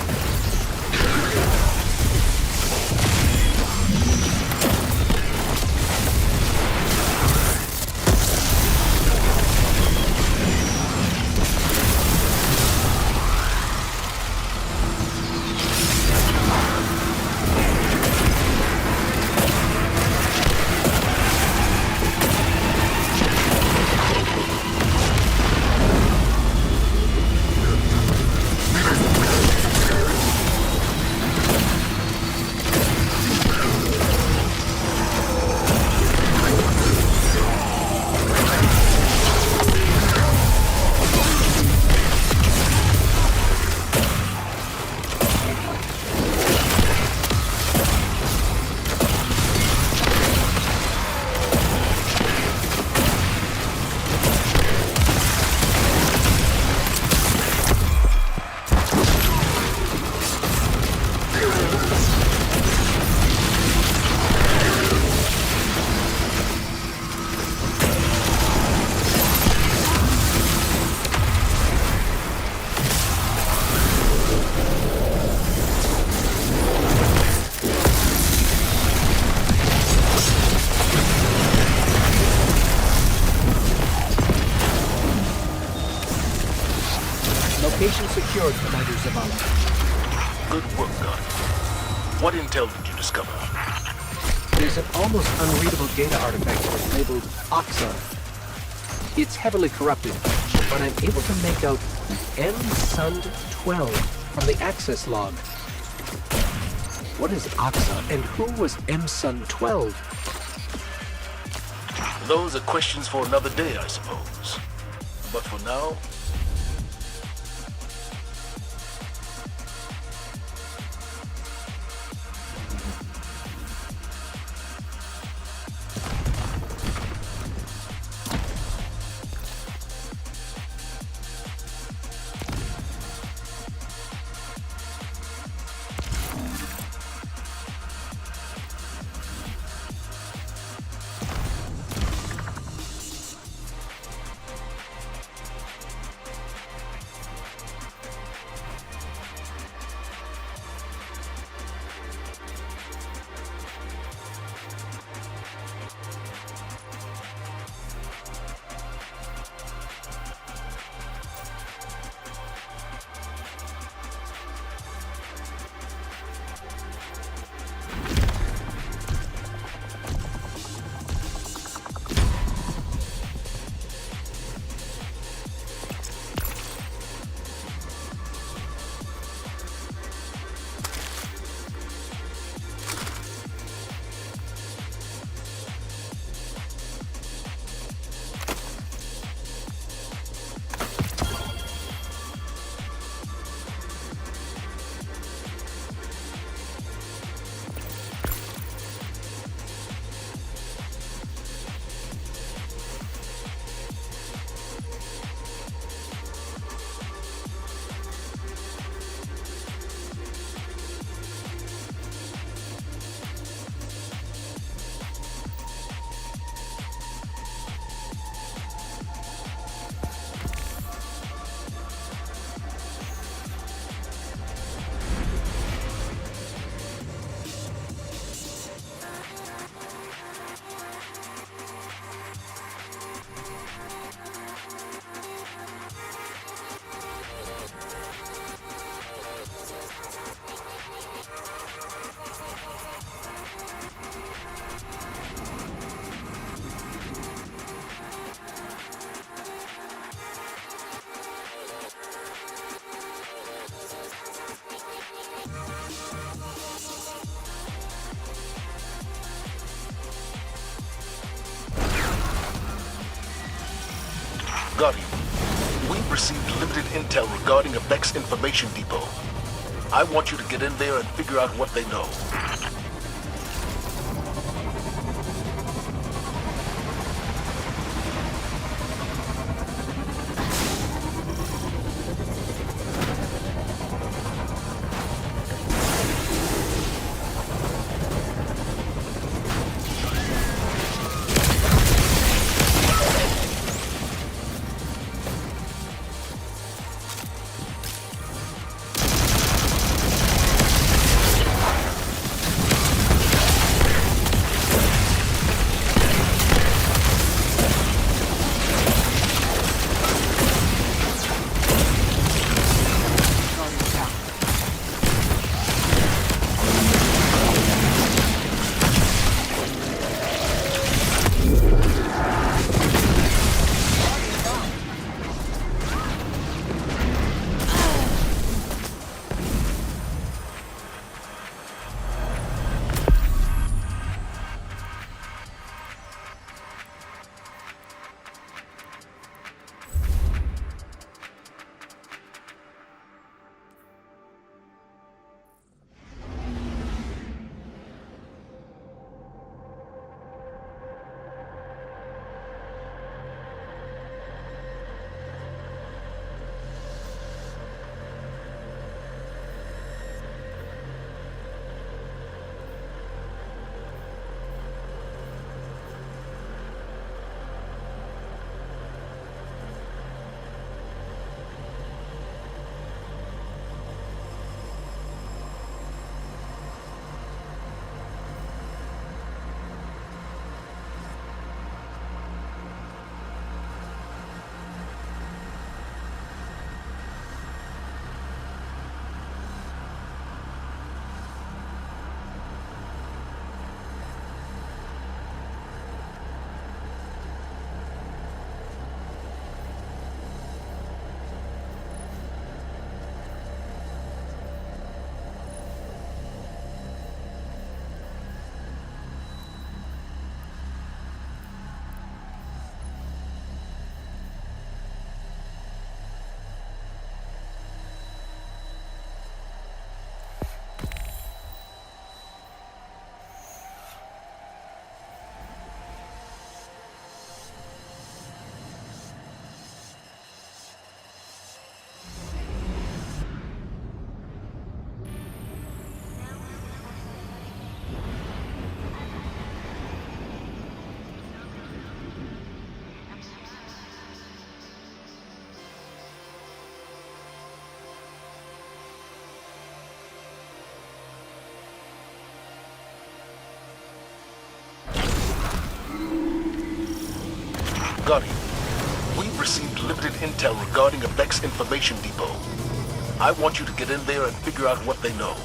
Location secured, Commander Zavala. Good work, Guardian. What intel did you discover? There's an almost unreadable data artifact that is labeled Oxon. It's heavily corrupted, but I'm able to make out MSund-12 from the access log. What is Oxon, and who was MSund-12? Those are questions for another day, I suppose. But for now, Guardian, we've received limited intel regarding a Vex information depot. I want you to get in there and figure out what they know. Guardian, we've received limited intel regarding a Vex information depot. I want you to get in there and figure out what they know.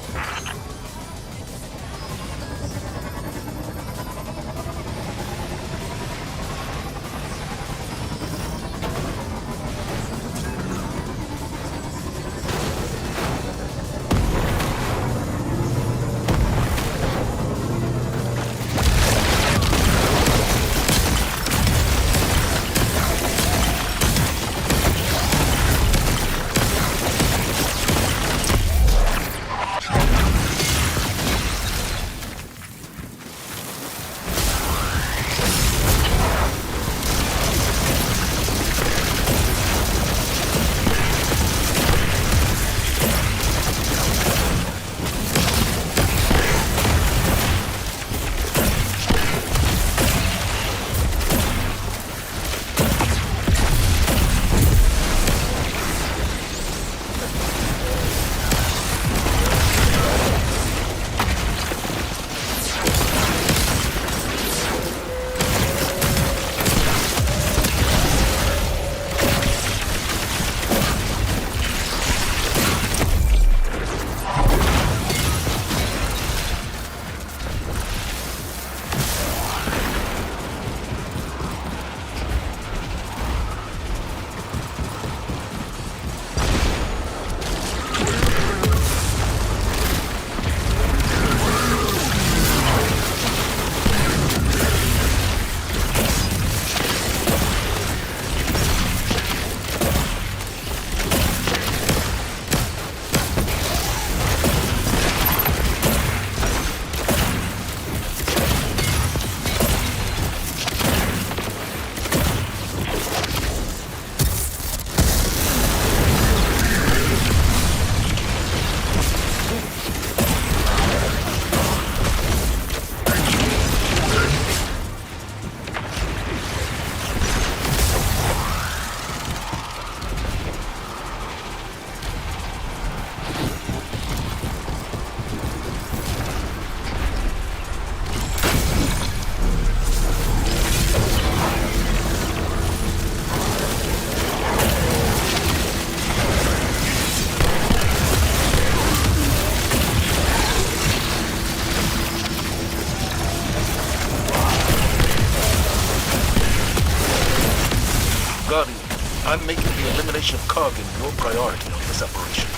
Guardian, I'm making the elimination of Kargan your priority on this operation.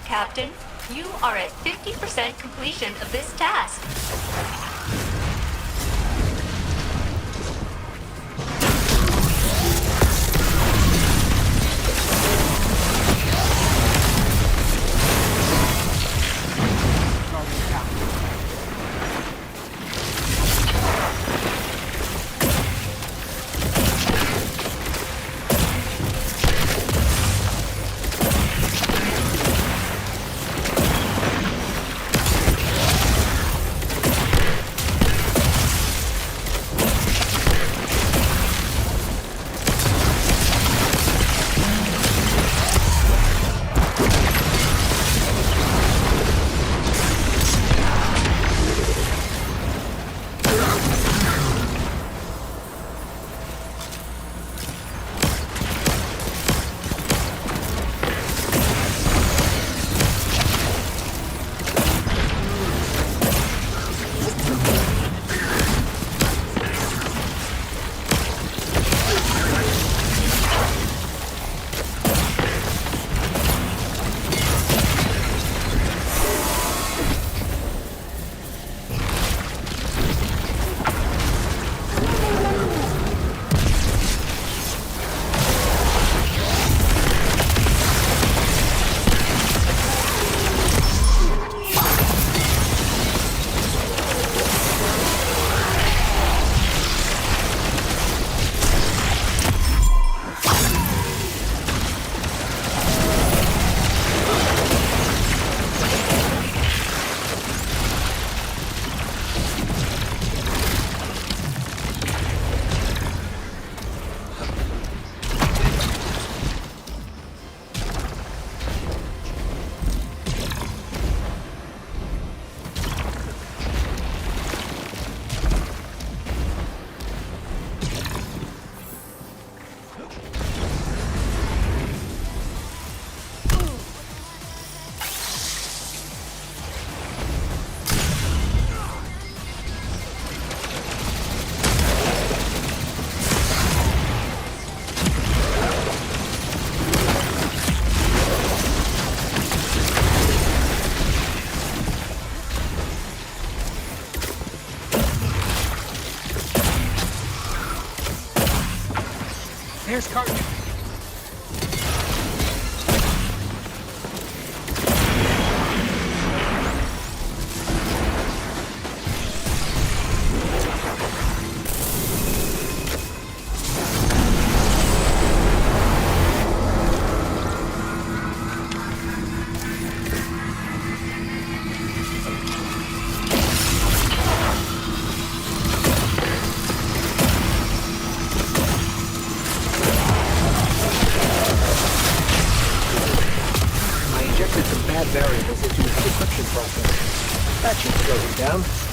Captain. You are at 50% completion of this task. There's Carton. Variables into the decryption process. That should slow it down.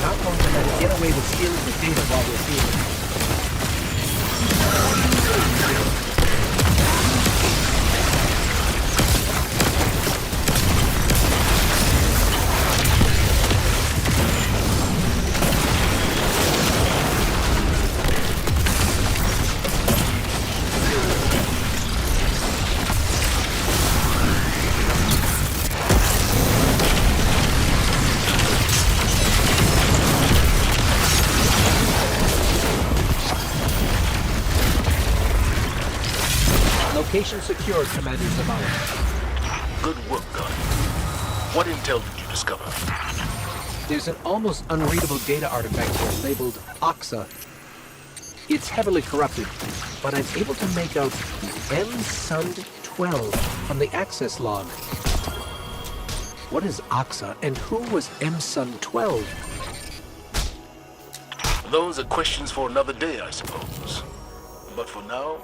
not going to let it get away with stealing the data while we're here. Location secured, Commander Zavala. Good work, Gunn. What intel did you discover? There's an almost unreadable data artifact here labeled Oxa. It's heavily corrupted, but I'm able to make out M-Sund 12 from the access log. What is Oxa, and who was M-Sund 12? Those are questions for another day, I suppose. But for now,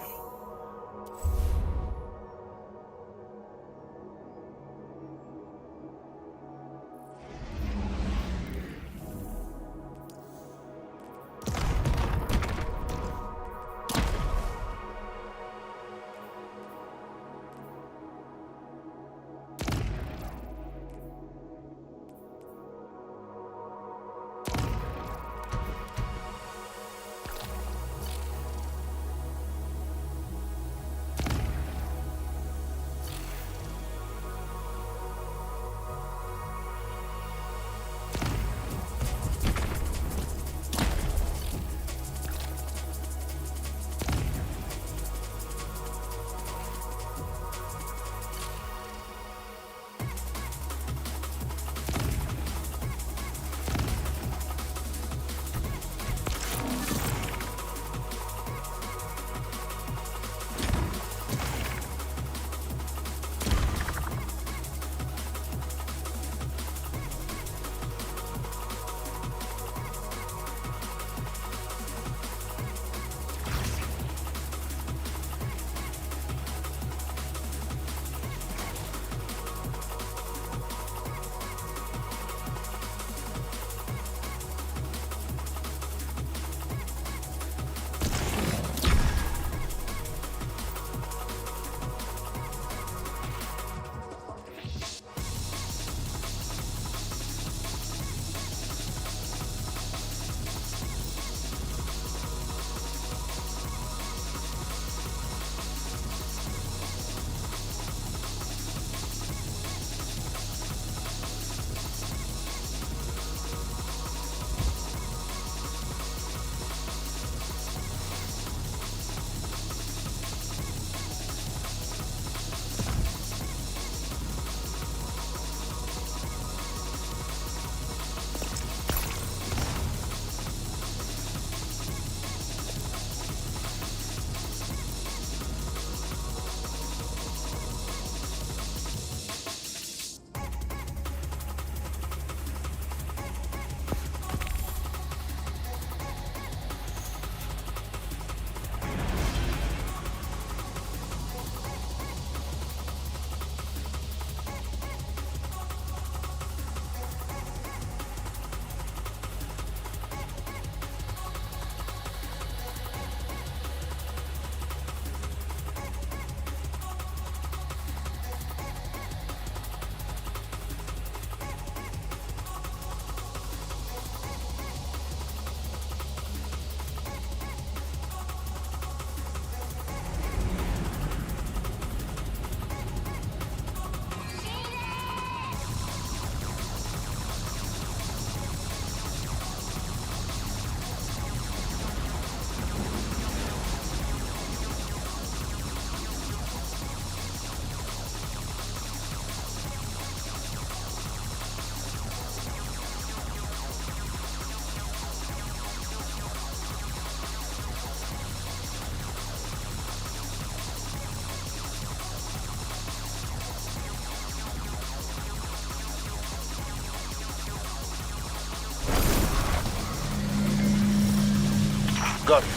Guardian,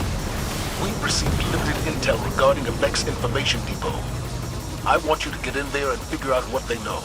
we've received limited intel regarding a Vex information depot. I want you to get in there and figure out what they know.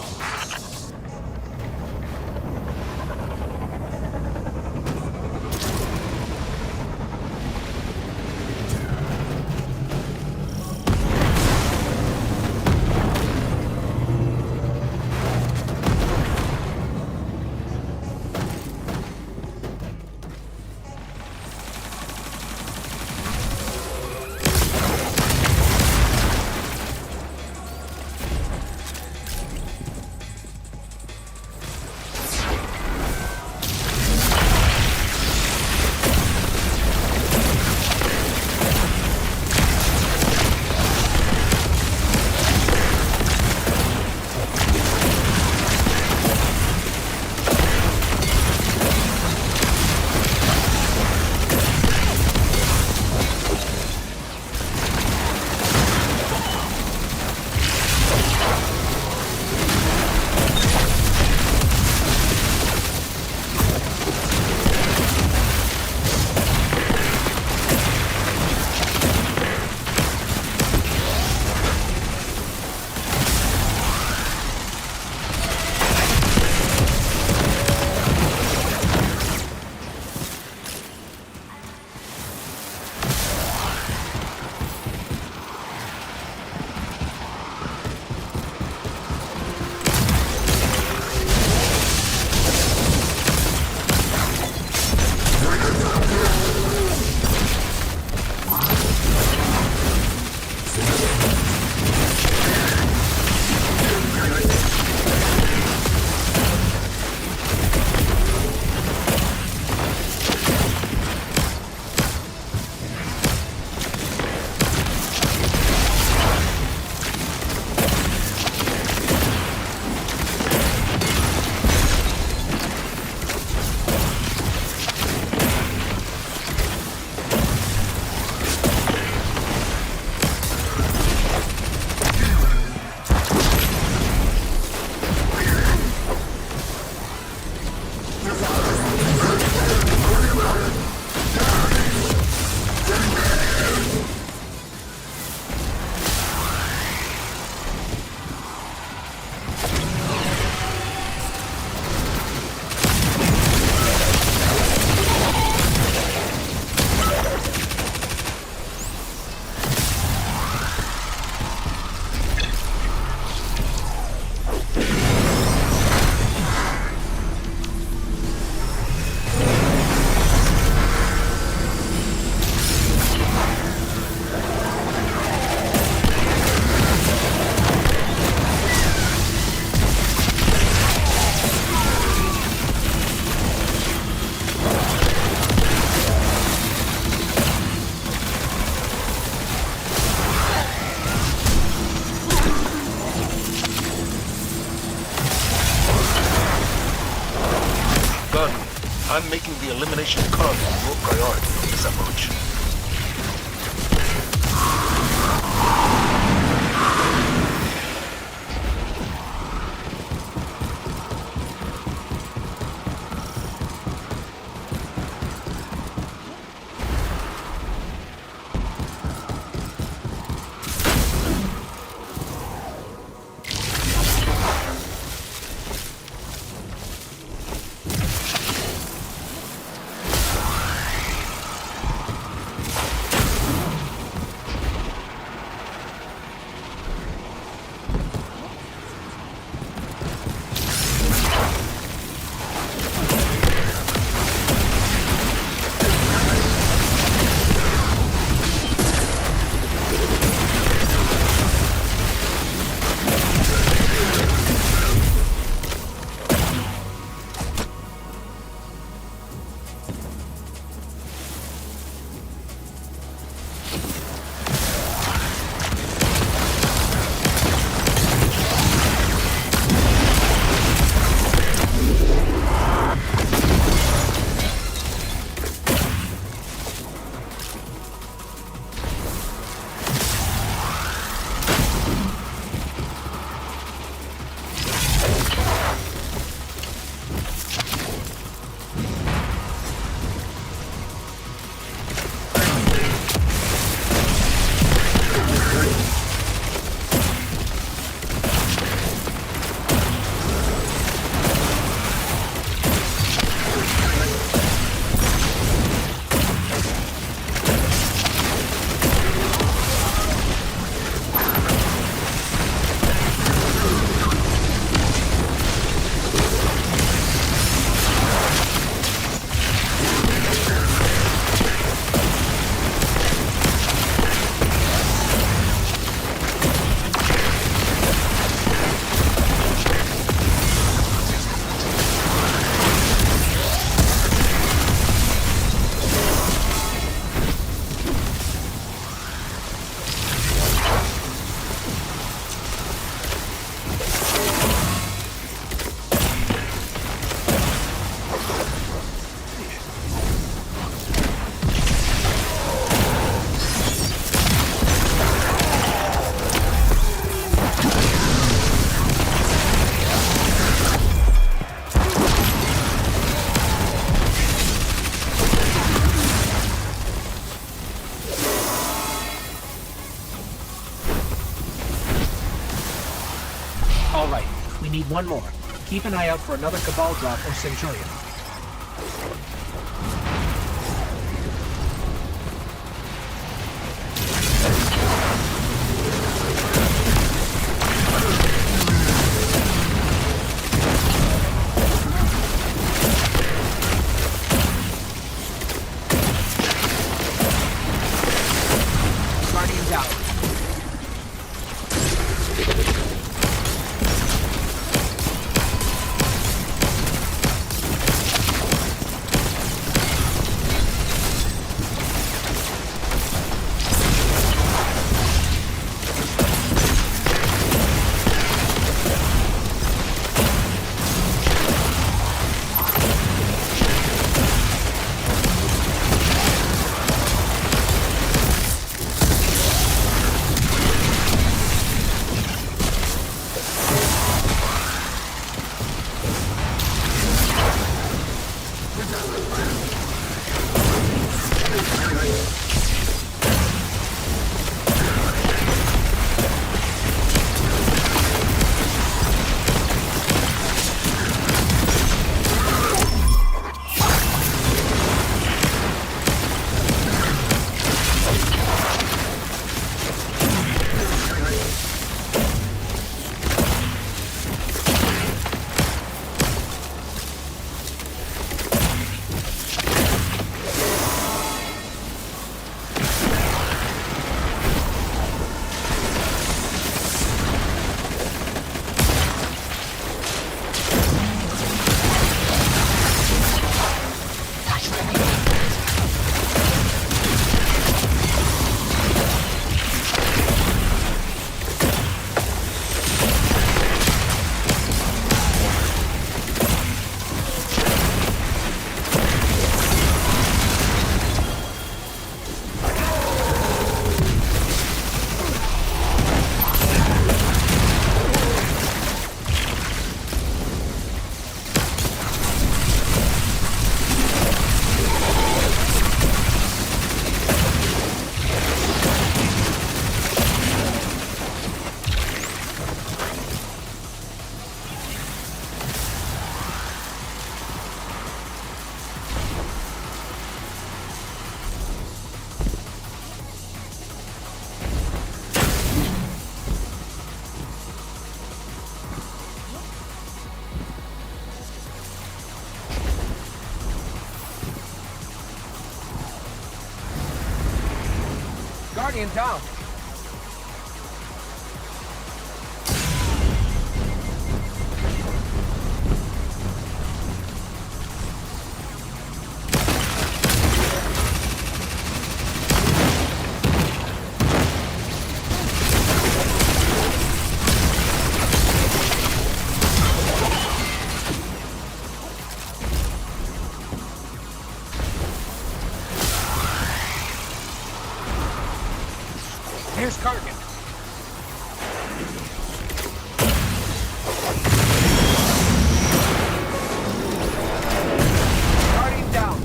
I'm making the elimination of cargo your priority on this approach. All right, we need one more. Keep an eye out for another Cabal drop or Centurion. Guardians out. Guardian down. Here's Kargan. Guardian down.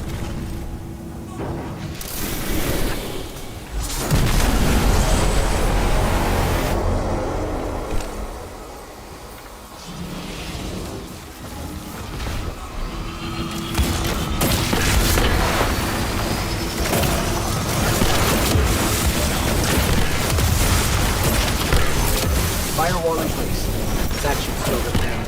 Firewall in place. That should slow them down.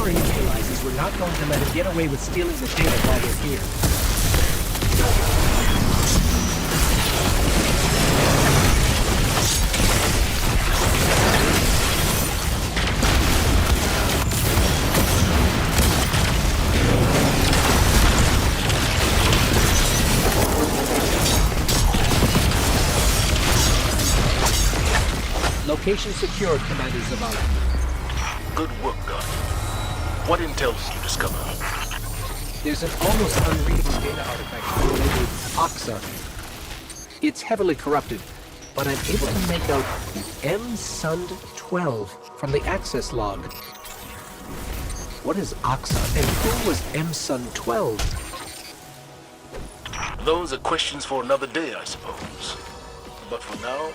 He realizes we're not going to let him get away with stealing the data while we're here. Location secured, Commander Zavala. Good work, Guardian. What intel did you discover? There's an almost unreadable data artifact labeled Oxa. It's heavily corrupted, but I'm able to make out MSund-12 from the access log. What is Oxa, and who was MSund-12? Those are questions for another day, I suppose. But for now,